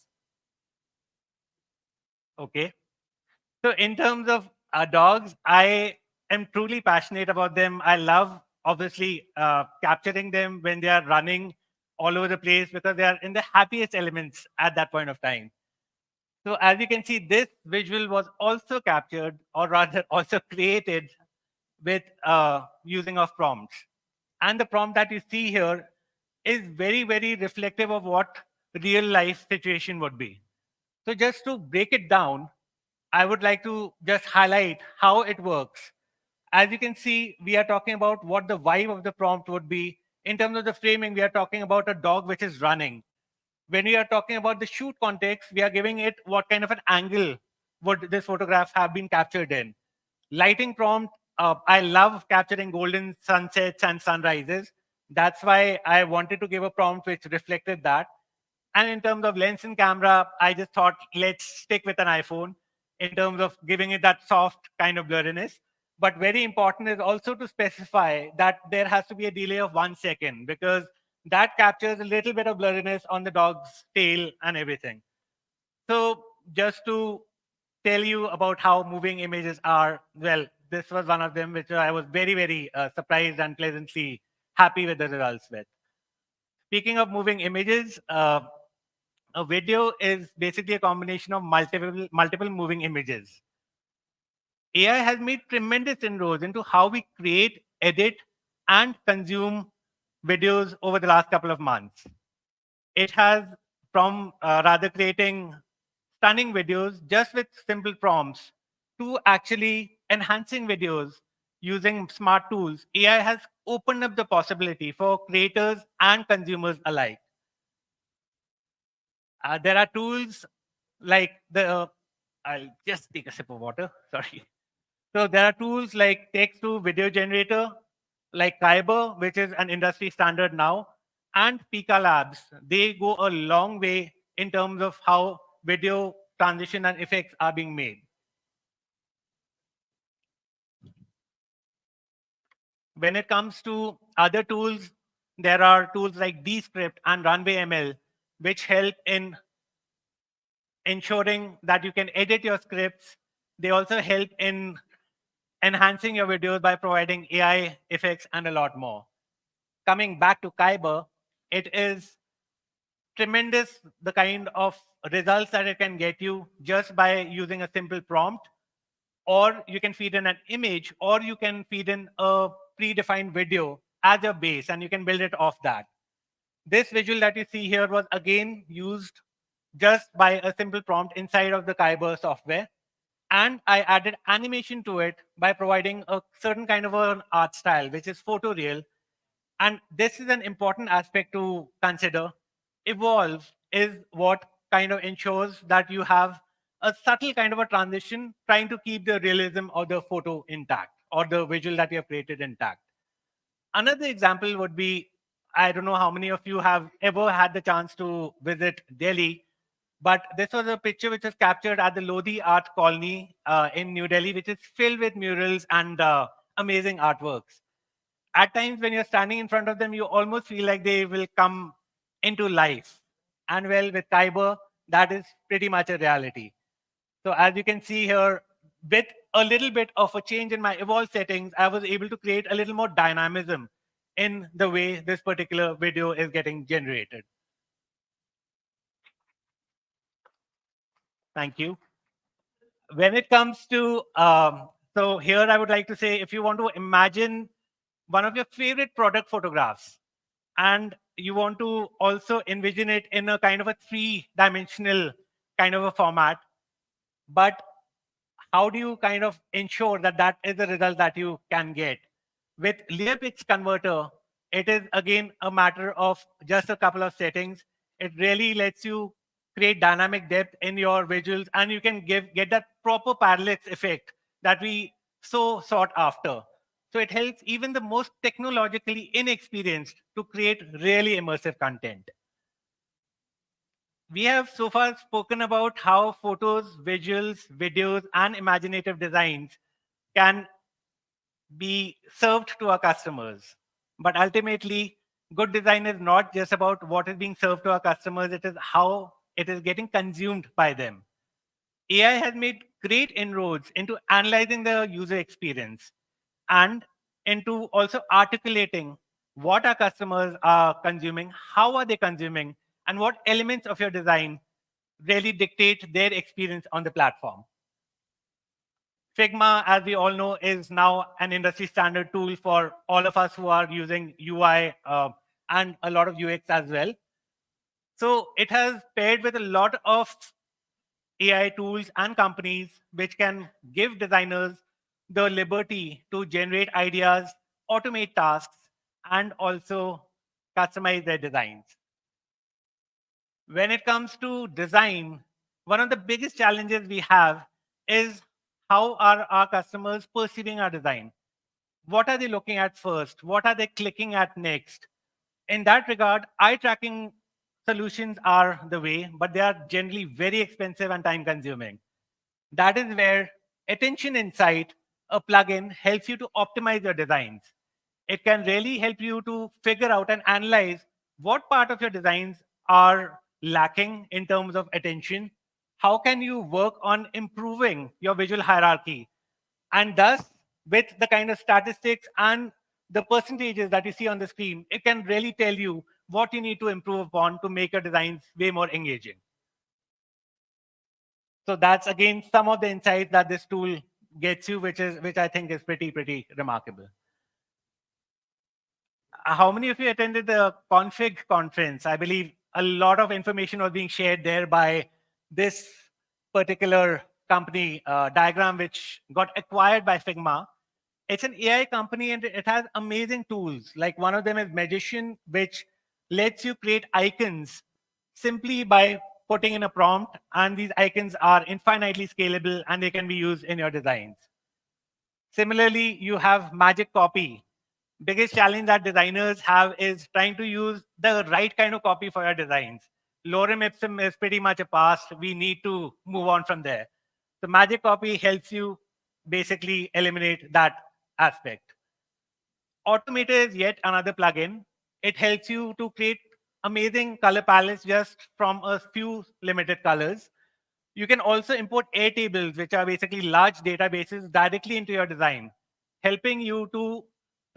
Okay. So in terms of dogs, I am truly passionate about them. I love, obviously, capturing them when they are running all over the place because they are in the happiest elements at that point of time. So as you can see, this visual was also captured, or rather also created with using of prompts. And the prompt that you see here is very, very reflective of what real life situation would be. So just to break it down, I would like to just highlight how it works. As you can see, we are talking about what the vibe of the prompt would be. In terms of the framing, we are talking about a dog which is running. When we are talking about the shoot context, we are giving it what kind of an angle would this photograph have been captured in. Lighting prompt, I love capturing golden sunsets and sunrises. That's why I wanted to give a prompt which reflected that. And in terms of lens and camera, I just thought let's stick with an iPhone in terms of giving it that soft kind of blurriness. But very important is also to specify that there has to be a delay of 1 second because that captures a little bit of blurriness on the dog's tail and everything. So just to tell you about how moving images are, well, this was one of them which I was very, very surprised and pleasantly happy with the results with. Speaking of moving images, a video is basically a combination of multiple moving images. AI has made tremendous inroads into how we create, edit, and consume videos over the last couple of months. It has, from rather creating stunning videos just with simple prompts to actually enhancing videos using smart tools, AI has opened up the possibility for creators and consumers alike. There are tools like I'll just take a sip of water, sorry. So there are tools like text to video generator, like Kyber, which is an industry standard now, and Pika Labs. They go a long way in terms of how video transition and effects are being made. When it comes to other tools, there are tools like Descript and Runway ML, which help in ensuring that you can edit your scripts. They also help in enhancing your videos by providing AI effects and a lot more. Coming back to Kyber, it is tremendous the kind of results that it can get you just by using a simple prompt, or you can feed in an image, or you can feed in a predefined video as your base, and you can build it off that. This visual that you see here was again used just by a simple prompt inside of the Kyber software. And I added animation to it by providing a certain kind of an art style, which is photoreal. And this is an important aspect to consider. Evolve is what kind of ensures that you have a subtle kind of a transition, trying to keep the realism of the photo intact or the visual that you have created intact. Another example would be, I don't know how many of you have ever had the chance to visit Delhi, but this was a picture which was captured at the Lodi Art Colony in New Delhi, which is filled with murals and amazing artworks. At times, when you're standing in front of them, you almost feel like they will come into life. And well, with Kyber, that is pretty much a reality. So as you can see here, with a little bit of a change in my evolve settings, I was able to create a little more dynamism in the way this particular video is getting generated. Thank you. When it comes to, so here I would like to say, if you want to imagine one of your favorite product photographs, and you want to also envision it in a kind of a three-dimensional kind of a format, but how do you kind of ensure that that is the result that you can get? With layer pitch converter, it is again a matter of just a couple of settings. It really lets you create dynamic depth in your visuals, and you can get that proper parallax effect that we so sought after. So it helps even the most technologically inexperienced to create really immersive content. We have so far spoken about how photos, visuals, videos, and imaginative designs can be served to our customers. But ultimately, good design is not just about what is being served to our customers, it is how it is getting consumed by them. AI has made great inroads into analyzing the user experience and into also articulating what our customers are consuming, how are they consuming, and what elements of your design really dictate their experience on the platform. Figma, as we all know, is now an industry standard tool for all of us who are using UI and a lot of UX as well. So it has paired with a lot of AI tools and companies which can give designers the liberty to generate ideas, automate tasks, and also customize their designs. When it comes to design, one of the biggest challenges we have is how are our customers perceiving our design? What are they looking at first? What are they clicking at next? In that regard, eye tracking solutions are the way, but they are generally very expensive and time consuming. That is where Attention Insight, a plugin, helps you to optimize your designs. It can really help you to figure out and analyze what part of your designs are lacking in terms of attention. How can you work on improving your visual hierarchy? And thus, with the kind of statistics and the percentages that you see on the screen, it can really tell you what you need to improve upon to make your designs way more engaging. So that's again some of the insights that this tool gets you, which I think is pretty remarkable. How many of you attended the config conference? I believe a lot of information was being shared there by this particular company, Diagram, which got acquired by Figma. It's an AI company and it has amazing tools. Like one of them is Magician, which lets you create icons simply by putting in a prompt, and these icons are infinitely scalable and they can be used in your designs. Similarly, you have Magic Copy. Biggest challenge that designers have is trying to use the right kind of copy for your designs. Lorem ipsum is pretty much a past. We need to move on from there. The Magic Copy helps you basically eliminate that aspect. Automator is yet another plugin. It helps you to create amazing color palettes just from a few limited colors. You can also import Airtables, which are basically large databases, directly into your design, helping you to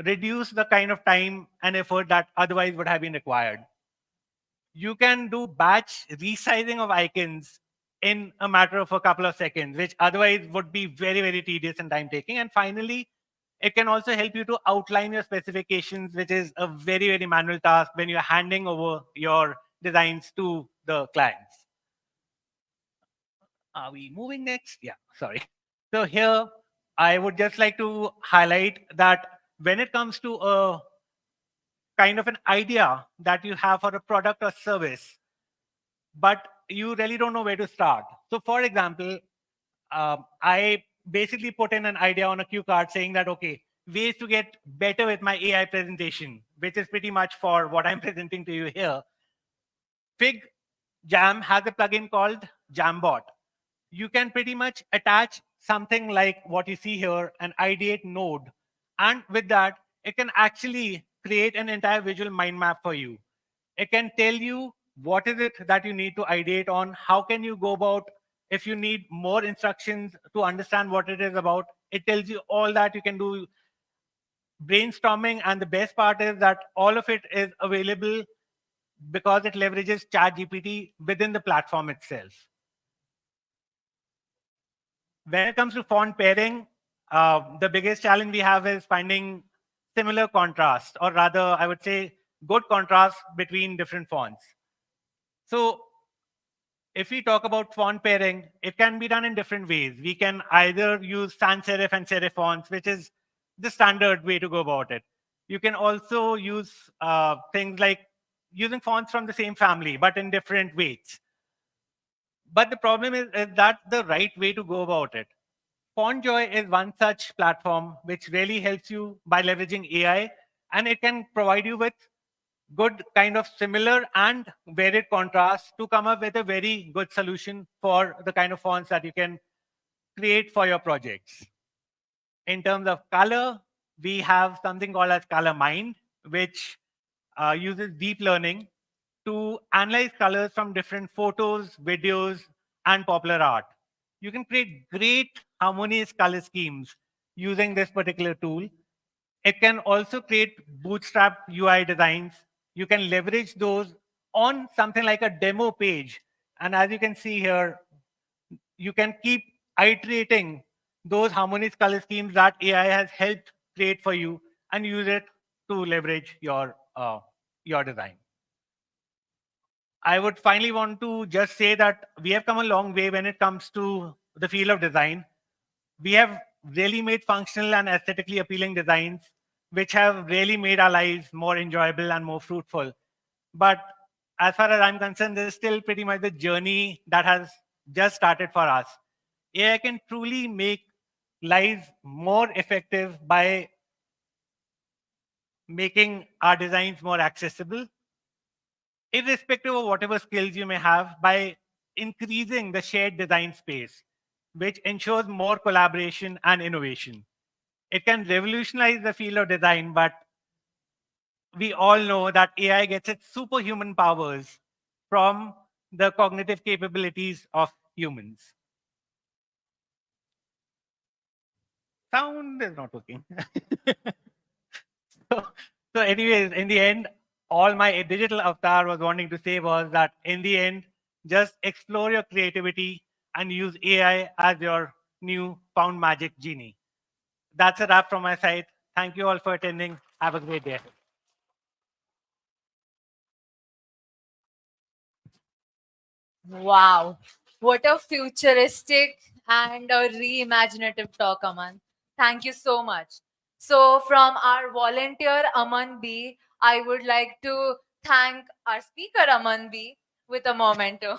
reduce the kind of time and effort that otherwise would have been required. You can do batch resizing of icons in a matter of a couple of seconds, which otherwise would be very tedious and time taking. And finally, it can also help you to outline your specifications, which is a very manual task when you're handing over your designs to the clients. Are we moving next? Yeah, sorry. So here, I would just like to highlight that when it comes to a kind of an idea that you have for a product or service, but you really don't know where to start. So for example, I basically put in an idea on a cue card saying that, okay, ways to get better with my AI presentation, which is pretty much for what I'm presenting to you here. Fig Jam has a plugin called Jambot. You can pretty much attach something like what you see here, an ideate node. And with that, it can actually create an entire visual mind map for you. It can tell you what is it that you need to ideate on, how can you go about, if you need more instructions to understand what it is about, it tells you all that. You can do brainstorming, and the best part is that all of it is available because it leverages ChatGPT within the platform itself. When it comes to font pairing, the biggest challenge we have is finding similar contrast, or rather, I would say good contrast between different fonts. So if we talk about font pairing, it can be done in different ways. We can either use sans serif and serif fonts, which is the standard way to go about it. You can also use things like using fonts from the same family, but in different weights. But the problem is that the right way to go about it? FontJoy is one such platform which really helps you by leveraging AI, and it can provide you with good kind of similar and varied contrast to come up with a very good solution for the kind of fonts that you can create for your projects. In terms of color, we have something called as Color Mind, which uses deep learning to analyze colors from different photos, videos, and popular art. You can create great harmonious color schemes using this particular tool. It can also create bootstrap UI designs. You can leverage those on something like a demo page. And as you can see here, you can keep iterating those harmonious color schemes that AI has helped create for you and use it to leverage your design. I would finally want to just say that we have come a long way when it comes to the field of design. We have really made functional and aesthetically appealing designs, which have really made our lives more enjoyable and more fruitful. But as far as I'm concerned, this is still pretty much the journey that has just started for us. AI can truly make lives more effective by making our designs more accessible, irrespective of whatever skills you may have, by increasing the shared design space, which ensures more collaboration and innovation. It can revolutionize the field of design, but we all know that AI gets its superhuman powers from the cognitive capabilities of humans. Sound is not working. so, so anyways, in the end, all my digital avatar was wanting to say was that in the end, just explore your creativity and use AI as your new found magic genie. That's a wrap from my side. Thank you all for attending. Have a great day. Wow. What a futuristic and a reimaginative talk, Aman. Thank you so much. So, from our volunteer Aman B, I would like to thank our speaker Aman B with a memento.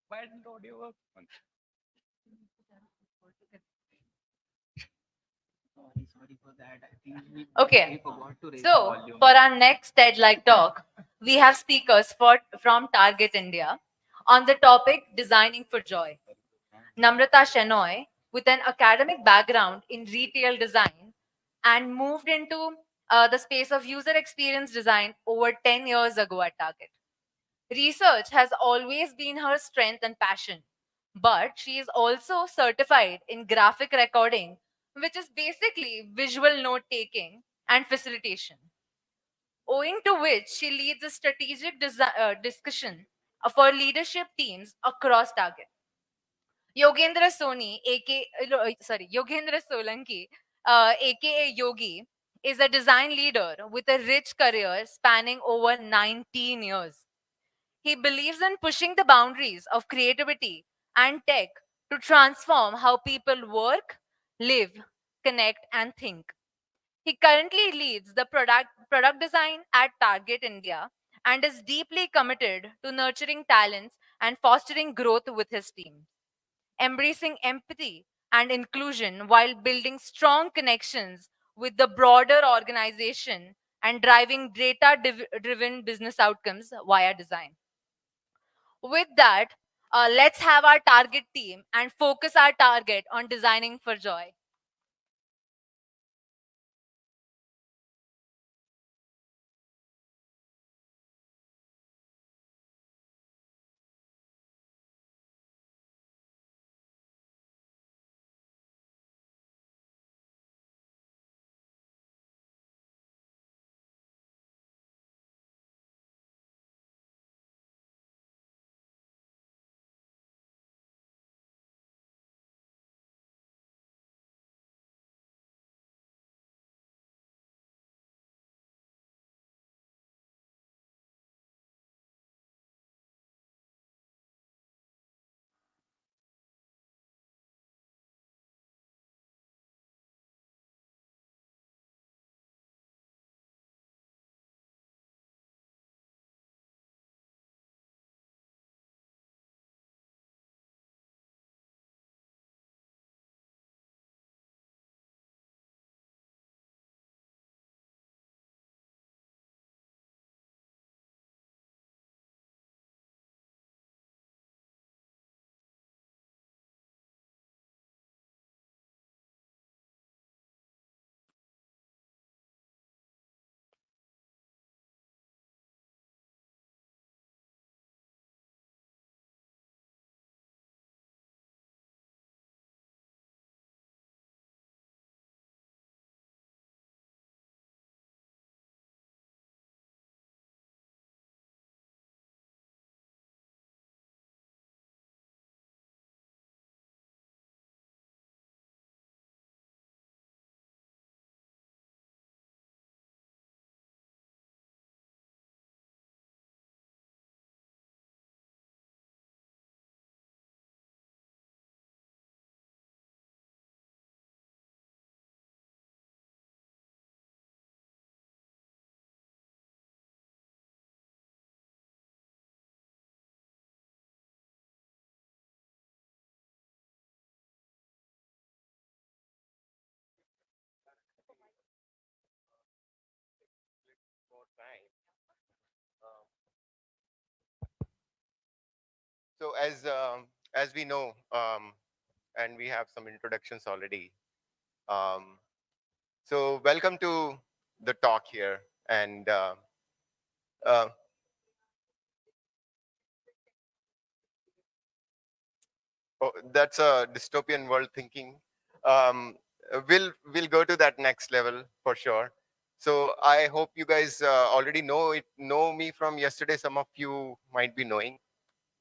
Why didn't audio work? Sorry for that. I think Okay. forgot to raise So, for our next TED-like talk, we have speakers from Target India on the topic Designing for Joy. Namrata Shenoy, with an academic background in retail design and moved into the space of user experience design over 10 years ago at Target. Research has always been her strength and passion, but she is also certified in graphic recording, which is basically visual note taking and facilitation, owing to which she leads a strategic discussion for leadership teams across Target. Yogendra Soni, Yogendra Solanki, aka Yogi, is a design leader with a rich career spanning over 19 years. He believes in pushing the boundaries of creativity and tech to transform how people work, live, connect, and think. He currently leads the product design at Target India and is deeply committed to nurturing talents and fostering growth with his team, embracing empathy and inclusion while building strong connections with the broader organization and driving data driven business outcomes via design. With that, let's have our target team and focus our target on designing for joy. So as we know, and we have some introductions already. Um, so welcome to the talk here, and uh, oh, that's a dystopian world thinking. We'll go to that next level for sure. So I hope you guys already know me from yesterday. Some of you might be knowing.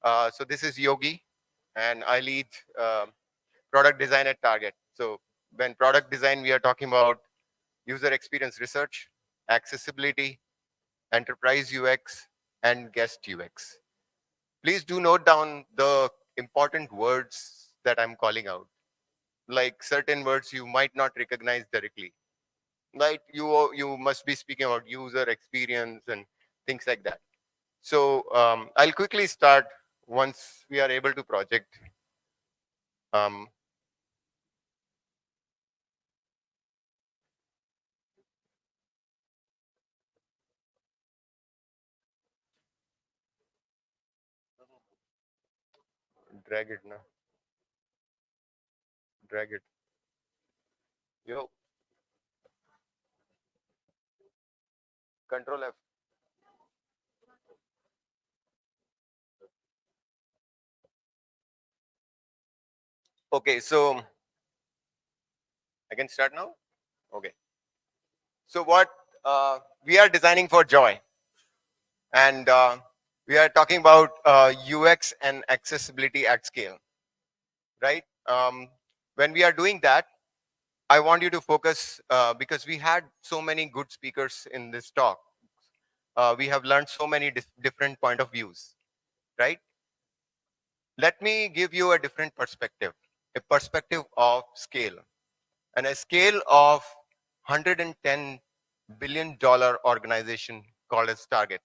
So this is Yogi, and I lead product design at Target. So when product design, we are talking about user experience research, accessibility, enterprise UX, and guest UX. Please do note down the important words that I'm calling out. Like certain words you might not recognize directly. Like you must be speaking about user experience and things like that. So I'll quickly start once we are able to project. Um, Drag it now. Drag it. Yo, Control F. Okay, so I can start now? Okay. So what we are designing for joy, and we are talking about UX and accessibility at scale, right? When we are doing that, I want you to focus because we had so many good speakers in this talk. We have learned so many different point of views, right? Let me give you a different perspective, a perspective of scale, and a scale of $110 billion organization called as Target.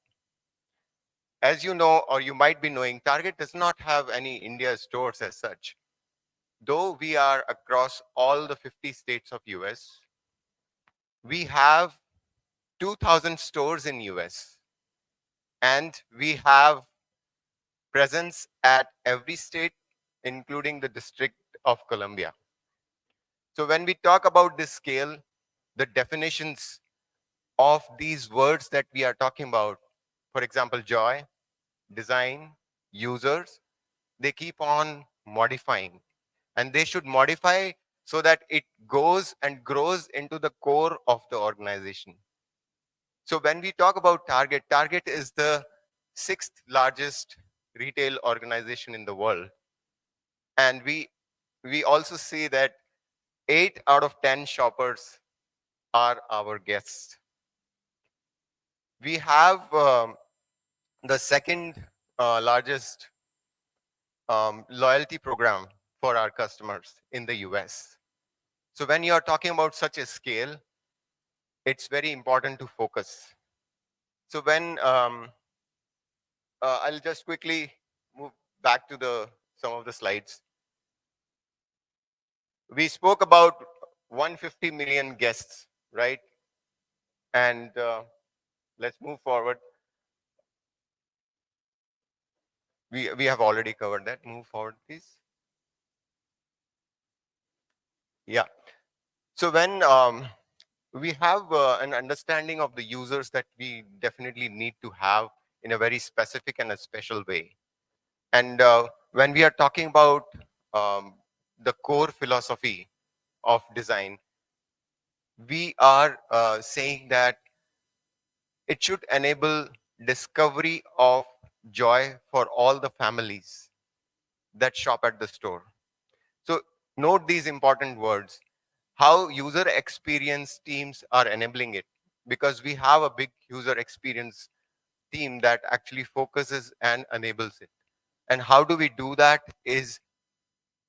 As you know, or you might be knowing, Target does not have any India stores as such. Though we are across all the 50 states of US, we have 2,000 stores in US, and we have presence at every state, including the District of Columbia. So when we talk about this scale, the definitions of these words that we are talking about, for example, joy, design, users, they keep on modifying, and they should modify so that it goes and grows into the core of the organization. So when we talk about Target, Target is the 6th largest retail organization in the world. And we also see that 8 out of 10 shoppers are our guests. We have the second largest loyalty program for our customers in the US. So when you are talking about such a scale, it's very important to focus. So when I'll just quickly move back to some of the slides. We spoke about 150 million guests, right? And let's move forward. We have already covered that. Move forward, please. Yeah. So when we have an understanding of the users that we definitely need to have in a very specific and a special way. And when we are talking about the core philosophy of design, we are saying that it should enable discovery of joy for all the families that shop at the store. So note these important words, how user experience teams are enabling it, because we have a big user experience team that actually focuses and enables it. And how do we do that is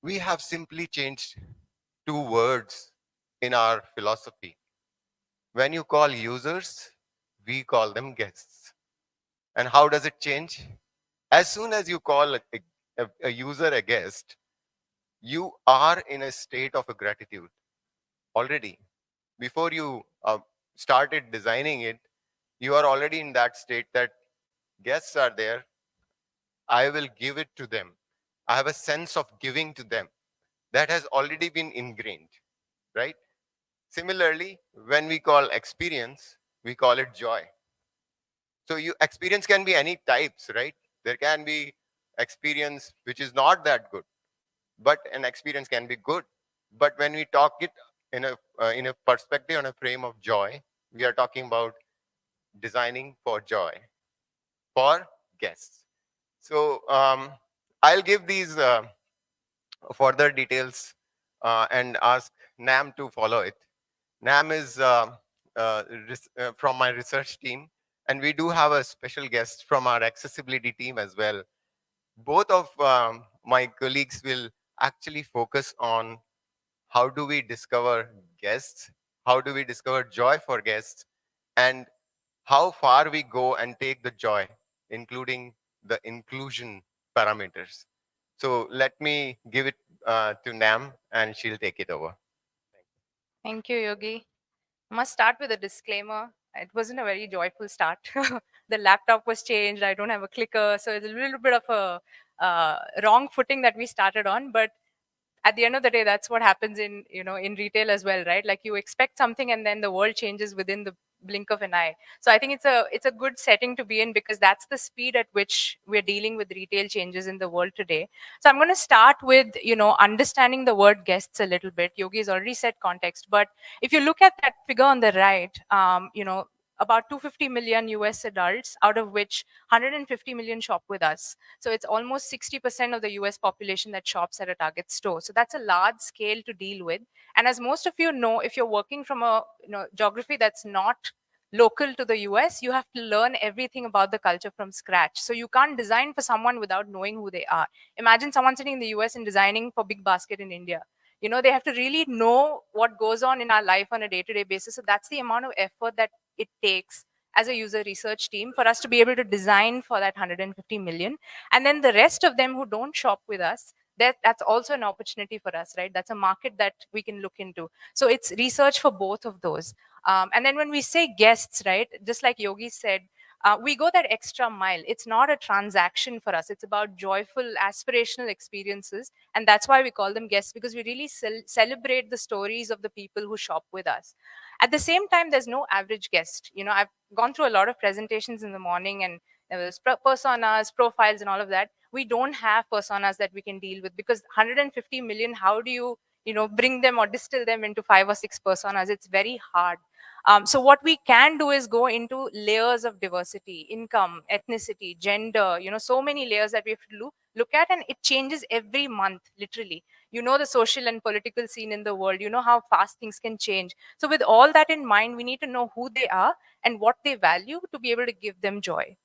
we have simply changed 2 words in our philosophy. When you call users, we call them guests. And how does it change? As soon as you call a user a guest, you are in a state of a gratitude already. Before you started designing it, you are already in that state that guests are there. I will give it to them. I have a sense of giving to them that has already been ingrained, right? Similarly, when we call experience, we call it joy. So experience can be any types, right? There can be experience which is not that good, but an experience can be good. But when we talk it in a perspective, on a frame of joy, we are talking about designing for joy for guests. So I'll give these further details and ask Nam to follow it. Nam is from my research team, and we do have a special guest from our accessibility team as well. Both of my colleagues will actually focus on how do we discover guests, how do we discover joy for guests, and how far we go and take the joy, including the inclusion parameters. So let me give it to Nam, and she'll take it over. Thank you, Yogi. I must start with a disclaimer. It wasn't a very joyful start. The laptop was changed. I don't have a clicker, so it's a little bit of a wrong footing that we started on. But at the end of the day, that's what happens in retail as well, right? Like you expect something, and then the world changes within the blink of an eye. So I think it's a good setting to be in, because that's the speed at which we're dealing with retail changes in the world today. So I'm going to start with, understanding the word guests a little bit. Yogi has already said context, but if you look at that figure on the right, about 250 million US adults, out of which 150 million shop with us. So it's almost 60% of the US population that shops at a Target store. So that's a large scale to deal with. And as most of you know, if you're working from a geography that's not local to the US, you have to learn everything about the culture from scratch. So you can't design for someone without knowing who they are. Imagine someone sitting in the US and designing for Big Basket in India. They have to really know what goes on in our life on a day-to-day basis. So that's the amount of effort that it takes as a user research team for us to be able to design for that 150 million. And then the rest of them who don't shop with us, that's also an opportunity for us, right? That's a market that we can look into. So it's research for both of those. And then when we say guests, right, just like Yogi said, we go that extra mile. It's not a transaction for us. It's about joyful, aspirational experiences. And that's why we call them guests, because we really celebrate the stories of the people who shop with us. At the same time, there's no average guest. I've gone through a lot of presentations in the morning, and there was personas, profiles, and all of that. We don't have personas that we can deal with, because 150 million, how do you, bring them or distill them into 5 or 6 personas? It's very hard. So what we can do is go into layers of diversity, income, ethnicity, gender, so many layers that we have to look at, and it changes every month, literally. The social and political scene in the world, how fast things can change. So with all that in mind, we need to know who they are and what they value to be able to give them joy.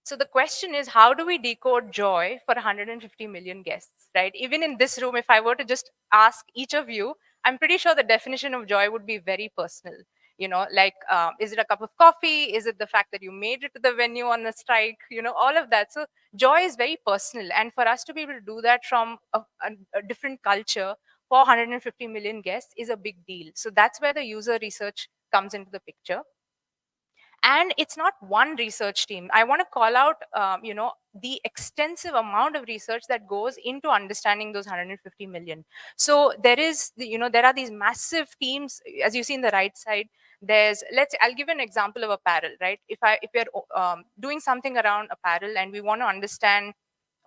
So the question is, how do we decode joy for 150 million guests, right? Even in this room, if I were to just ask each of you, I'm pretty sure the definition of joy would be very personal. Like, is it a cup of coffee? Is it the fact that you made it to the venue on a strike? All of that. So joy is very personal. And for us to be able to do that from a different culture for 150 million guests is a big deal. So that's where the user research comes into the picture. And it's not one research team. I want to call out, the extensive amount of research that goes into understanding those 150 million. So there are these massive teams, as you see in the right side. I'll give an example of apparel, right? If we're doing something around apparel and we want to understand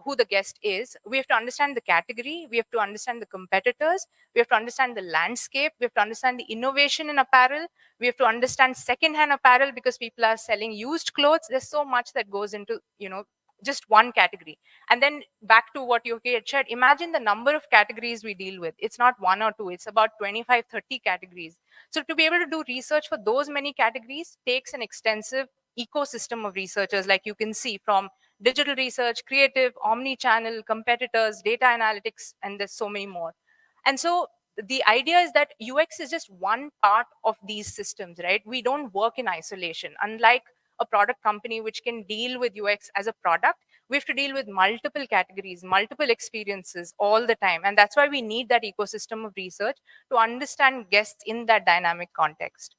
who the guest is, we have to understand the category, we have to understand the competitors, we have to understand the landscape, we have to understand the innovation in apparel, we have to understand second-hand apparel, because people are selling used clothes. There's so much that goes into just one category. And then back to what Yogi had shared, imagine the number of categories we deal with. It's not one or two, it's about 25, 30 categories. So to be able to do research for those many categories takes an extensive ecosystem of researchers, like you can see, from digital research, creative, omni-channel, competitors, data analytics, and there's so many more. And so the idea is that UX is just one part of these systems, right? We don't work in isolation. Unlike a product company which can deal with UX as a product, we have to deal with multiple categories, multiple experiences all the time. And that's why we need that ecosystem of research to understand guests in that dynamic context.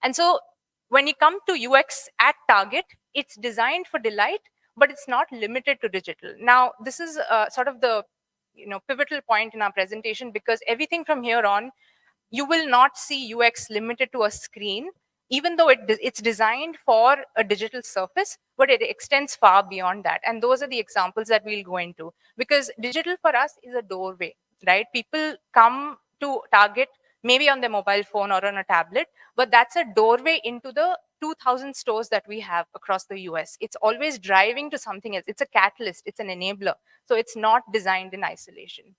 And so when you come to UX at Target, it's designed for delight, but it's not limited to digital. Now, this is sort of the pivotal point in our presentation, because everything from here on, you will not see UX limited to a screen, even though it's designed for a digital surface, but it extends far beyond that. And those are the examples that we'll go into, because digital for us is a doorway, right? People come to Target maybe on their mobile phone or on a tablet, but that's a doorway into the 2,000 stores that we have across the US. It's always driving to something else. It's a catalyst, it's an enabler. So it's not designed in isolation.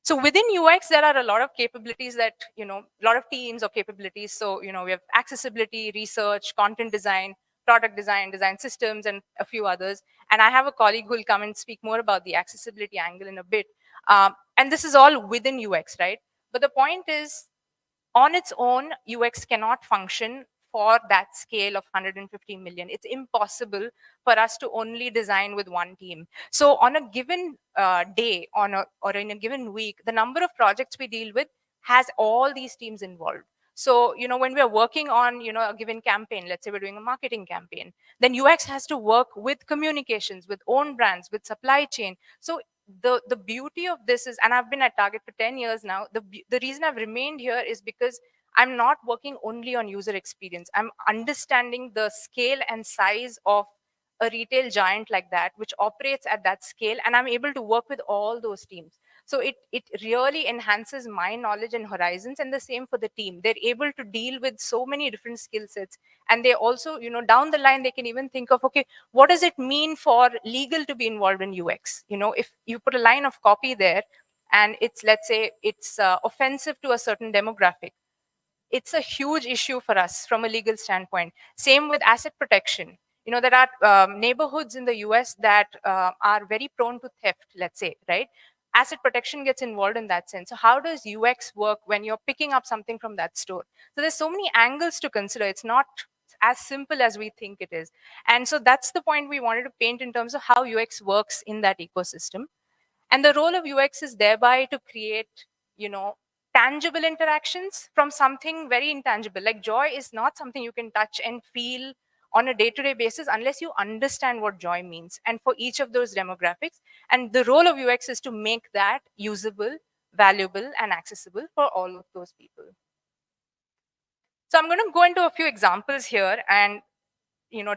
So within UX, there are a lot of capabilities that, a lot of teams or capabilities. So, we have accessibility, research, content design, product design, design systems, and a few others. And I have a colleague who will come and speak more about the accessibility angle in a bit. And this is all within UX, right? But the point is, on its own, UX cannot function for that scale of 150 million. It's impossible for us to only design with one team. So on a given day, or in a given week, the number of projects we deal with has all these teams involved. So, when we are working on, a given campaign, let's say we're doing a marketing campaign, then UX has to work with communications, with own brands, with supply chain. So the beauty of this is, and I've been at Target for 10 years now, the reason I've remained here is because I'm not working only on user experience. I'm understanding the scale and size of a retail giant like that, which operates at that scale, and I'm able to work with all those teams. So it really enhances my knowledge and horizons, and the same for the team. They're able to deal with so many different skill sets, and they also, down the line, they can even think of, okay, what does it mean for legal to be involved in UX? If you put a line of copy there, and it's, let's say, it's offensive to a certain demographic, it's a huge issue for us from a legal standpoint. Same with asset protection. There are neighborhoods in the US that are very prone to theft, let's say, right? Asset protection gets involved in that sense. So how does UX work when you're picking up something from that store? So there's so many angles to consider. It's not as simple as we think it is. And so that's the point we wanted to paint in terms of how UX works in that ecosystem. And the role of UX is thereby to create, tangible interactions from something very intangible. Like joy is not something you can touch and feel on a day-to-day basis unless you understand what joy means, and for each of those demographics. And the role of UX is to make that usable, valuable, and accessible for all of those people. So I'm going to go into a few examples here, and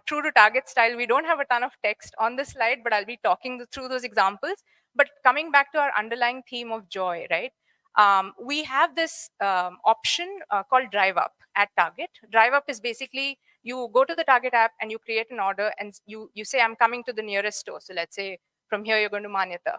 true to target style, we don't have a ton of text on this slide, but I'll be talking through those examples. But coming back to our underlying theme of joy, right? We have this option called Drive Up at Target. Drive Up is basically, you go to the Target app and you create an order, and you say, I'm coming to the nearest store. So let's say from here, you're going to Manyata,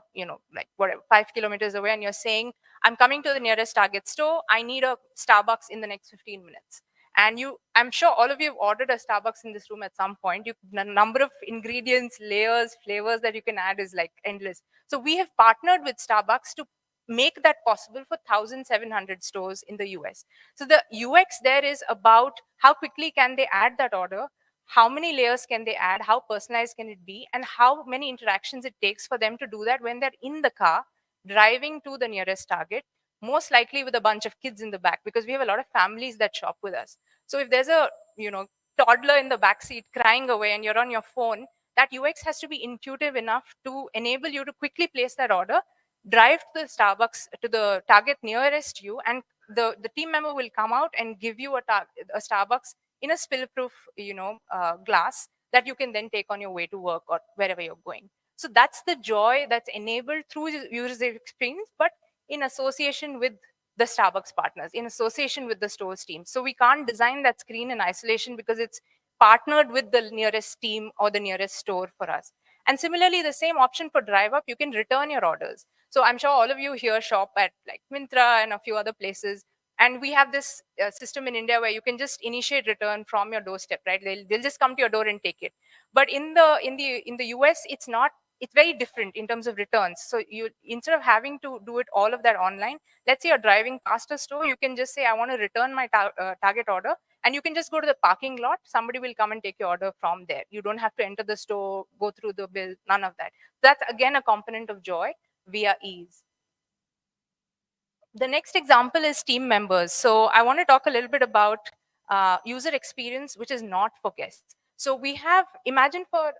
like whatever, 5 kilometers away, and you're saying, I'm coming to the nearest Target store. I need a Starbucks in the next 15 minutes. And I'm sure all of you have ordered a Starbucks in this room at some point. The number of ingredients, layers, flavors that you can add is like endless. So we have partnered with Starbucks to make that possible for 1,700 stores in the US. So the UX there is about how quickly can they add that order, how many layers can they add, how personalized can it be, and how many interactions it takes for them to do that when they're in the car, driving to the nearest Target, most likely with a bunch of kids in the back, because we have a lot of families that shop with us. So if there's a toddler in the back seat crying away and you're on your phone, that UX has to be intuitive enough to enable you to quickly place that order, drive to the Starbucks, to the Target nearest you, and the team member will come out and give you a Starbucks in a spill-proof glass that you can then take on your way to work or wherever you're going. So that's the joy that's enabled through user experience, but in association with the Starbucks partners, in association with the stores team. So we can't design that screen in isolation because it's partnered with the nearest team or the nearest store for us. And similarly, the same option for Drive Up, you can return your orders. So I'm sure all of you here shop at like Myntra and a few other places. And we have this system in India where you can just initiate return from your doorstep, right? They'll just come to your door and take it. But in the US, it's very different in terms of returns. So you, instead of having to do it all of that online, let's say you're driving past a store, you can just say, I want to return my Target order, and you can just go to the parking lot. Somebody will come and take your order from there. You don't have to enter the store, go through the bill, none of that. That's again a component of joy via ease. The next example is team members. So I want to talk a little bit about user experience, which is not for guests. So we have, imagine for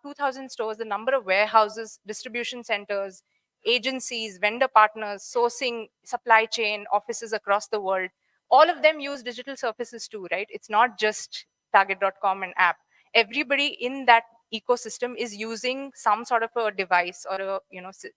2,000 stores, the number of warehouses, distribution centers, agencies, vendor partners, sourcing, supply chain, offices across the world. All of them use digital surfaces too, right? It's not just Target.com and app. Everybody in that ecosystem is using some sort of a device or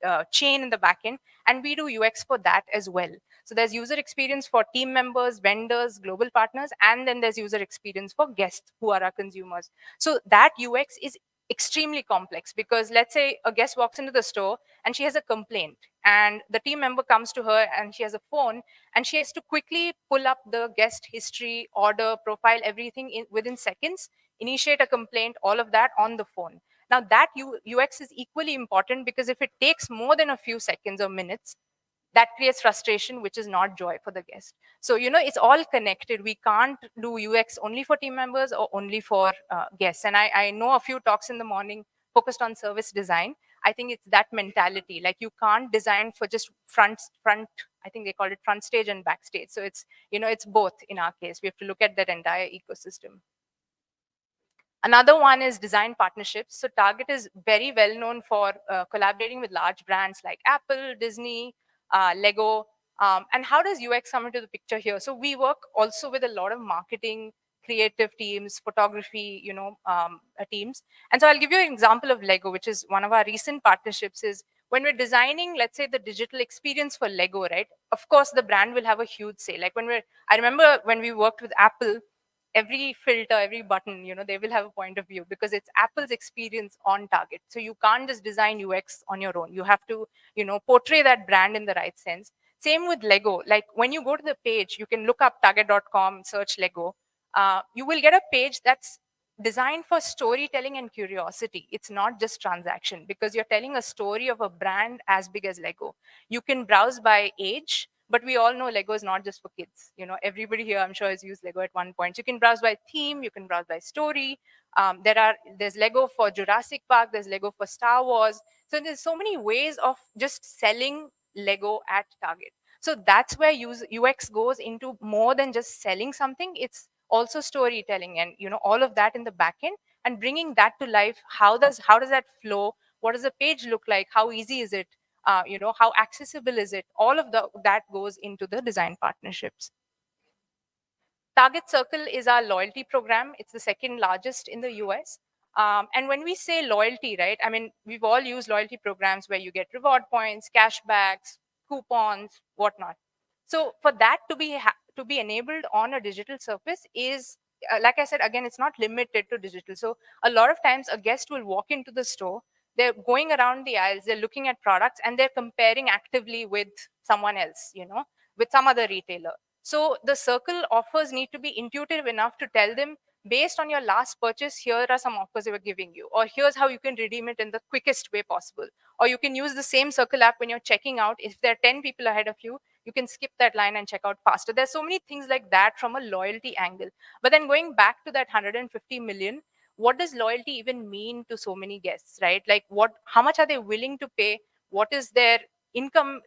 a chain in the backend, and we do UX for that as well. So there's user experience for team members, vendors, global partners, and then there's user experience for guests who are our consumers. So that UX is extremely complex, because let's say a guest walks into the store and she has a complaint, and the team member comes to her and she has a phone, and she has to quickly pull up the guest history, order, profile, everything within seconds, initiate a complaint, all of that on the phone. Now that UX is equally important, because if it takes more than a few seconds or minutes, that creates frustration, which is not joy for the guest. So, it's all connected. We can't do UX only for team members or only for guests. And I know a few talks in the morning focused on service design. I think it's that mentality. Like, you can't design for just front, I think they call it front stage and backstage. So it's, it's both in our case. We have to look at that entire ecosystem. Another one is design partnerships. So Target is very well known for collaborating with large brands like Apple, Disney, Lego, And how does UX come into the picture here? So we work also with a lot of marketing, creative teams, photography, teams. And so I'll give you an example of Lego, which is one of our recent partnerships. Is when we're designing, let's say, the digital experience for Lego, right? Of course, the brand will have a huge say. Like I remember when we worked with Apple, every filter, every button, they will have a point of view because it's Apple's experience on target. So you can't just design UX on your own. You have to, portray that brand in the right sense. Same with Lego. Like when you go to the page, you can look up target.com, search Lego. You will get a page that's designed for storytelling and curiosity. It's not just transaction because you're telling a story of a brand as big as Lego. You can browse by age, but we all know Lego is not just for kids. Everybody here, I'm sure, has used Lego at one point. So you can browse by theme, you can browse by story. There's Lego for Jurassic Park, there's Lego for Star Wars. So there's so many ways of just selling Lego at Target. So that's where UX goes into more than just selling something. It's also storytelling and all of that in the back end and bringing that to life. How does that flow? What does the page look like? How easy is it? How accessible is it? All of that goes into the design partnerships. Target Circle is our loyalty program. It's the second largest in the US. And when we say loyalty, right, I mean, we've all used loyalty programs where you get reward points, cashbacks, coupons, whatnot. So for that to be enabled on a digital surface is, like I said, again, it's not limited to digital. So a lot of times a guest will walk into the store, they're going around the aisles, they're looking at products and they're comparing actively with someone else, with some other retailer. So the circle offers need to be intuitive enough to tell them, based on your last purchase, here are some offers we were giving you, or here's how you can redeem it in the quickest way possible. Or you can use the same circle app when you're checking out. If there are 10 people ahead of you, you can skip that line and check out faster. There's so many things like that from a loyalty angle. But then going back to that 150 million, what does loyalty even mean to so many guests, right? Like how much are they willing to pay? What is their income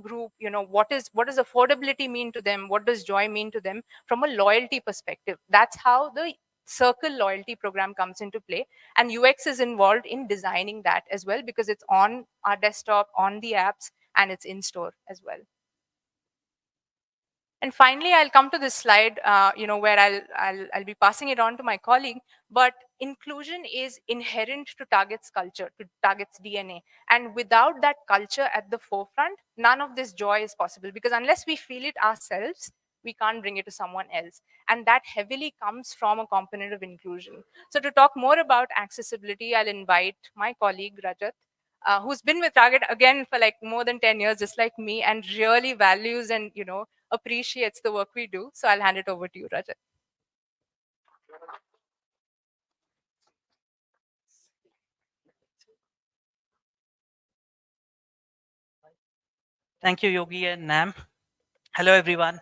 group? What does affordability mean to them? What does joy mean to them from a loyalty perspective? That's how the circle loyalty program comes into play, and UX is involved in designing that as well because it's on our desktop, on the apps, and it's in store as well. And finally, I'll come to this slide, where I'll be passing it on to my colleague. But inclusion is inherent to Target's culture, to Target's DNA. And without that culture at the forefront, none of this joy is possible. Because unless we feel it ourselves, we can't bring it to someone else. And that heavily comes from a component of inclusion. So to talk more about accessibility, I'll invite my colleague, Rajat, who's been with Target again for like more than 10 years, just like me, and really values and, appreciates the work we do. So I'll hand it over to you, Rajat. Thank you, Yogi and Nam. Hello, everyone.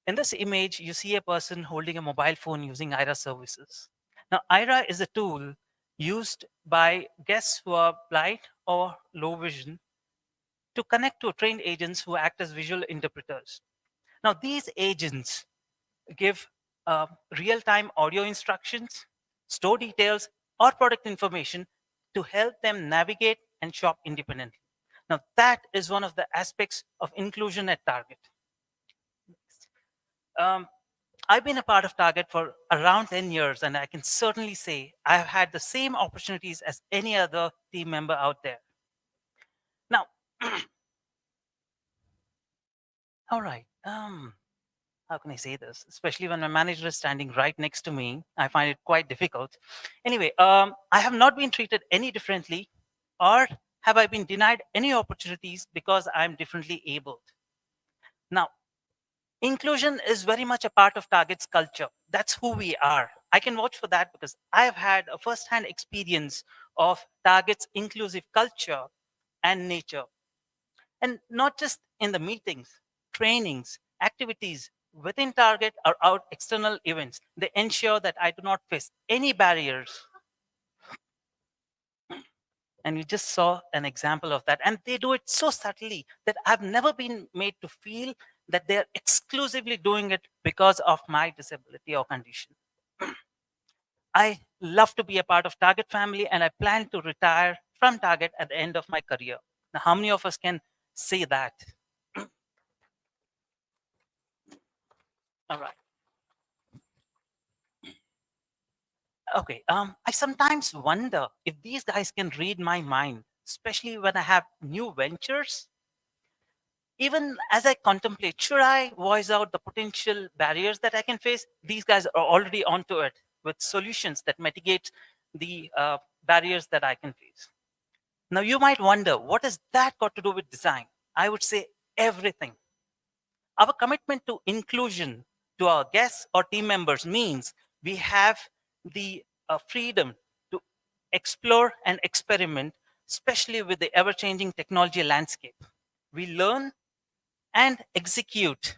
In this image, you see a person holding a mobile phone using IRA services. Now, IRA is a tool used by guests who are blind or low vision to connect to trained agents who act as visual interpreters. Now, these agents give real-time audio instructions, store details, or product information to help them navigate and shop independently. Now, that is one of the aspects of inclusion at Target. I've been a part of Target for around 10 years, and I can certainly say I've had the same opportunities as any other team member out there. Now, all right. How can I say this? Especially when my manager is standing right next to me, I find it quite difficult. Anyway, I have not been treated any differently, or have I been denied any opportunities because I'm differently abled. Now, inclusion is very much a part of Target's culture. That's who we are. I can vouch for that because I have had a first-hand experience of Target's inclusive culture and nature. And not just in the meetings, trainings, activities within Target or out external events. They ensure that I do not face any barriers. And you just saw an example of that. And they do it so subtly that I've never been made to feel that they're exclusively doing it because of my disability or condition. I love to be a part of Target family, and I plan to retire from Target at the end of my career. Now, how many of us can say that? All right. Okay. I sometimes wonder if these guys can read my mind, especially when I have new ventures. Even as I contemplate, should I voice out the potential barriers that I can face? These guys are already onto it with solutions that mitigate the barriers that I can face. Now, you might wonder, what has that got to do with design? I would say everything. Our commitment to inclusion to our guests or team members means we have the freedom to explore and experiment, especially with the ever changing technology landscape. We learn and execute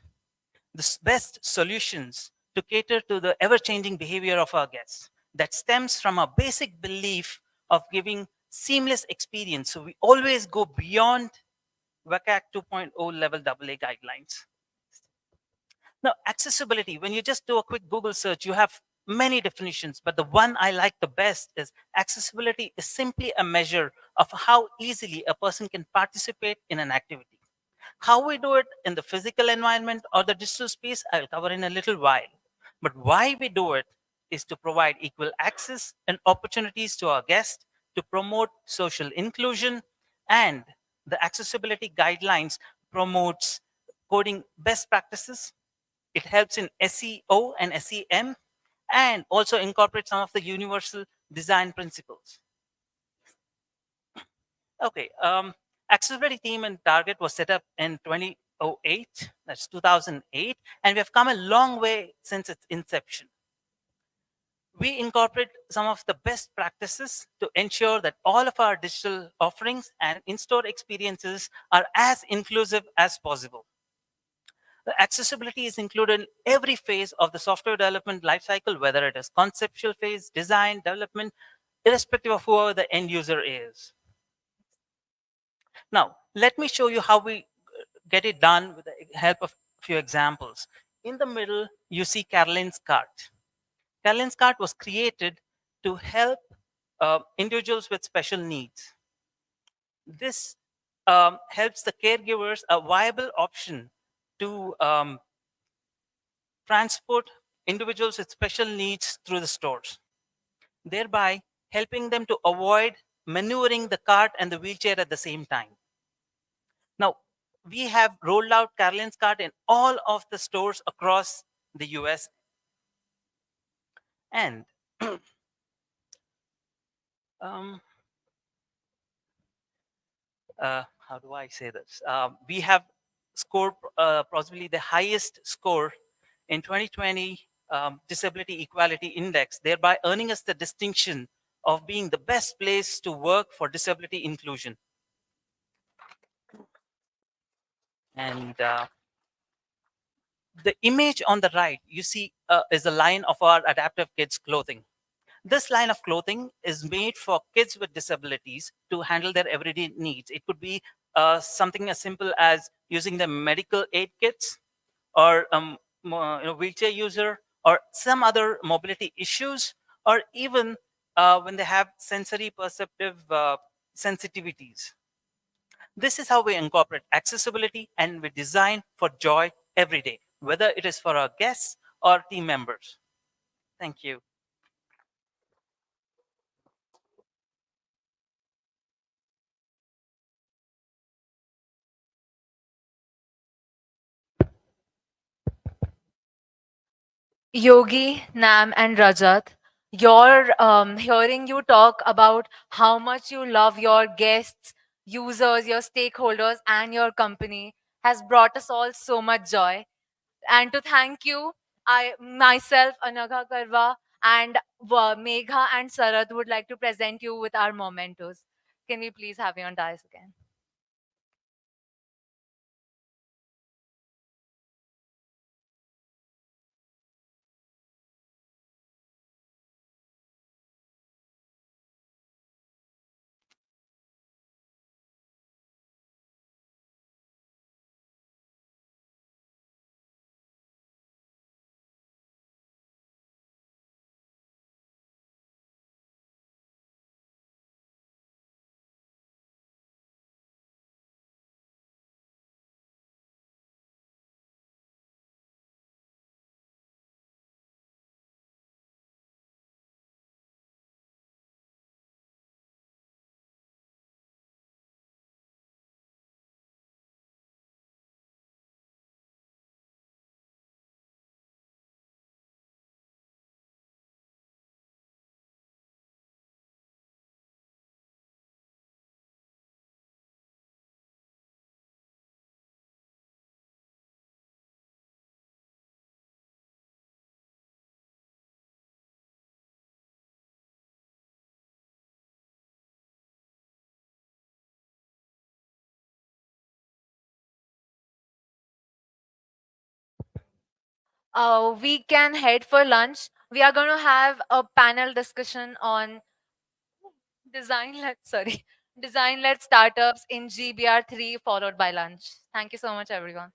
the best solutions to cater to the ever changing behavior of our guests. That stems from a basic belief of giving seamless experience. So we always go beyond WCAG 2.0 level AA guidelines. Now, accessibility, when you just do a quick Google search, you have many definitions, but the one I like the best is accessibility is simply a measure of how easily a person can participate in an activity. How we do it in the physical environment or the digital space, I'll cover in a little while. But why we do it is to provide equal access and opportunities to our guests, to promote social inclusion, and the accessibility guidelines promotes coding best practices. It helps in SEO and SEM, and also incorporates some of the universal design principles. Okay, accessibility team and target was set up in 2008, that's 2008, and we have come a long way since its inception. We incorporate some of the best practices to ensure that all of our digital offerings and in-store experiences are as inclusive as possible. The accessibility is included in every phase of the software development lifecycle, whether it is conceptual phase, design, development, irrespective of whoever the end user is. Now, let me show you how we get it done with the help of a few examples. In the middle, you see Caroline's cart. Caroline's cart was created to help individuals with special needs. This helps the caregivers a viable option to transport individuals with special needs through the stores, thereby helping them to avoid maneuvering the cart and the wheelchair at the same time. Now, we have rolled out Caroline's cart in all of the stores across the US. And how do I say this? We have scored possibly the highest score in 2020 Disability Equality Index, thereby earning us the distinction of being the best place to work for disability inclusion. And the image on the right, you see, is a line of our adaptive kids clothing. This line of clothing is made for kids with disabilities to handle their everyday needs. It could be something as simple as using the medical aid kits, or wheelchair user, or some other mobility issues, or even when they have sensory perceptive sensitivities. This is how we incorporate accessibility, and we design for joy every day, whether it is for our guests or team members. Thank you. Yogi, Nam, and Rajat, hearing you talk about how much you love your guests, users, your stakeholders, and your company has brought us all so much joy. And to thank you, I myself, Anagha Karwa, and Megha and Sarath would like to present you with our mementos. Can we please have you on dais again? we can head for lunch. We are going to have a panel discussion on design-led, sorry, design-led startups in GBR3 followed by lunch. Thank you so much, everyone.